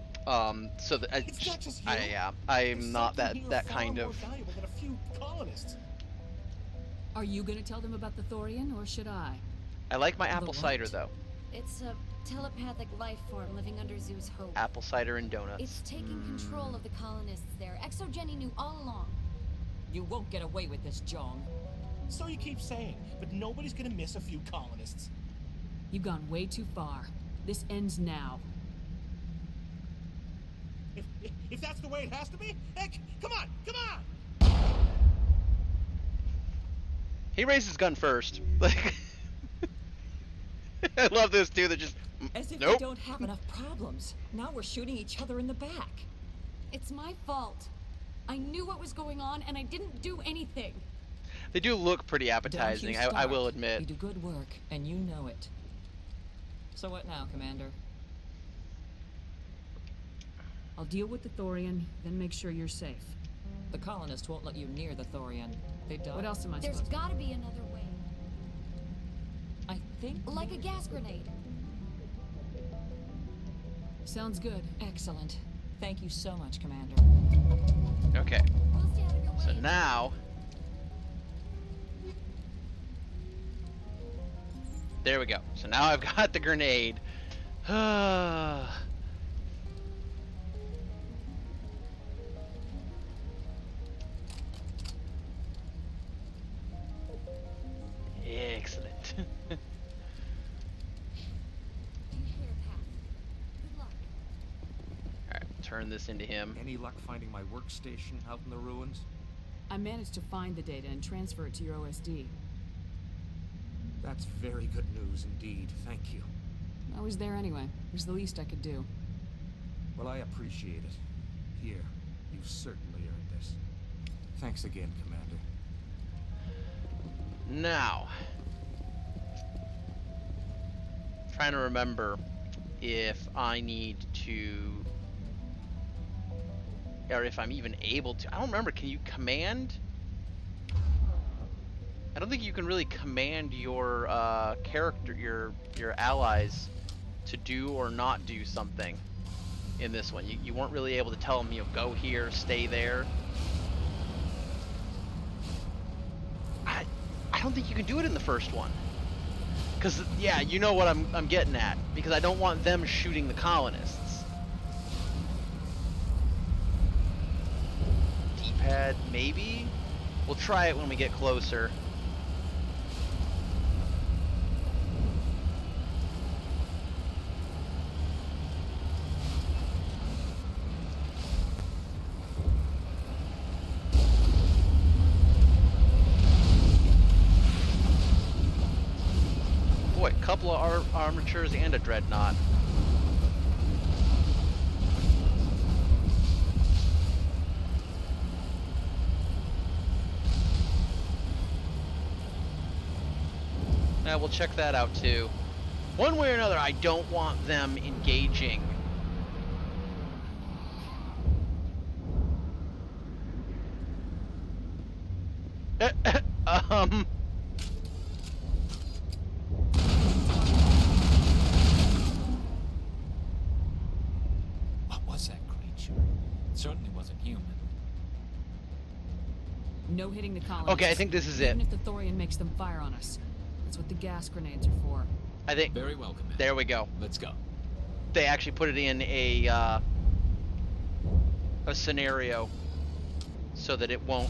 [SPEAKER 1] So that
[SPEAKER 6] It's not just you.
[SPEAKER 1] I'm not that
[SPEAKER 6] Something here
[SPEAKER 1] kind
[SPEAKER 6] far
[SPEAKER 1] of.
[SPEAKER 6] more valuable than a few colonists.
[SPEAKER 3] Are you gonna tell them about the Thorian, or should I?
[SPEAKER 1] I like my apple
[SPEAKER 3] what?
[SPEAKER 1] cider though.
[SPEAKER 19] It's a telepathic life form living under Zoo's hope.
[SPEAKER 1] Apple cider and donuts.
[SPEAKER 19] It's taking control of the colonists there. Exogeny knew all along.
[SPEAKER 18] You won't get away with this, John.
[SPEAKER 6] So you keep saying, but nobody's gonna miss a few colonists.
[SPEAKER 3] You've gone way too far. This ends now.
[SPEAKER 6] If that's the way it has to be, heck, come on!
[SPEAKER 1] He raised his gun first. Like, I love this dude that just.
[SPEAKER 18] As if
[SPEAKER 1] Nope.
[SPEAKER 18] we don't have enough problems. Now we're shooting each other in the back.
[SPEAKER 19] It's my fault. I knew what was going on and I didn't do anything.
[SPEAKER 1] They do look pretty appetizing.
[SPEAKER 18] Don't you
[SPEAKER 1] I will
[SPEAKER 18] start.
[SPEAKER 1] admit.
[SPEAKER 18] You do good work, and you know it. So what now, Commander?
[SPEAKER 3] I'll deal with the Thorian, then make sure you're safe.
[SPEAKER 18] The colonists won't let you near the Thorian. They don't.
[SPEAKER 3] What else am I
[SPEAKER 19] There's
[SPEAKER 3] supposed to
[SPEAKER 19] gotta be another way.
[SPEAKER 18] I think...
[SPEAKER 19] Like a gas grenade.
[SPEAKER 3] Sounds good.
[SPEAKER 18] Excellent. Thank you so much, Commander.
[SPEAKER 1] Okay.
[SPEAKER 19] We'll stay out of your way.
[SPEAKER 1] So now. There we go. So now I've got the grenade. Excellent. Alright, turn this into him.
[SPEAKER 13] Any luck finding my workstation out in the ruins?
[SPEAKER 3] I managed to find the data and transfer it to your OSD.
[SPEAKER 13] That's very good news indeed. Thank you.
[SPEAKER 3] I was there anyway. It was the least I could do.
[SPEAKER 13] Well, I appreciate it. Here, you've certainly earned this. Thanks again, Commander.
[SPEAKER 1] Now, trying to remember if I need to, or if I'm even able to. I don't remember. Can you command? I don't think you can really command your character, your allies, to do or not do something in this one. You weren't really able to tell them, go here, stay there. I don't think you can do it in the first one. Because, yeah, you know what I'm getting at. Because I don't want them shooting the colonists. D-pad, maybe? We'll try it when we get closer. Boy, a couple of armatures and a dreadnought. Now we'll check that out too. One way or another, I don't want them engaging.
[SPEAKER 4] What was that creature? It certainly wasn't human.
[SPEAKER 3] No hitting the colonists.
[SPEAKER 1] Okay, I think this is it.
[SPEAKER 3] Even if the Thorian makes them fire on us. That's what the gas grenades are for.
[SPEAKER 1] I think.
[SPEAKER 4] Very well, Commander.
[SPEAKER 1] There we go.
[SPEAKER 4] Let's go.
[SPEAKER 1] They actually put it in a scenario so that it won't.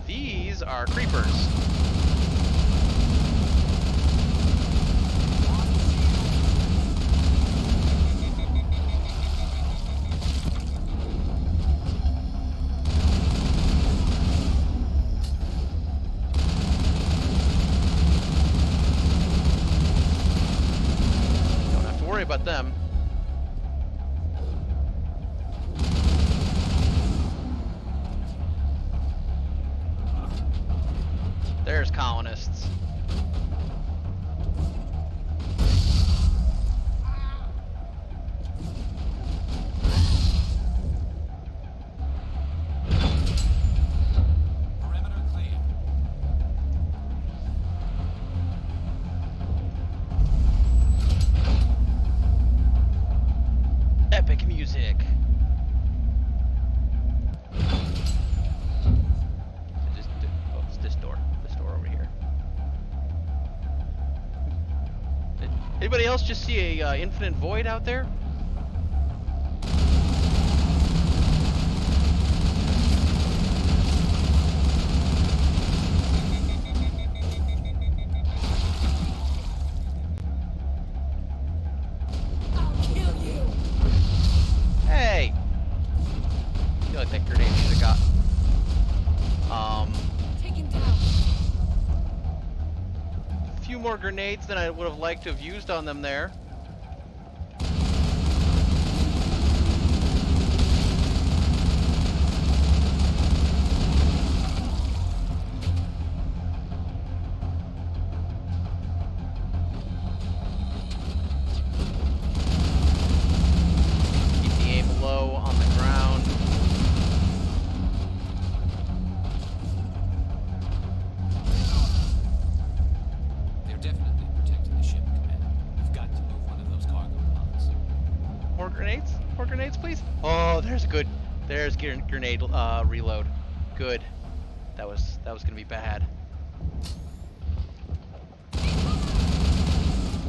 [SPEAKER 1] These are creepers. Don't have to worry about them. There's colonists.
[SPEAKER 4] Perimeter clear.
[SPEAKER 1] Epic music. Oh, it's this door. This door over here. Anybody else just see a infinite void out there? Hey! I feel like that grenade should have got.
[SPEAKER 3] Take him down.
[SPEAKER 1] A few more grenades than I would have liked to have used on them there. Keep the aim low on the ground.
[SPEAKER 4] They're definitely protecting the ship, Commander. You've got to move one of those cargo pods.
[SPEAKER 1] More grenades? More grenades, please? Oh, there's grenade reload. Good. That was gonna be bad.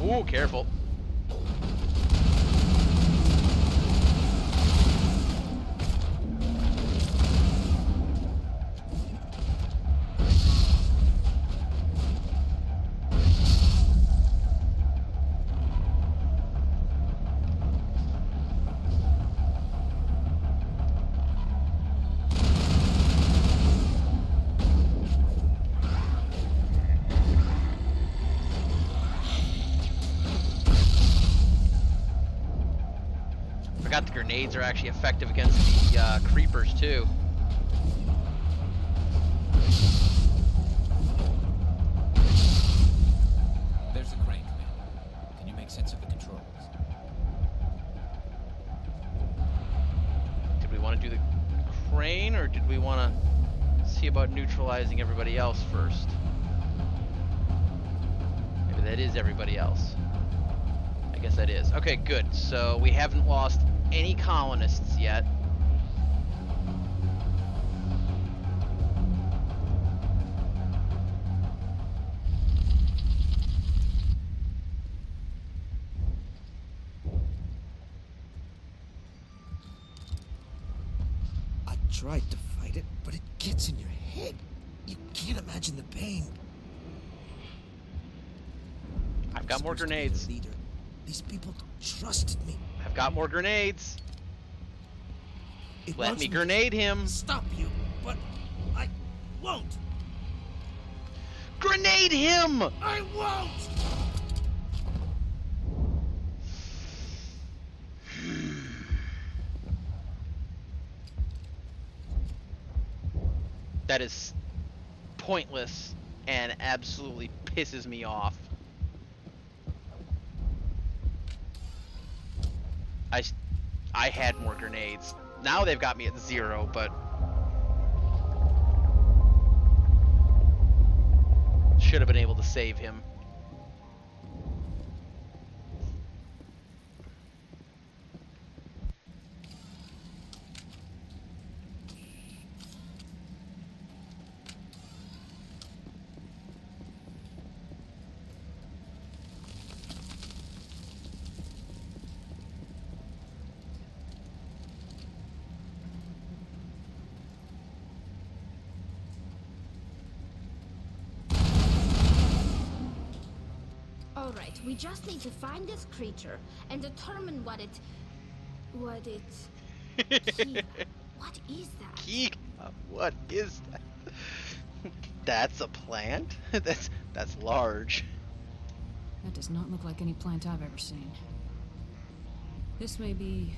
[SPEAKER 1] Ooh, careful. Forgot the grenades are actually effective against the creepers too.
[SPEAKER 4] There's a crane, Commander. Can you make sense of the controls?
[SPEAKER 1] Did we want to do the crane, or did we want to see about neutralizing everybody else first? Maybe that is everybody else. I guess that is. Okay, good. So we haven't lost any colonists yet.
[SPEAKER 6] I tried to fight it, but it gets in your head. You can't imagine the pain.
[SPEAKER 1] I've got more grenades.
[SPEAKER 6] Leader. These people trusted me.
[SPEAKER 1] I've got more grenades.
[SPEAKER 6] It
[SPEAKER 1] Let
[SPEAKER 6] wants
[SPEAKER 1] me
[SPEAKER 6] to
[SPEAKER 1] grenade him.
[SPEAKER 6] Stop you, but I won't.
[SPEAKER 1] Grenade him!
[SPEAKER 6] I won't!
[SPEAKER 1] That is pointless and absolutely pisses me off. I had more grenades. Now they've got me at 0, but should have been able to save him.
[SPEAKER 20] Alright, we just need to find this creature and determine what it... What is that?
[SPEAKER 1] Keela, what is that? That's a plant? That's large.
[SPEAKER 3] That does not look like any plant I've ever seen. This may be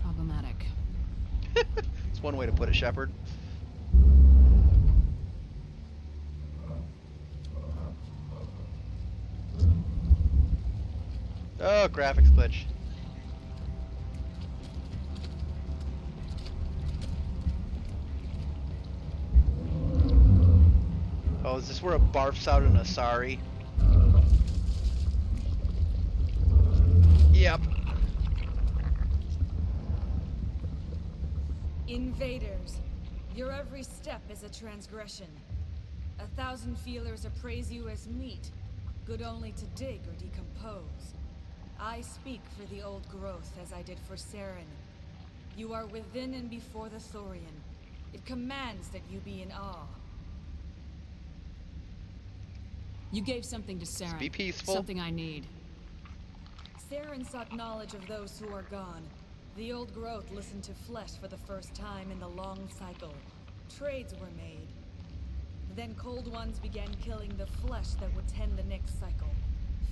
[SPEAKER 3] problematic.
[SPEAKER 1] It's one way to put it, Shepard. Oh, graphics glitch. Oh, is this where it barfs out an Asari? Yep.
[SPEAKER 14] Invaders, your every step is a transgression. 1,000 feelers appraise you as meat, good only to dig or decompose. I speak for the old growth as I did for Saren. You are within and before the Thorian. It commands that you be in awe.
[SPEAKER 3] You gave something to Saren.
[SPEAKER 1] Be peaceful.
[SPEAKER 3] Something I need.
[SPEAKER 14] Saren sought knowledge of those who are gone. The old growth listened to flesh for the first time in the long cycle. Trades were made. Then cold ones began killing the flesh that would tend the next cycle.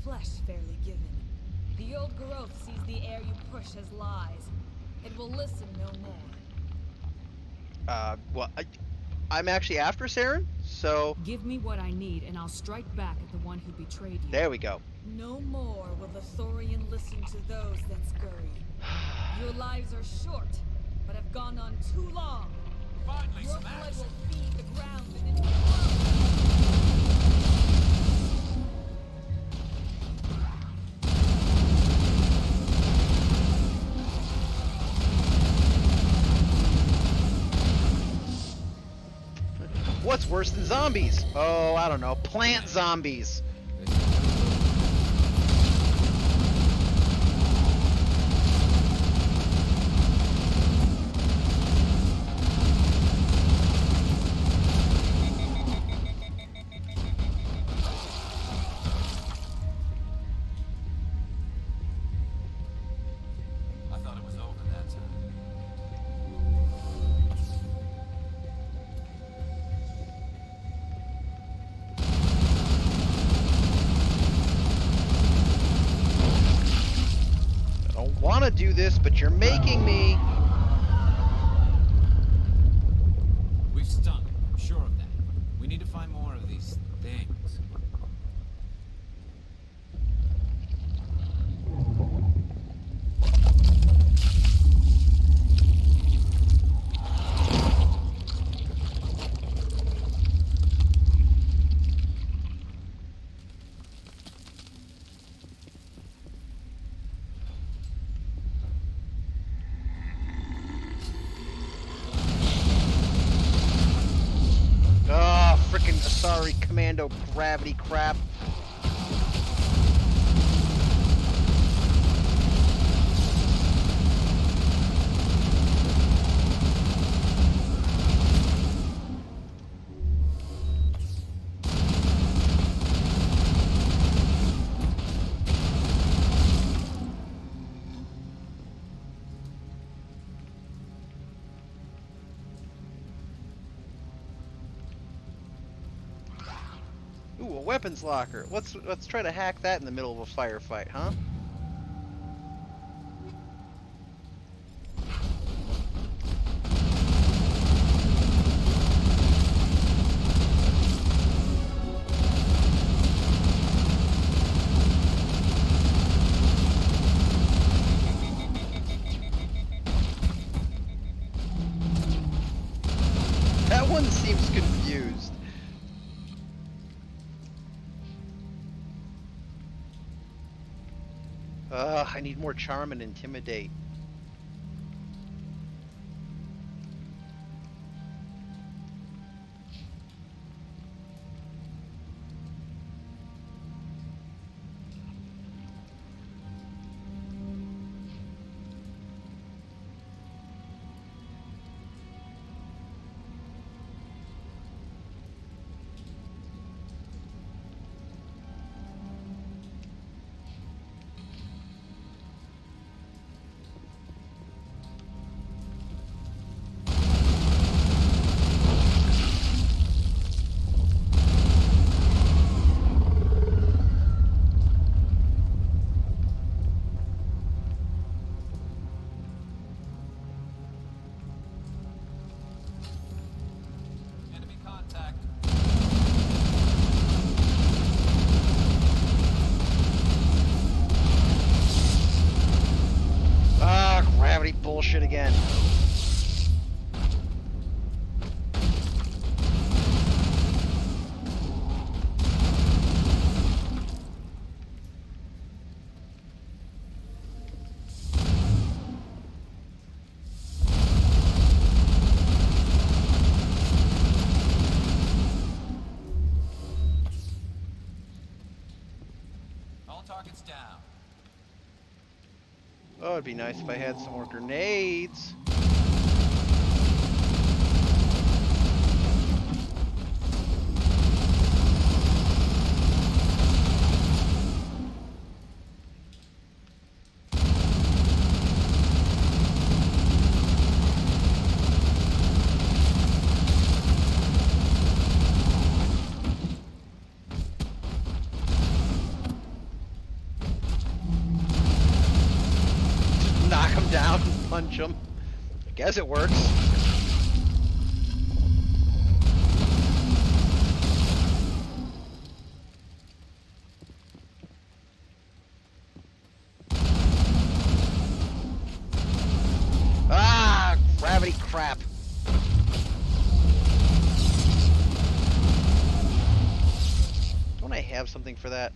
[SPEAKER 14] Flesh fairly given. The old growth sees the air you push as lies. It will listen no more.
[SPEAKER 1] Well, I'm actually after Saren, so...
[SPEAKER 3] Give me what I need, and I'll strike back at the one who betrayed you.
[SPEAKER 1] There we go.
[SPEAKER 14] No more will the Thorian listen to those that scurry. Your lives are short, but have gone on too long.
[SPEAKER 7] Finally,
[SPEAKER 14] Your
[SPEAKER 7] some
[SPEAKER 14] blood
[SPEAKER 7] action.
[SPEAKER 14] will feed the ground within your
[SPEAKER 1] What's worse than zombies? Oh, I don't know. Plant zombies.
[SPEAKER 4] I thought it was over that time.
[SPEAKER 1] I don't want to do this, but you're making me.
[SPEAKER 4] We've stung it, I'm sure of that. We need to find more of these things.
[SPEAKER 1] sorry, Commando gravity crap. Ooh, a weapons locker. Let's try to hack that in the middle of a firefight, huh? That one seems confused. I need more charm and intimidate.
[SPEAKER 7] Enemy contact.
[SPEAKER 1] Ah, gravity bullshit again.
[SPEAKER 7] All targets down.
[SPEAKER 1] Oh, it'd be nice if I had some more grenades. Knock him down and punch him. I guess it works. Ah, gravity crap. Don't I have something for that?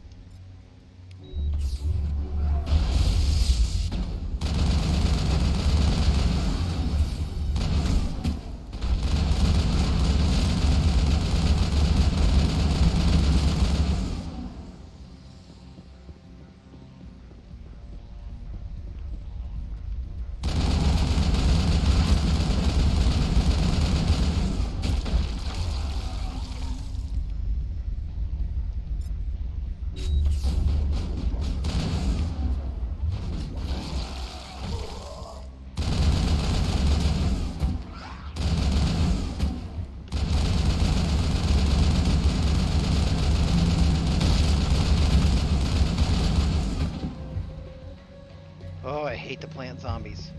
[SPEAKER 1] Oh, I hate the plant zombies.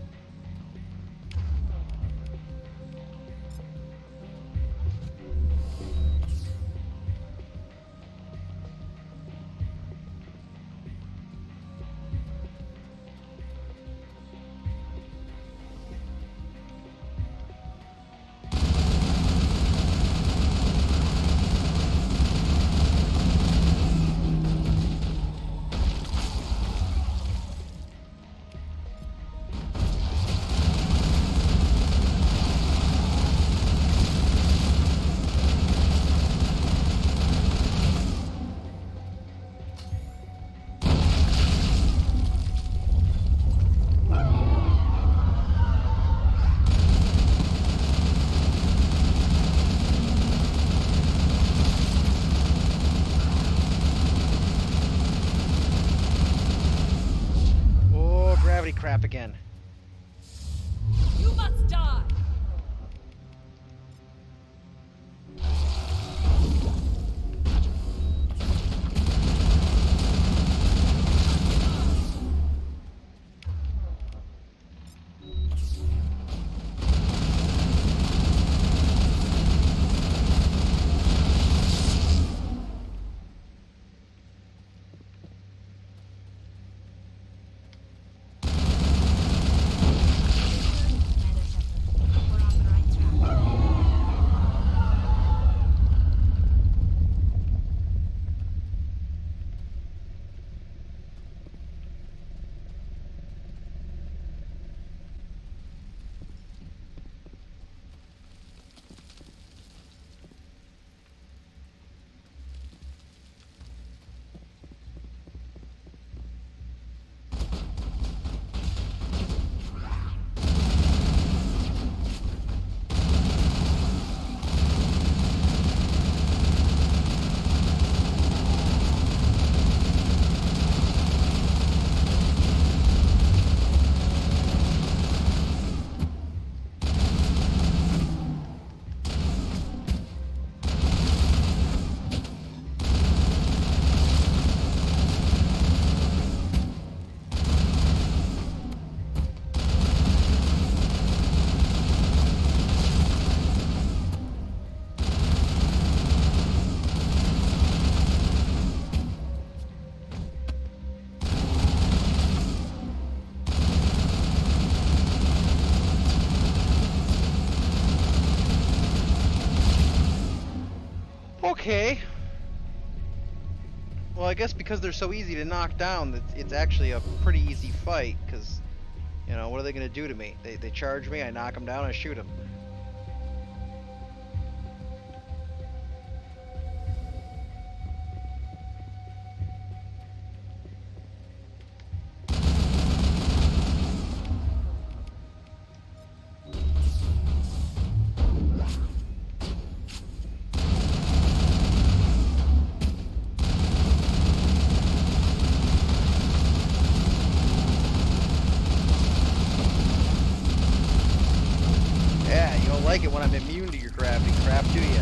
[SPEAKER 1] again.
[SPEAKER 14] You must die!
[SPEAKER 1] Okay. Well, I guess because they're so easy to knock down, it's actually a pretty easy fight, because, you know, what are they going to do to me? They charge me, I knock them down, I shoot them. Yeah, you don't like it when I'm immune to your gravity crap, do you?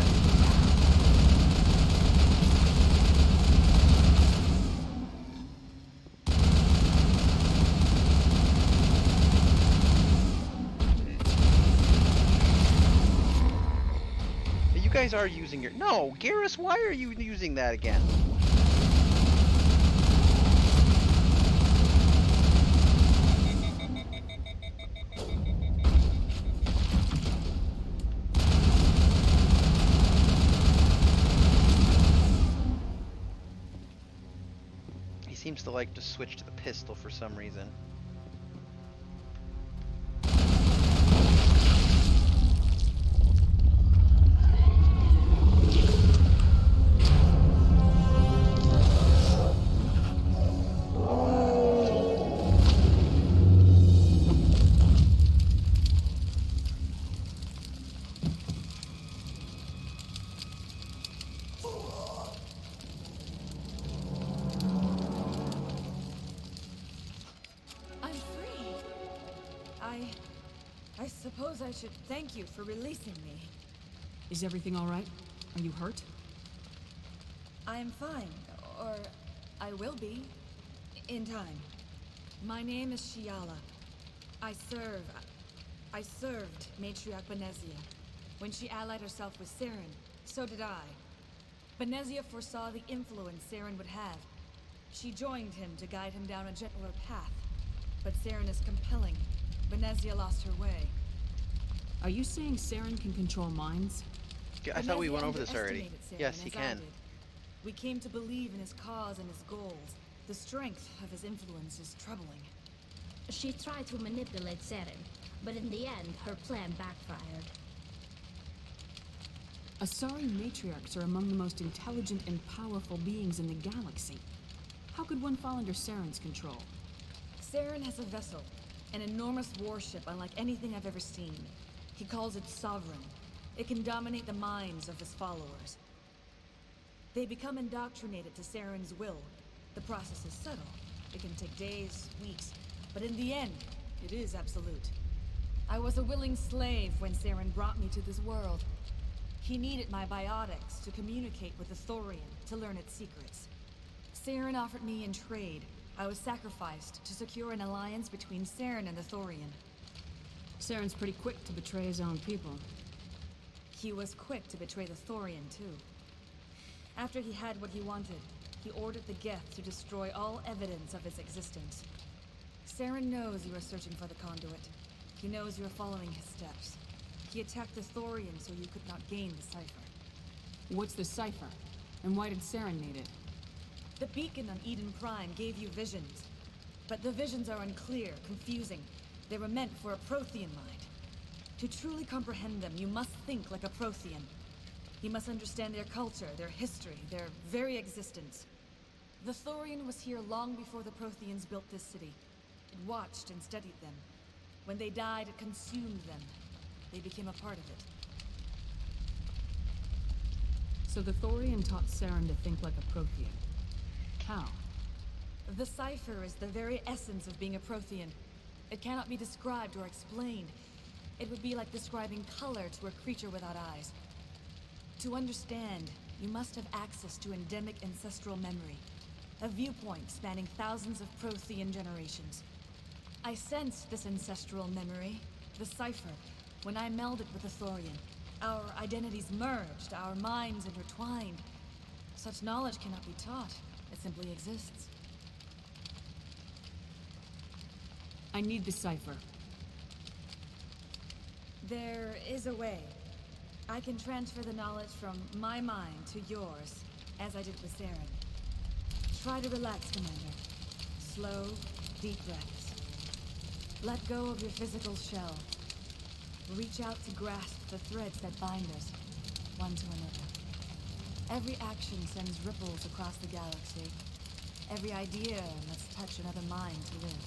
[SPEAKER 1] You guys are using your... No, Garrus, why are you using that again? He seems to like to switch to the pistol for some reason.
[SPEAKER 14] I suppose I should thank you for releasing me.
[SPEAKER 3] Is everything all right? Are you hurt?
[SPEAKER 14] I am fine, or I will be, in time. My name is Shiala. I served Matriarch Benezia. When she allied herself with Saren, so did I. Benezia foresaw the influence Saren would have. She joined him to guide him down a gentler path. But Saren is compelling. Benezia lost her way.
[SPEAKER 3] Are you saying Saren can control minds?
[SPEAKER 1] I thought we went over this already. Yes, he can.
[SPEAKER 14] We came to believe in his cause and his goals. The strength of his influence is troubling.
[SPEAKER 20] She tried to manipulate Saren, but in the end, her plan backfired.
[SPEAKER 3] Asari matriarchs are among the most intelligent and powerful beings in the galaxy. How could one fall under Saren's control?
[SPEAKER 14] Saren has a vessel, an enormous warship unlike anything I've ever seen. He calls it Sovereign. It can dominate the minds of his followers. They become indoctrinated to Saren's will. The process is subtle. It can take days, weeks, but in the end, It is absolute. I was a willing slave when Saren brought me to this world. He needed my biotics to communicate with the Thorian, to learn its secrets. Saren offered me in trade. I was sacrificed to secure an alliance between Saren and the Thorian.
[SPEAKER 3] Saren's pretty quick to betray his own people.
[SPEAKER 14] He was quick to betray the Thorian, too. After he had what he wanted, he ordered the Geth to destroy all evidence of its existence. Saren knows you are searching for the conduit. He knows you are following his steps. He attacked the Thorian so you could not gain the cipher.
[SPEAKER 3] What's the cipher? And why did Saren need it?
[SPEAKER 14] The beacon on Eden Prime gave you visions. But the visions are unclear, confusing. They were meant for a Prothean mind. To truly comprehend them, you must think like a Prothean. You must understand their culture, their history, their very existence. The Thorian was here long before the Protheans built this city. It watched and studied them. When they died, it consumed them. They became a part of it.
[SPEAKER 3] So the Thorian taught Saren to think like a Prothean. How?
[SPEAKER 14] The cipher is the very essence of being a Prothean. It cannot be described or explained. It would be like describing color to a creature without eyes. To understand, you must have access to endemic ancestral memory. A viewpoint spanning thousands of Prothean generations. I sensed this ancestral memory, the cipher, when I melded with the Thorian. Our identities merged, our minds intertwined. Such knowledge cannot be taught. It simply exists.
[SPEAKER 3] I need the cipher.
[SPEAKER 14] There is a way. I can transfer the knowledge from my mind to yours, as I did with Saren. Try to relax, Commander. Slow, deep breaths. Let go of your physical shell. Reach out to grasp the threads that bind us, one to another. Every action sends ripples across the galaxy. Every idea must touch another mind to live.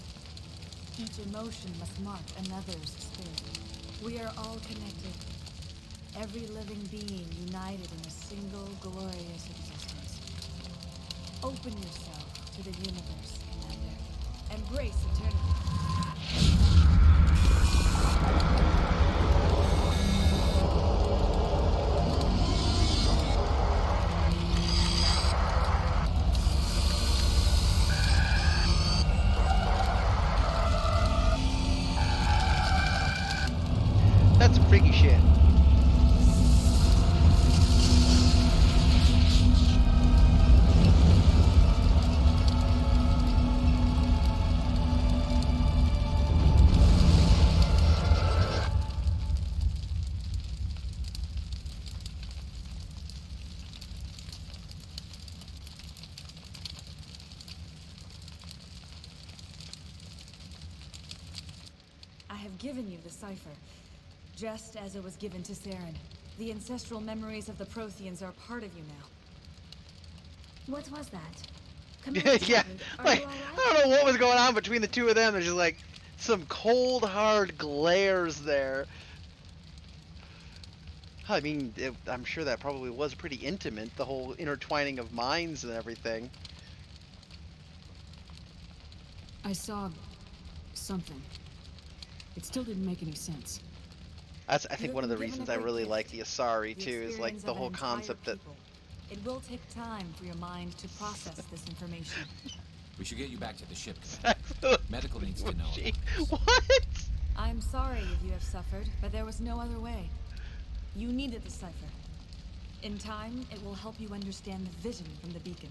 [SPEAKER 14] Each emotion must mark another's spirit. We are all connected. Every living being united in a single glorious existence. Open yourself to the universe, Commander. Embrace eternity.
[SPEAKER 1] That's some freaky shit.
[SPEAKER 14] I have given you the cipher. Just as it was given to Saren. The ancestral memories of the Protheans are part of you now.
[SPEAKER 20] What was that?
[SPEAKER 1] Yeah, like, I don't know what was going on between the two of them. There's just like some cold, hard glares there. I mean, I'm sure that probably was pretty intimate, the whole intertwining of minds and everything.
[SPEAKER 3] I saw something. It still didn't make any sense.
[SPEAKER 1] That's, I think, one of the reasons I really like the Asari, too, is like the whole concept that...
[SPEAKER 14] It will take time for your mind to process this information.
[SPEAKER 4] We should get you back to the ship. Medical needs to know.
[SPEAKER 1] What?
[SPEAKER 14] I'm sorry if you have suffered, but there was no other way. You needed the cipher. In time, it will help you understand the vision from the beacon.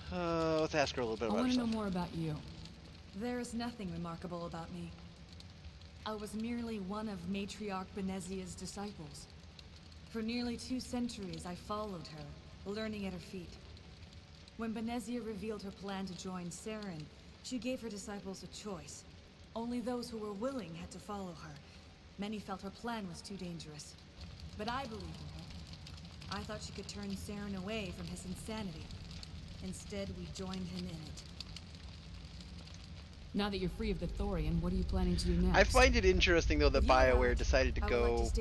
[SPEAKER 1] Let's ask her a little bit about
[SPEAKER 3] herself. I want to
[SPEAKER 1] herself.
[SPEAKER 3] know more about you.
[SPEAKER 14] There is nothing remarkable about me. I was merely one of Matriarch Benezia's disciples. For nearly 2 centuries, I followed her, learning at her feet. When Benezia revealed her plan to join Saren, she gave her disciples a choice. Only those who were willing had to follow her. Many felt her plan was too dangerous. But I believed in her. I thought she could turn Saren away from his insanity. Instead, we joined him in it.
[SPEAKER 3] Now that you're free of the Thorian, what are you planning to do next?
[SPEAKER 1] I find it interesting, though, that BioWare decided to go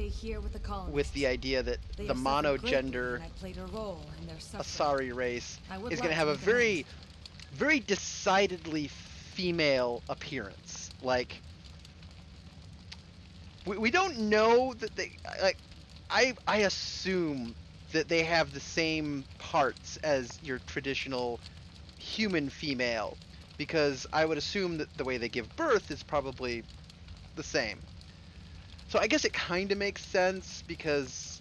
[SPEAKER 14] with
[SPEAKER 1] the idea that the monogender Asari race is going to have a very very decidedly female appearance. Like, we don't know that they, like, I assume that they have the same parts as your traditional human female, because I would assume that the way they give birth is probably the same. So I guess it kind of makes sense, because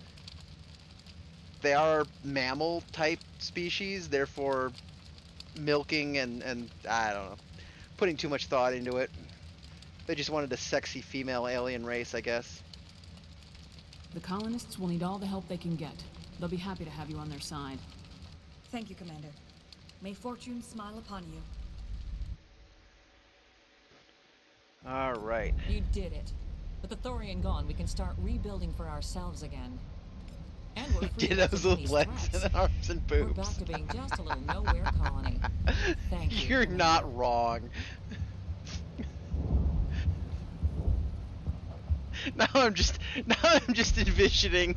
[SPEAKER 1] they are mammal type species, therefore milking and I don't know, putting too much thought into it. They just wanted a sexy female alien race, I guess.
[SPEAKER 3] The colonists will need all the help they can get. They'll be happy to have you on their side.
[SPEAKER 14] Thank you, Commander. May fortune smile upon you.
[SPEAKER 1] Alright.
[SPEAKER 18] You did it. With the Thorian gone, we can start rebuilding for ourselves again. And we're free of
[SPEAKER 1] Dittos
[SPEAKER 18] these
[SPEAKER 1] with legs
[SPEAKER 18] threats.
[SPEAKER 1] and arms and boobs.
[SPEAKER 18] We're back to being just a little nowhere colony. Thank you.
[SPEAKER 1] You're
[SPEAKER 18] Commander.
[SPEAKER 1] not wrong. Now I'm just envisioning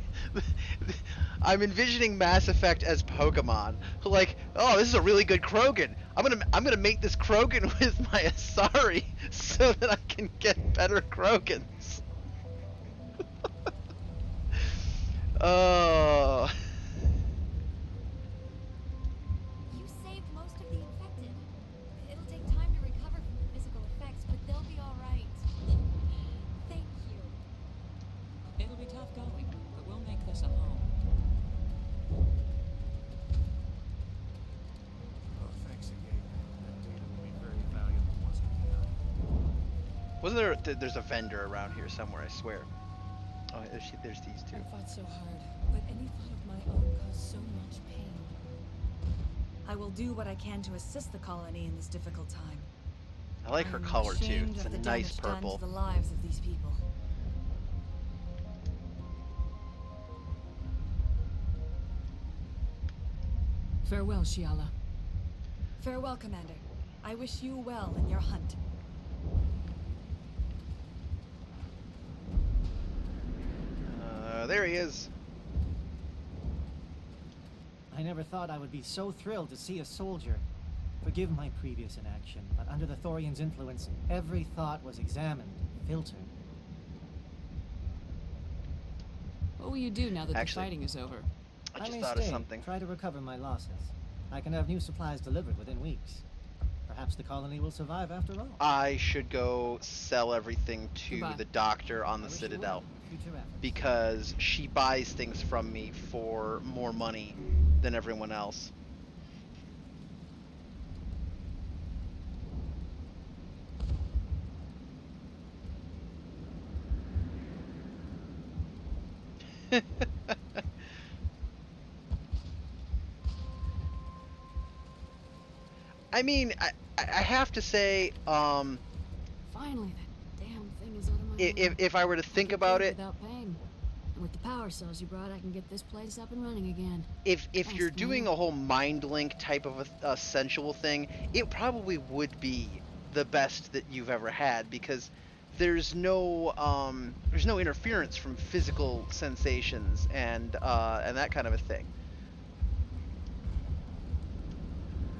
[SPEAKER 1] I'm envisioning Mass Effect as Pokemon. Like, oh, this is a really good Krogan. I'm gonna make this Krogan with my Asari so that I can get better Krogans. Oh.
[SPEAKER 21] You saved most of the infected. It'll take time to recover from the physical effects, but they'll be all right. Thank you.
[SPEAKER 18] It'll be tough going, but we'll make this a home.
[SPEAKER 13] Oh, thanks again. That data will be very valuable once we get out.
[SPEAKER 1] Wasn't there's a vendor around here somewhere, I swear. Oh, there's these two.
[SPEAKER 2] I fought so hard, but any thought of my own caused so much pain.
[SPEAKER 14] I will do what I can to assist the colony in this difficult time.
[SPEAKER 1] I like her
[SPEAKER 14] I'm
[SPEAKER 1] color too.
[SPEAKER 14] ashamed
[SPEAKER 1] It's
[SPEAKER 14] of
[SPEAKER 1] a
[SPEAKER 14] the
[SPEAKER 1] nice
[SPEAKER 14] damage done
[SPEAKER 1] purple.
[SPEAKER 14] to the lives of these people.
[SPEAKER 3] Farewell, Shiala.
[SPEAKER 14] Farewell, Commander. I wish you well in your hunt.
[SPEAKER 1] There he is.
[SPEAKER 15] I never thought I would be so thrilled to see a soldier. Forgive my previous inaction, but under the Thorian's influence, every thought was examined, filtered.
[SPEAKER 3] What will you do now that
[SPEAKER 1] Actually,
[SPEAKER 3] the fighting is over?
[SPEAKER 1] I just
[SPEAKER 15] may
[SPEAKER 1] thought
[SPEAKER 15] stay,
[SPEAKER 1] of something.
[SPEAKER 15] try to recover my losses. I can have new supplies delivered within weeks. Perhaps the colony will survive after all.
[SPEAKER 1] I should go sell everything to
[SPEAKER 15] Goodbye.
[SPEAKER 1] the doctor on the
[SPEAKER 15] I wish you
[SPEAKER 1] Citadel,
[SPEAKER 15] well. Future efforts.
[SPEAKER 1] because she buys things from me for more money than everyone else. I mean, I have to say,
[SPEAKER 3] Finally, that damn thing is out of my way.
[SPEAKER 1] if I were to think about it,
[SPEAKER 3] Without pain. And with the power cells you brought, I can get this place up and running again.
[SPEAKER 1] if
[SPEAKER 3] Thanks,
[SPEAKER 1] you're doing
[SPEAKER 3] Commander.
[SPEAKER 1] a whole mind link type of a sensual thing, it probably would be the best that you've ever had, because there's no interference from physical sensations and that kind of a thing.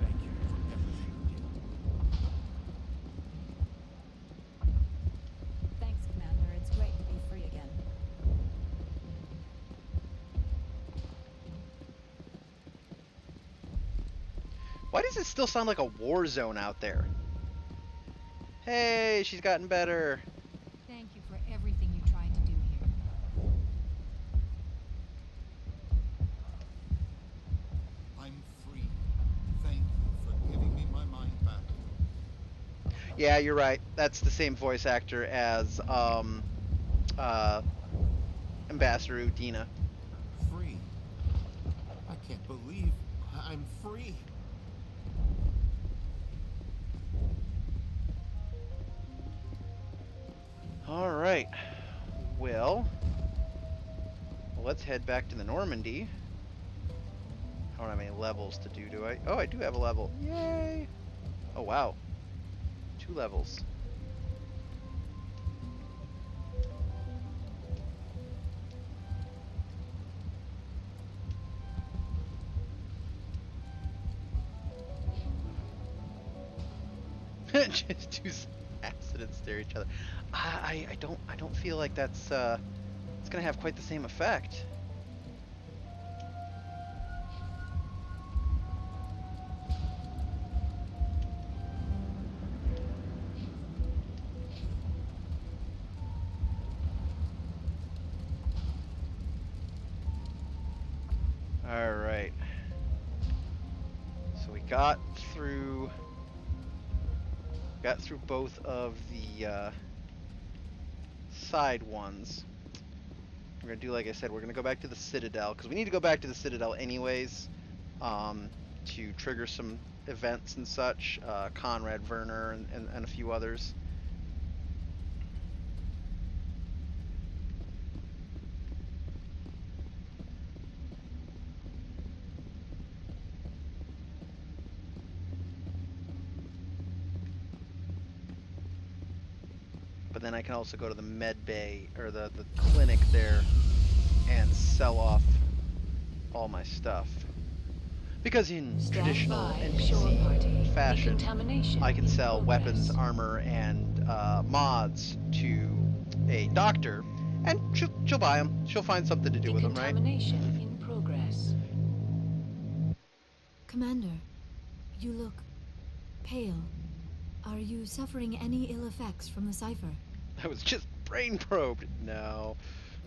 [SPEAKER 13] Thank you for everything you did.
[SPEAKER 19] Thanks, Commander. It's great to be free again.
[SPEAKER 1] Why does it still sound like a war zone out there? Hey, she's gotten better.
[SPEAKER 5] Thank you for everything you tried to do here.
[SPEAKER 17] I'm free. Thank you for giving me my mind back.
[SPEAKER 1] Yeah, you're right. That's the same voice actor as Ambassador Udina.
[SPEAKER 13] Free. I can't believe I'm free.
[SPEAKER 1] All right. Well, let's head back to the Normandy. I don't have any levels to do I? Oh, I do have a level. Yay! Oh, wow. 2 levels. Just do some acid and stare at each other. I don't feel like that's it's gonna have quite the same effect. All right. So we got through both of the side ones. We're gonna do, like I said, we're gonna go back to the Citadel because we need to go back to the Citadel anyways, to trigger some events and such. Conrad, Werner, and a few others. But then I can also go to the med bay, or the clinic there, and sell off all my stuff. Because in traditional NPC fashion, I can sell weapons, armor, and mods to a doctor, and she'll buy them. She'll find something to do with them, right?
[SPEAKER 3] In progress. Commander, you look pale. Are you suffering any ill effects from the cipher?
[SPEAKER 1] I was just brain probed. No.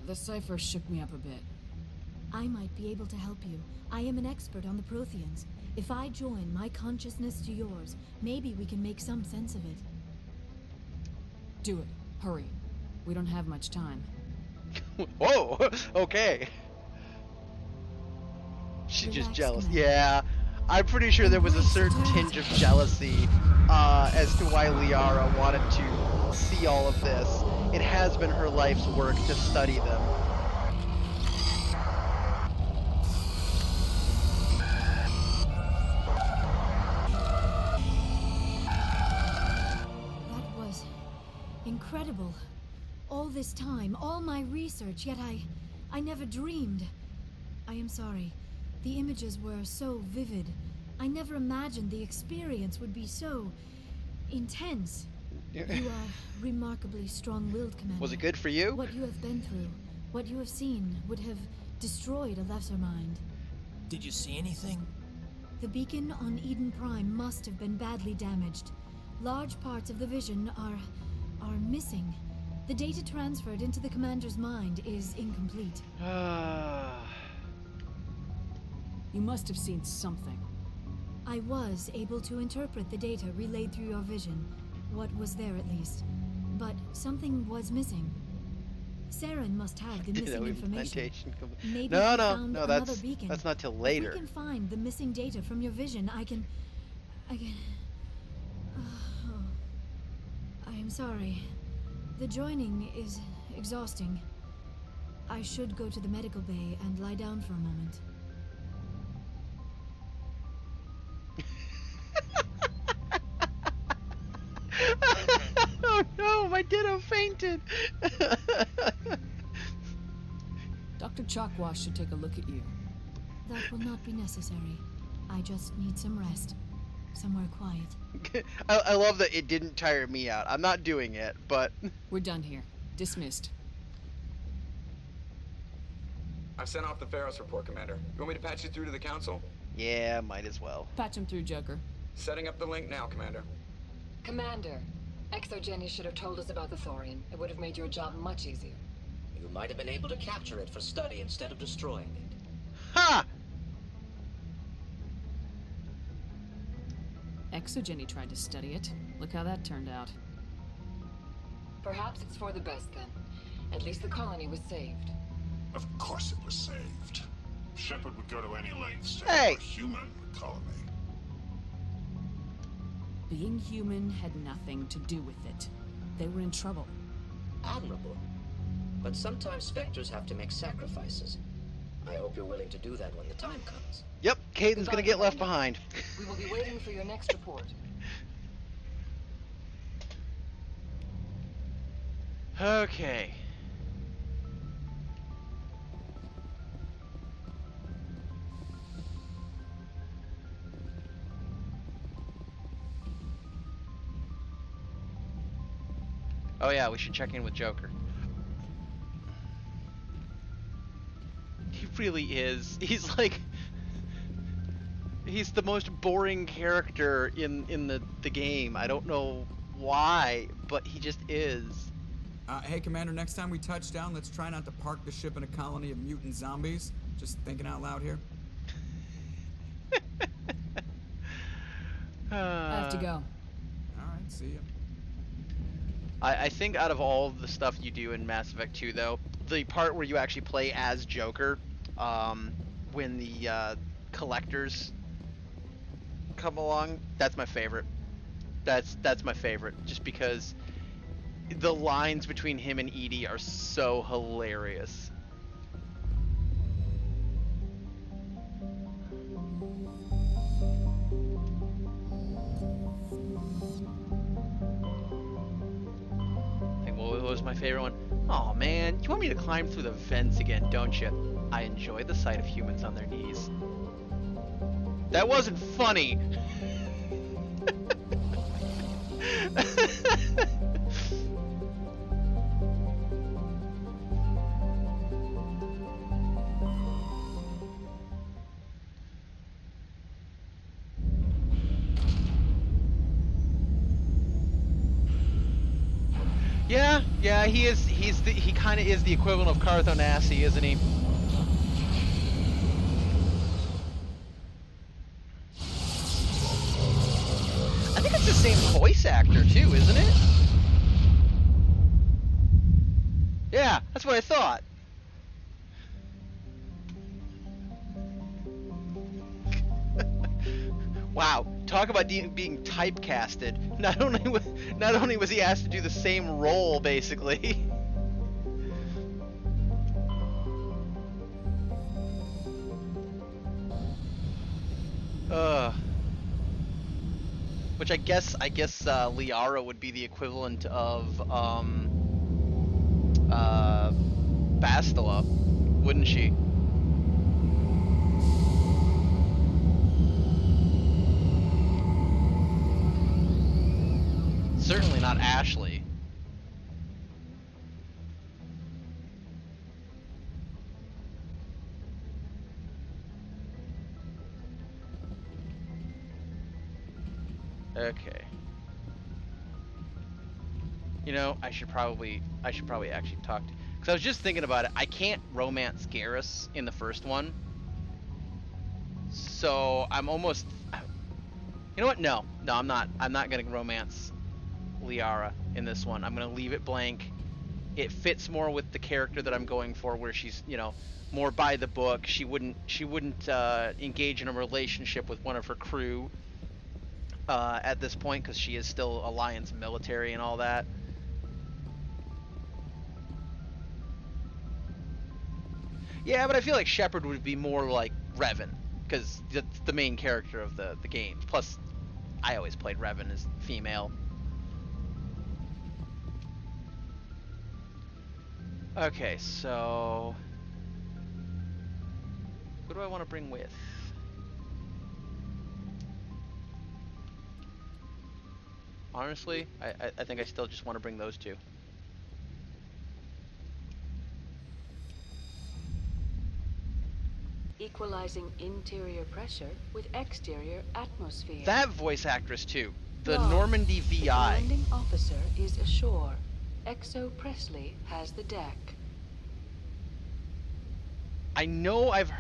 [SPEAKER 3] The cipher shook me up a bit. I might be able to help you. I am an expert on the Protheans. If I join my consciousness to yours, maybe we can make some sense of it.
[SPEAKER 2] Do it. Hurry. We don't have much time.
[SPEAKER 1] Whoa! Okay. She's just jealous.
[SPEAKER 3] Commander.
[SPEAKER 1] Yeah. I'm pretty sure there was a certain tinge of jealousy as to why Liara wanted to see all of this. It has been her life's work to study them.
[SPEAKER 3] That was incredible. All this time, all my research, yet I never dreamed. I am sorry. The images were so vivid. I never imagined the experience would be so intense. You are remarkably strong-willed, Commander.
[SPEAKER 1] Was it good for you?
[SPEAKER 3] What you have been through, what you have seen, would have destroyed a lesser mind.
[SPEAKER 6] Did you see anything?
[SPEAKER 3] The beacon on Eden Prime must have been badly damaged. Large parts of the vision are missing. The data transferred into the Commander's mind is incomplete.
[SPEAKER 2] You must have seen something.
[SPEAKER 3] I was able to interpret the data relayed through your vision. What was there, at least. But something was missing. Saren must have the missing information. Maybe
[SPEAKER 1] No,
[SPEAKER 3] another beacon.
[SPEAKER 1] that's not till later.
[SPEAKER 3] If we can find the missing data from your vision, I can... I am sorry. The joining is exhausting. I should go to the medical bay and lie down for a moment.
[SPEAKER 1] Oh no, my ditto fainted.
[SPEAKER 2] Dr. Chalkwash should take a look at you.
[SPEAKER 3] That will not be necessary. I just need some rest. Somewhere quiet.
[SPEAKER 1] I love that it didn't tire me out. I'm not doing it, but...
[SPEAKER 2] We're done here. Dismissed.
[SPEAKER 10] I've sent off the Pharos report, Commander. You want me to patch you through to the Council?
[SPEAKER 1] Yeah, might as well.
[SPEAKER 2] Patch him through, Joker.
[SPEAKER 10] Setting up the link now, Commander.
[SPEAKER 18] Commander, Exogeny should have told us about the Thorian. It would have made your job much easier.
[SPEAKER 9] You might have been able to capture it for study instead of destroying it.
[SPEAKER 1] Ha!
[SPEAKER 2] Exogeny tried to study it. Look how that turned out.
[SPEAKER 18] Perhaps it's for the best then. At least the colony was saved.
[SPEAKER 12] Of course it was saved. Shepard would go to any lengths to
[SPEAKER 1] Hey!
[SPEAKER 12] help a human colony.
[SPEAKER 2] Being human had nothing to do with it. They were in trouble.
[SPEAKER 9] Admirable. But sometimes Spectres have to make sacrifices. I hope you're willing to do that when the time comes.
[SPEAKER 1] Yep, Caden's gonna get left behind.
[SPEAKER 18] We will be waiting for your next report.
[SPEAKER 1] Okay. Oh yeah, we should check in with Joker. He really is. He's like, he's the most boring character in the game. I don't know why, but he just is.
[SPEAKER 10] Hey, Commander, next time we touch down, let's try not to park the ship in a colony of mutant zombies. Just thinking out loud here.
[SPEAKER 2] I have to go.
[SPEAKER 10] Alright, see ya.
[SPEAKER 1] I think out of all of the stuff you do in Mass Effect 2, though, the part where you actually play as Joker, when the collectors come along, that's my favorite. That's my favorite, just because the lines between him and Edie are so hilarious. What was my favorite one? Oh man, you want me to climb through the vents again, don't you? I enjoy the sight of humans on their knees. That wasn't funny. Yeah, he is. He kind of is the equivalent of Carthonasi, isn't he? I think it's the same voice actor too, isn't it? Yeah, that's what I thought. Wow, talk about being typecasted. Not only was he asked to do the same role, basically. Which I guess Liara would be the equivalent of Bastila, wouldn't she? Certainly not Ashley. Okay. You know, I should probably actually talk to, because I was just thinking about it. I can't romance Garrus in the first one. So I'm almost, you know what? No, I'm not gonna romance Liara in this one. I'm gonna leave it blank. It fits more with the character that I'm going for, where she's, you know, more by the book. She wouldn't engage in a relationship with one of her crew at this point, because she is still Alliance military and all that. Yeah, but I feel like Shepard would be more like Revan, because that's the main character of the game. Plus, I always played Revan as female. Okay, so who do I want to bring with? Honestly, I think I still just want to bring those two.
[SPEAKER 11] Equalizing interior pressure with exterior atmosphere.
[SPEAKER 1] That voice actress too. The Normandy VI.
[SPEAKER 11] The commanding officer is ashore. Exo Presley has the deck.
[SPEAKER 1] I know I've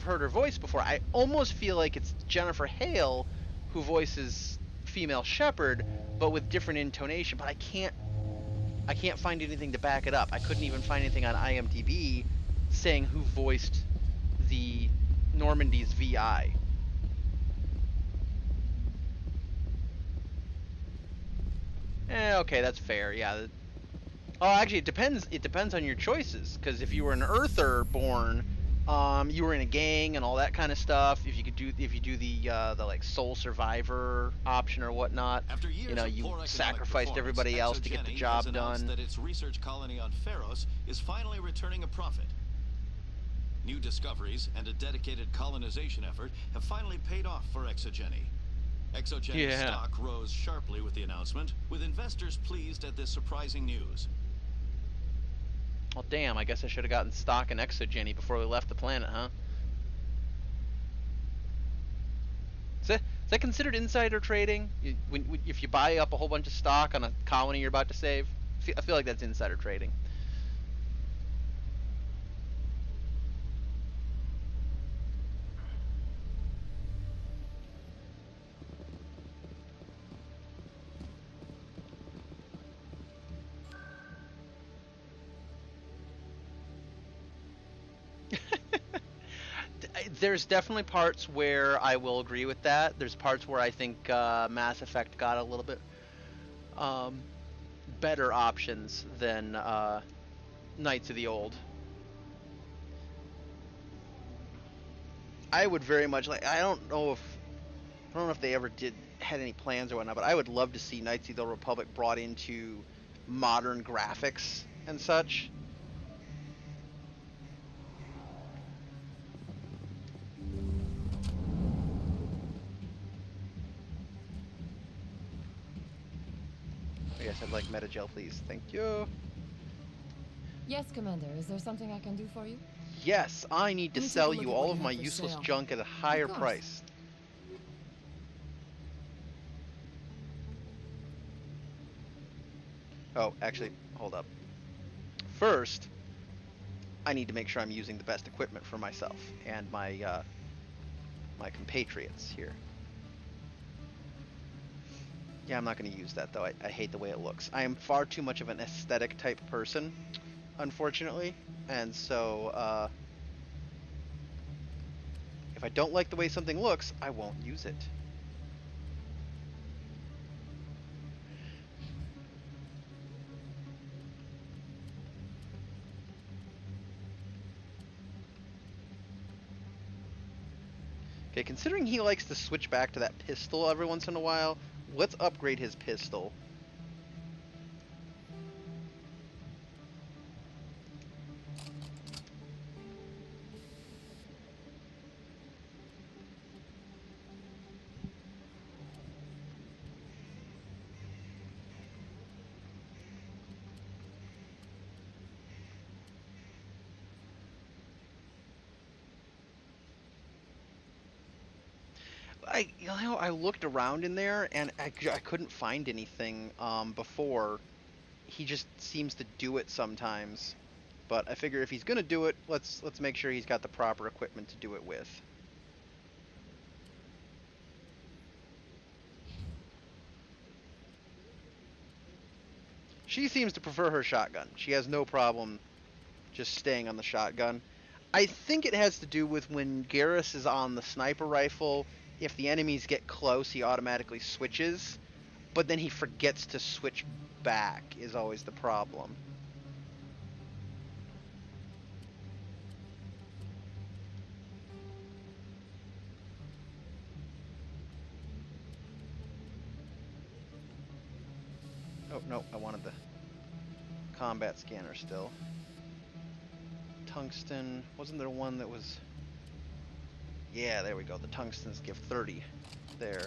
[SPEAKER 1] heard her voice before. I almost feel like it's Jennifer Hale who voices female Shepard, but with different intonation. But I can't find anything to back it up. I couldn't even find anything on IMDb saying who voiced the Normandy's VI. Okay, that's fair. Yeah. Oh, actually, it depends. It depends on your choices. Because if you were an Earther born, you were in a gang and all that kind of stuff. If you do the like sole survivor option or whatnot, you know, you sacrificed everybody else to get the job done.
[SPEAKER 16] That its research colony on Pharos is finally returning a profit. New discoveries and a dedicated colonization effort have finally paid off for Exogeny. Exogeny stock rose sharply with the announcement, with investors pleased at this surprising news.
[SPEAKER 1] Well, damn, I guess I should have gotten stock in Exogeny before we left the planet, huh? Is that considered insider trading? If you buy up a whole bunch of stock on a colony you're about to save? I feel like that's insider trading. There's definitely parts where I will agree with that. There's parts where I think Mass Effect got a little bit better options than Knights of the Old. I would very much like. I don't know if they ever had any plans or whatnot, but I would love to see Knights of the Republic brought into modern graphics and such. Yes, I'd like Metagel, please. Thank you.
[SPEAKER 8] Yes, Commander. Is there something I can do for you?
[SPEAKER 1] Yes, I need to sell you all of my
[SPEAKER 8] have for
[SPEAKER 1] useless
[SPEAKER 8] sale.
[SPEAKER 1] junk at a higher
[SPEAKER 8] course.
[SPEAKER 1] price. Oh, actually, hold up. First, I need to make sure I'm using the best equipment for myself and my my compatriots here. Yeah, I'm not going to use that, though. I hate the way it looks. I am far too much of an aesthetic type person, unfortunately. And so, if I don't like the way something looks, I won't use it. Okay, considering he likes to switch back to that pistol every once in a while, let's upgrade his pistol. I looked around in there and I couldn't find anything before. He just seems to do it sometimes. But I figure if he's gonna do it, let's make sure he's got the proper equipment to do it with. She seems to prefer her shotgun. She has no problem just staying on the shotgun. I think it has to do with when Garrus is on the sniper rifle, if the enemies get close, he automatically switches, but then he forgets to switch back is always the problem. Oh, no, I wanted the combat scanner still. Tungsten, wasn't there one that was... Yeah, there we go, the tungstens give 30 there.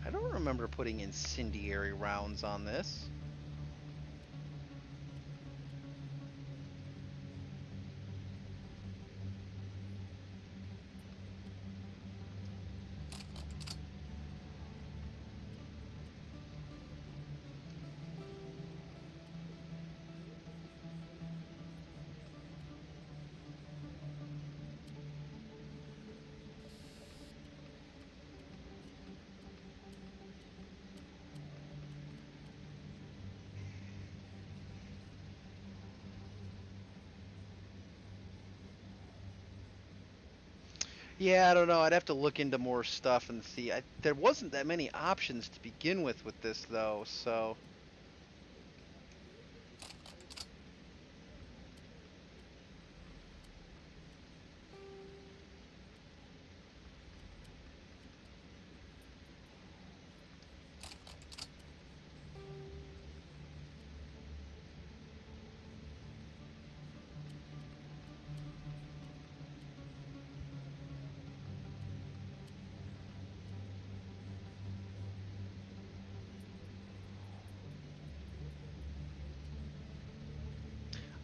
[SPEAKER 1] I don't remember putting incendiary rounds on this. Yeah, I don't know. I'd have to look into more stuff and see. There wasn't that many options to begin with this, though, so...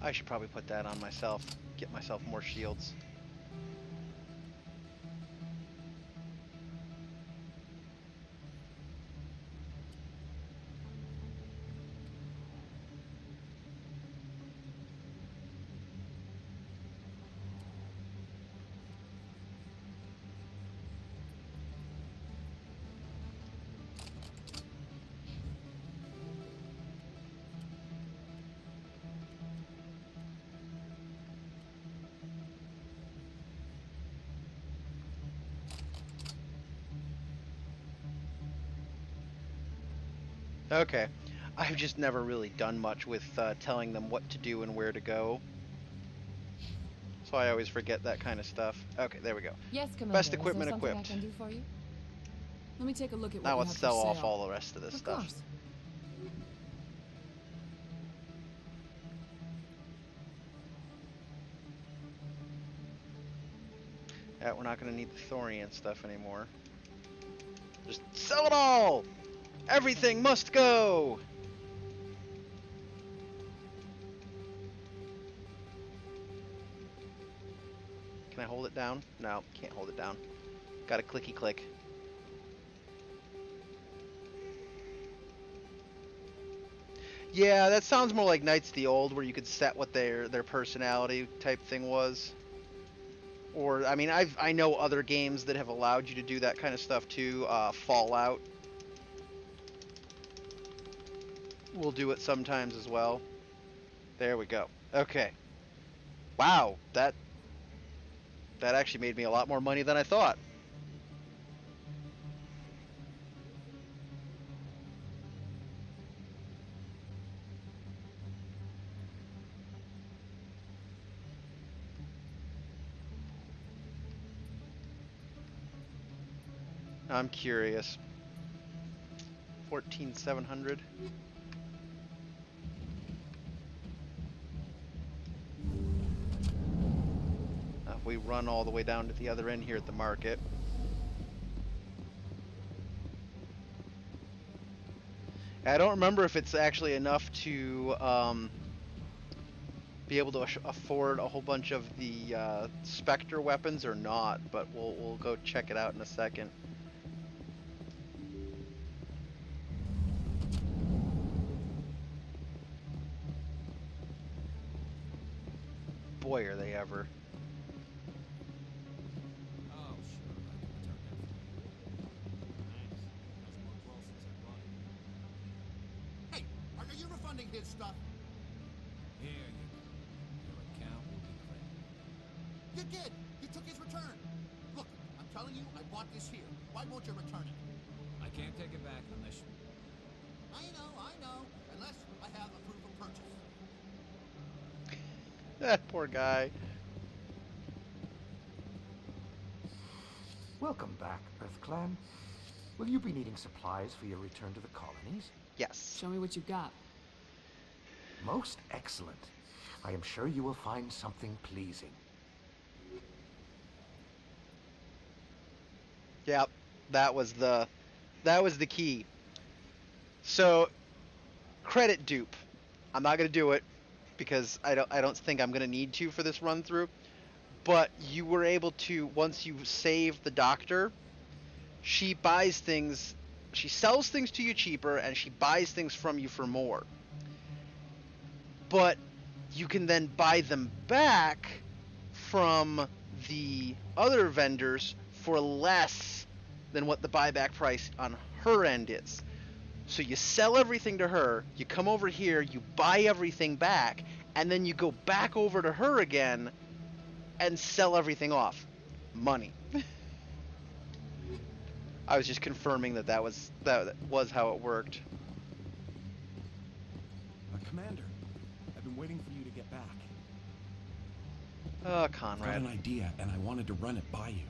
[SPEAKER 1] I should probably put that on myself. Get myself more shields. Okay. I've just never really done much with telling them what to do and where to go. So I always forget that kind of stuff. Okay, there we go.
[SPEAKER 8] Yes, Commander.
[SPEAKER 1] Best equipment
[SPEAKER 8] Is there something
[SPEAKER 1] equipped.
[SPEAKER 8] I can do for you?
[SPEAKER 2] Let me take a look at what
[SPEAKER 1] Now
[SPEAKER 2] we
[SPEAKER 1] let's
[SPEAKER 2] have
[SPEAKER 1] sell
[SPEAKER 2] for
[SPEAKER 1] off
[SPEAKER 2] sale.
[SPEAKER 1] all the rest of this
[SPEAKER 2] Of
[SPEAKER 1] stuff.
[SPEAKER 2] course.
[SPEAKER 1] Yeah, we're not going to need the Thorian stuff anymore. Just sell it all! Everything must go! Can I hold it down? No, can't hold it down. Got a clicky click. Yeah, that sounds more like Knights of the Old, where you could set what their personality type thing was. Or, I mean, I know other games that have allowed you to do that kind of stuff too. Fallout will do it sometimes as well. There we go. Okay. Wow, that actually made me a lot more money than I thought. I'm curious. 14,700. If we run all the way down to the other end here at the market. I don't remember if it's actually enough to be able to afford a whole bunch of the Spectre weapons or not, but we'll go check it out in a second. Boy, are they ever.
[SPEAKER 13] Oh, sure. I can return that for you. Thanks. That's more close since I brought it.
[SPEAKER 17] Hey, are you refunding his stuff?
[SPEAKER 13] Here you go. Your account will be cleared.
[SPEAKER 17] You did! You took his return! Look, I'm telling you, I bought this here. Why won't you return it?
[SPEAKER 13] I can't take it back unless you...
[SPEAKER 17] I know. Unless I have a proof of purchase.
[SPEAKER 1] That poor guy.
[SPEAKER 7] Welcome back, Earth Clan. Will you be needing supplies for your return to the colonies?
[SPEAKER 1] Yes.
[SPEAKER 2] Show me what you've got.
[SPEAKER 7] Most excellent. I am sure you will find something pleasing.
[SPEAKER 1] Yep, that was the key. So, credit dupe. I'm not gonna do it because I don't think I'm gonna need to for this run through. But you were able to, once you save the doctor, she buys things, she sells things to you cheaper, and she buys things from you for more. But you can then buy them back from the other vendors for less than what the buyback price on her end is. So you sell everything to her, you come over here, you buy everything back, and then you go back over to her again and sell everything off. Money. I was just confirming that was how it worked.
[SPEAKER 13] Commander, I've been waiting for you to get back.
[SPEAKER 1] Oh,
[SPEAKER 13] I've got
[SPEAKER 1] Conrad.
[SPEAKER 13] an idea, and I wanted to run it by you.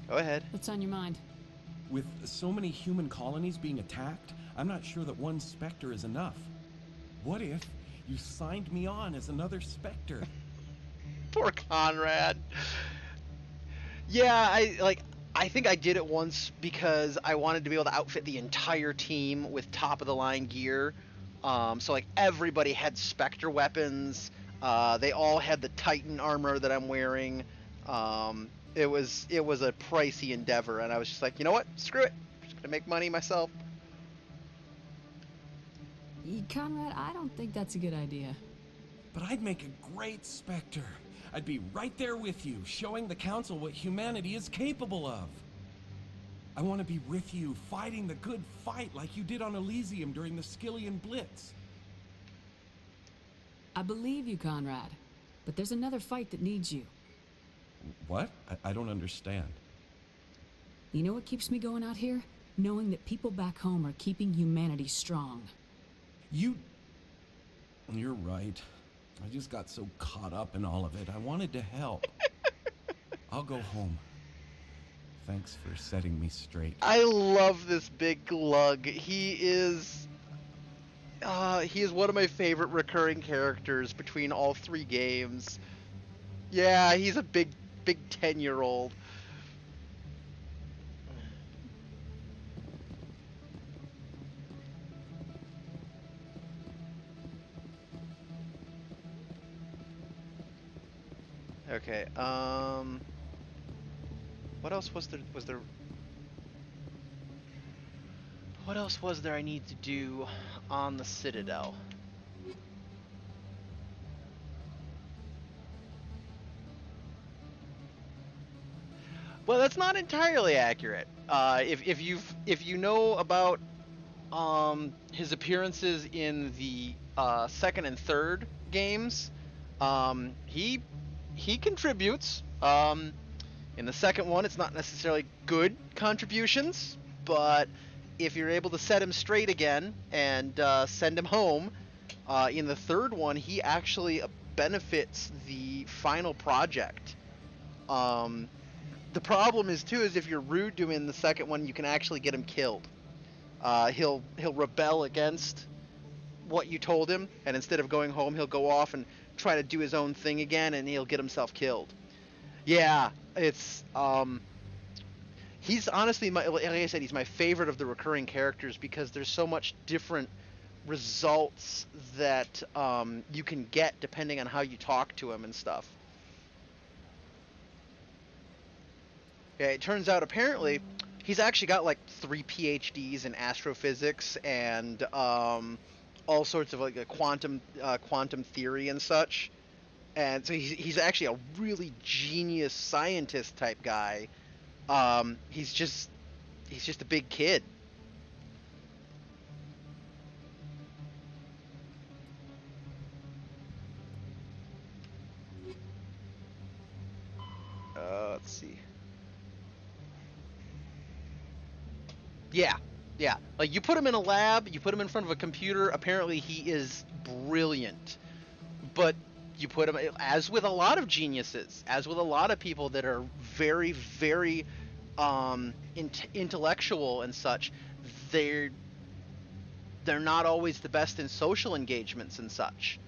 [SPEAKER 1] Go ahead.
[SPEAKER 2] What's on your mind?
[SPEAKER 13] With so many human colonies being attacked, I'm not sure that one Spectre is enough. What if you signed me on as another Spectre?
[SPEAKER 1] Poor Conrad. Yeah, I think I did it once because I wanted to be able to outfit the entire team with top of the line gear So like everybody had Spectre weapons. They all had the Titan armor that I'm wearing. It was a pricey endeavor, and I was just like, you know what? Screw it. I'm just gonna make money myself.
[SPEAKER 2] Conrad, I don't think that's a good idea.
[SPEAKER 13] But I'd make a great Spectre. I'd be right there with you, showing the Council what humanity is capable of. I want to be with you, fighting the good fight like you did on Elysium during the Skillian Blitz.
[SPEAKER 2] I believe you, Conrad. But there's another fight that needs you.
[SPEAKER 13] What? I don't understand.
[SPEAKER 2] You know what keeps me going out here? Knowing that people back home are keeping humanity strong.
[SPEAKER 13] You're right. I just got so caught up in all of it. I wanted to help. I'll go home. Thanks for setting me straight.
[SPEAKER 1] I love this big lug. He is one of my favorite recurring characters between all three games. Yeah, he's a big 10-year-old. Okay, what else was there? What else was there I need to do on the Citadel? Well, that's not entirely accurate. If you know about his appearances in the second and third games, he contributes. In the second one, it's not necessarily good contributions, but if you're able to set him straight again and send him home, in the third one, he actually benefits the final project. The problem is too is if you're rude to him in the second one, you can actually get him killed. He'll rebel against what you told him, and instead of going home, he'll go off and try to do his own thing again, and he'll get himself killed. Yeah, it's he's honestly like I said, he's my favorite of the recurring characters because there's so much different results that you can get depending on how you talk to him and stuff. Yeah, it turns out apparently he's actually got like 3 PhDs in astrophysics and all sorts of like a quantum theory and such. And so he's actually a really genius scientist type guy. He's just a big kid. Let's see. Yeah. Like you put him in a lab, you put him in front of a computer. Apparently, he is brilliant. But you put him, as with a lot of geniuses, as with a lot of people that are very, very intellectual and such, they're not always the best in social engagements and such.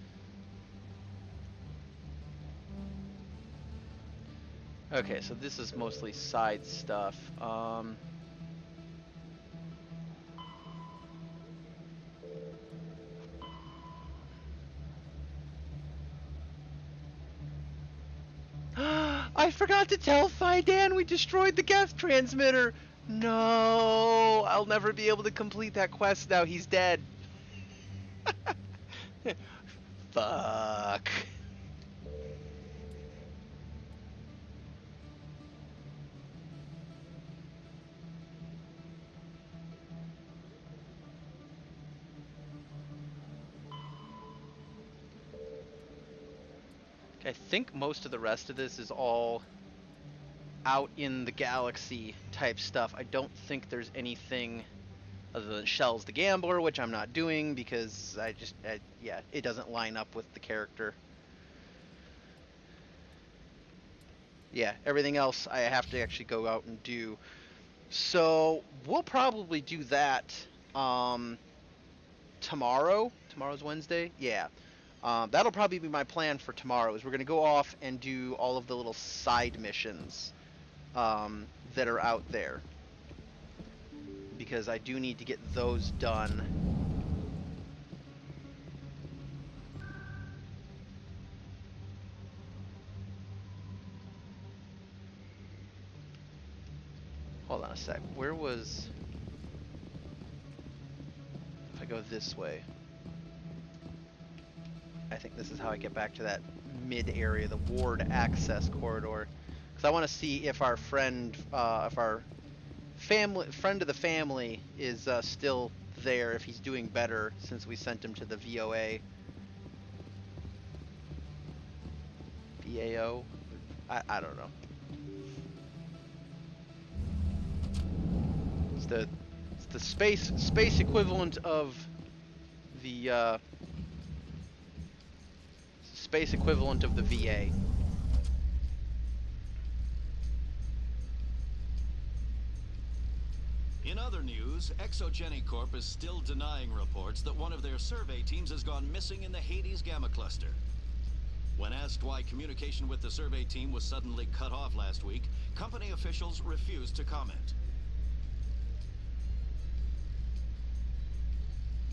[SPEAKER 1] Okay, so this is mostly side stuff. I forgot to tell Fidan we destroyed the Geth transmitter. No, I'll never be able to complete that quest now. He's dead. Fuck. I think most of the rest of this is all out in the galaxy type stuff. I don't think there's anything other than Shells the Gambler, which I'm not doing because it doesn't line up with the character. Yeah, everything else I have to actually go out and do. So we'll probably do that tomorrow. Tomorrow's Wednesday? Yeah. That'll probably be my plan for tomorrow, is we're going to go off and do all of the little side missions that are out there. Because I do need to get those done. Hold on a sec. Where was... If I go this way... I think this is how I get back to that mid area, the ward access corridor. Because I want to see if our friend, if our friend of the family is still there, if he's doing better since we sent him to the VOA. VAO? I don't know. It's the space equivalent of the space equivalent of the VA.
[SPEAKER 16] In other news, Exogeny Corp is still denying reports that one of their survey teams has gone missing in the Hades Gamma Cluster. When asked why communication with the survey team was suddenly cut off last week, company officials refused to comment.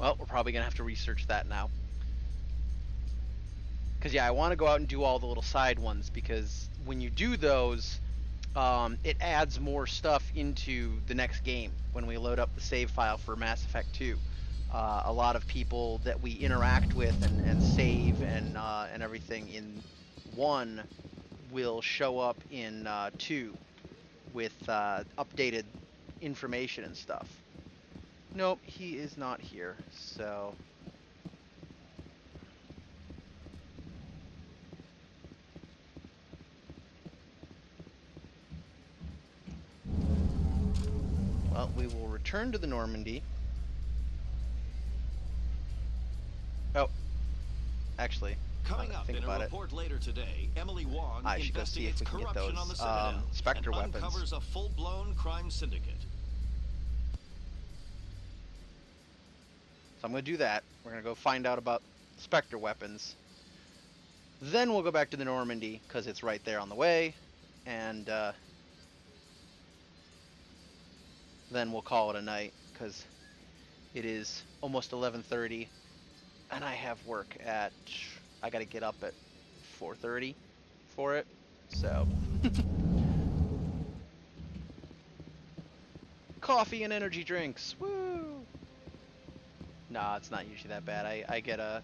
[SPEAKER 1] Well, we're probably going to have to research that now. Because, yeah, I want to go out and do all the little side ones, because when you do those, it adds more stuff into the next game when we load up the save file for Mass Effect 2. A lot of people that we interact with and save and everything in 1 will show up in 2 with updated information and stuff. Nope, he is not here, so... Well, we will return to the Normandy. Oh, actually,
[SPEAKER 16] Coming up in a report later today, Emily Wong
[SPEAKER 1] I should go see if
[SPEAKER 16] investigates
[SPEAKER 1] we can get
[SPEAKER 16] corruption
[SPEAKER 1] those
[SPEAKER 16] on the Citadel
[SPEAKER 1] Spectre
[SPEAKER 16] and
[SPEAKER 1] weapons.
[SPEAKER 16] uncovers a full-blown crime syndicate.
[SPEAKER 1] So I'm going to do that. We're going to go find out about Spectre weapons. Then we'll go back to the Normandy, because it's right there on the way. And then we'll call it a night, because it is almost 11:30. And I have work at... I got to get up at 4:30 for it. So... Coffee and energy drinks. Woo! Nah, it's not usually that bad. I get a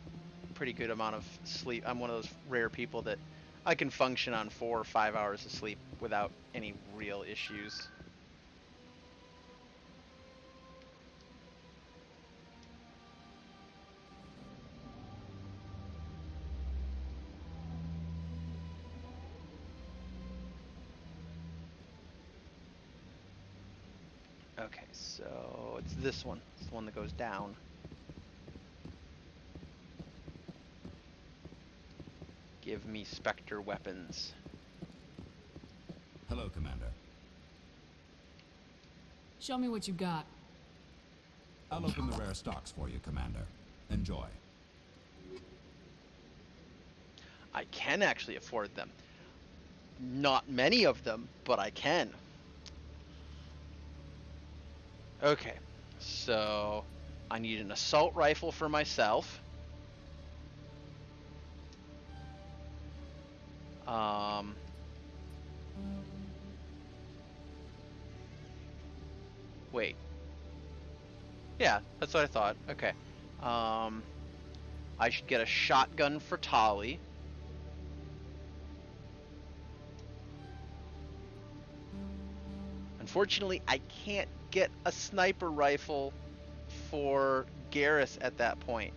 [SPEAKER 1] pretty good amount of sleep. I'm one of those rare people that I can function on 4 or 5 hours of sleep without any real issues. Okay, so it's this one. It's the one that goes down. Give me Spectre weapons.
[SPEAKER 20] Hello, Commander.
[SPEAKER 2] Show me what you got.
[SPEAKER 20] I'll open the rare stocks for you, Commander. Enjoy.
[SPEAKER 1] I can actually afford them. Not many of them, but I can. Okay, so I need an assault rifle for myself. Wait. Yeah, that's what I thought. Okay. I should get a shotgun for Tali. Unfortunately, I can't get a sniper rifle for Garrus at that point.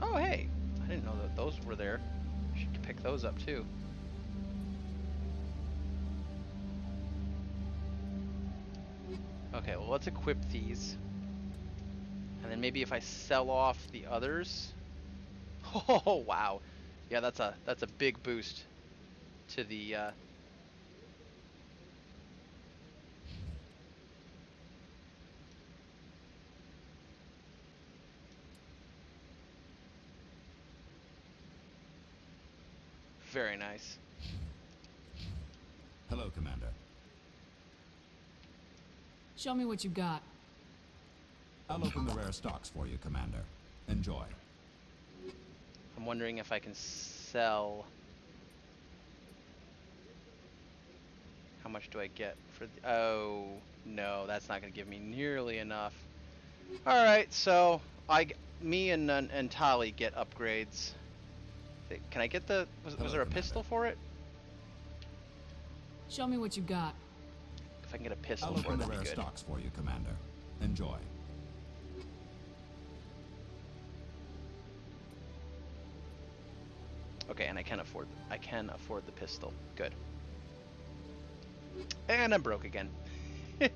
[SPEAKER 1] Oh, hey, I didn't know that those were there. I should pick those up too. Okay, well, let's equip these. And then maybe if I sell off the others. Oh, wow. Yeah, that's a big boost to the Very nice.
[SPEAKER 20] Hello, Commander.
[SPEAKER 2] Show me what you got.
[SPEAKER 20] I'll open the rare stocks for you, Commander. Enjoy.
[SPEAKER 1] I'm wondering if I can sell. How much do I get for the, oh, no, that's not going to give me nearly enough. All right, so me and Tali get upgrades. Can I get the, was there a pistol for it?
[SPEAKER 2] Show me what you got.
[SPEAKER 1] If I can get a pistol
[SPEAKER 20] I'll
[SPEAKER 1] for it,
[SPEAKER 20] open the
[SPEAKER 1] that'd
[SPEAKER 20] rare
[SPEAKER 1] be good.
[SPEAKER 20] stocks for you, Commander. Enjoy.
[SPEAKER 1] Okay, and I can afford the pistol. Good. And I'm broke again. There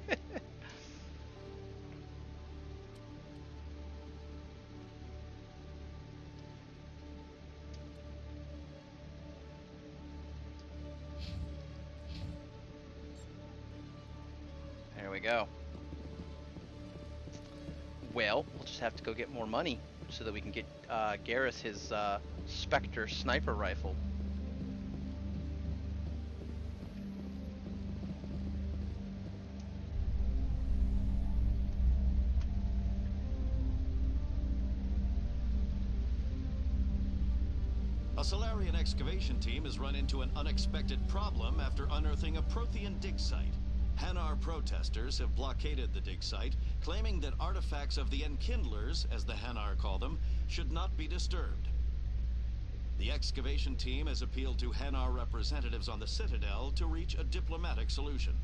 [SPEAKER 1] we go. Well, we'll just have to go get more money so that we can get Garrus his Spectre sniper rifle.
[SPEAKER 16] A Solarian excavation team has run into an unexpected problem after unearthing a Prothean dig site. Hanar protesters have blockaded the dig site, claiming that artifacts of the Enkindlers, as the Hanar call them, should not be disturbed. The excavation team has appealed to Hanar representatives on the Citadel to reach a diplomatic solution.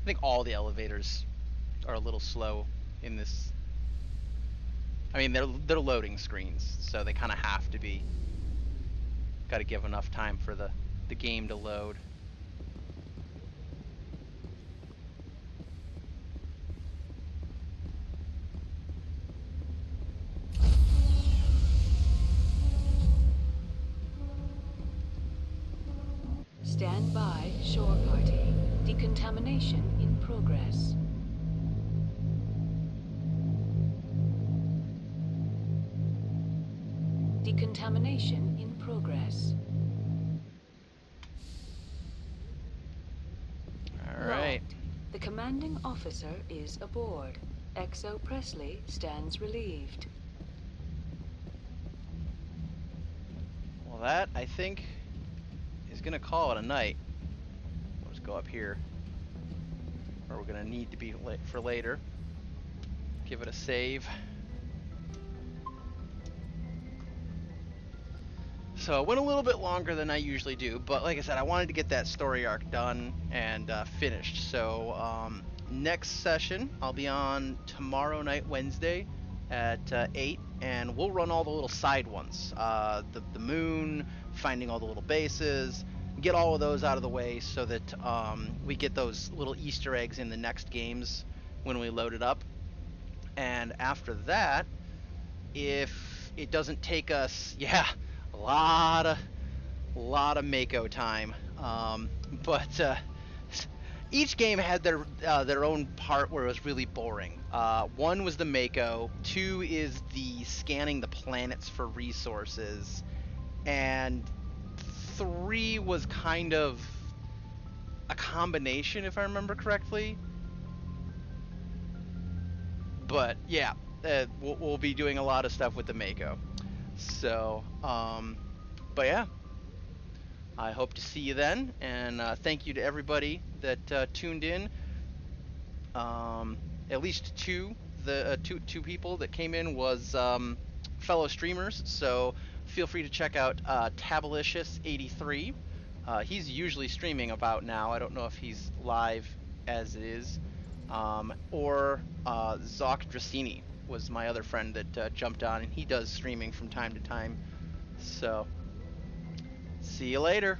[SPEAKER 1] I think all the elevators are a little slow in this. I mean, they're loading screens, so they kind of have to be. Got to give enough time for the game to load.
[SPEAKER 11] Stand by, shore party. Decontamination in progress. Decontamination in progress.
[SPEAKER 1] All right.
[SPEAKER 11] Logged. The commanding officer is aboard. XO Presley stands relieved.
[SPEAKER 1] Well, that, I think, is going to call it a night. We'll just go up here. Or we're going to need to be for later. Give it a save. So it went a little bit longer than I usually do, but like I said, I wanted to get that story arc done and finished. So next session, I'll be on tomorrow night, Wednesday, at 8, and we'll run all the little side ones. The moon, finding all the little bases, get all of those out of the way so that we get those little Easter eggs in the next games when we load it up. And after that, if it doesn't take us, a lot of Mako time, but each game had their own part where it was really boring. One was the Mako, 2 is the scanning the planets for resources, and 3 was kind of a combination, if I remember correctly. But yeah, we'll be doing a lot of stuff with the Mako. So, but yeah, I hope to see you then, and thank you to everybody that tuned in. At least two people that came in was fellow streamers, so feel free to check out Tabalicious83. He's usually streaming about now. I don't know if he's live as it is. Or Zoc Dracini was my other friend that jumped on, and he does streaming from time to time. So, see you later.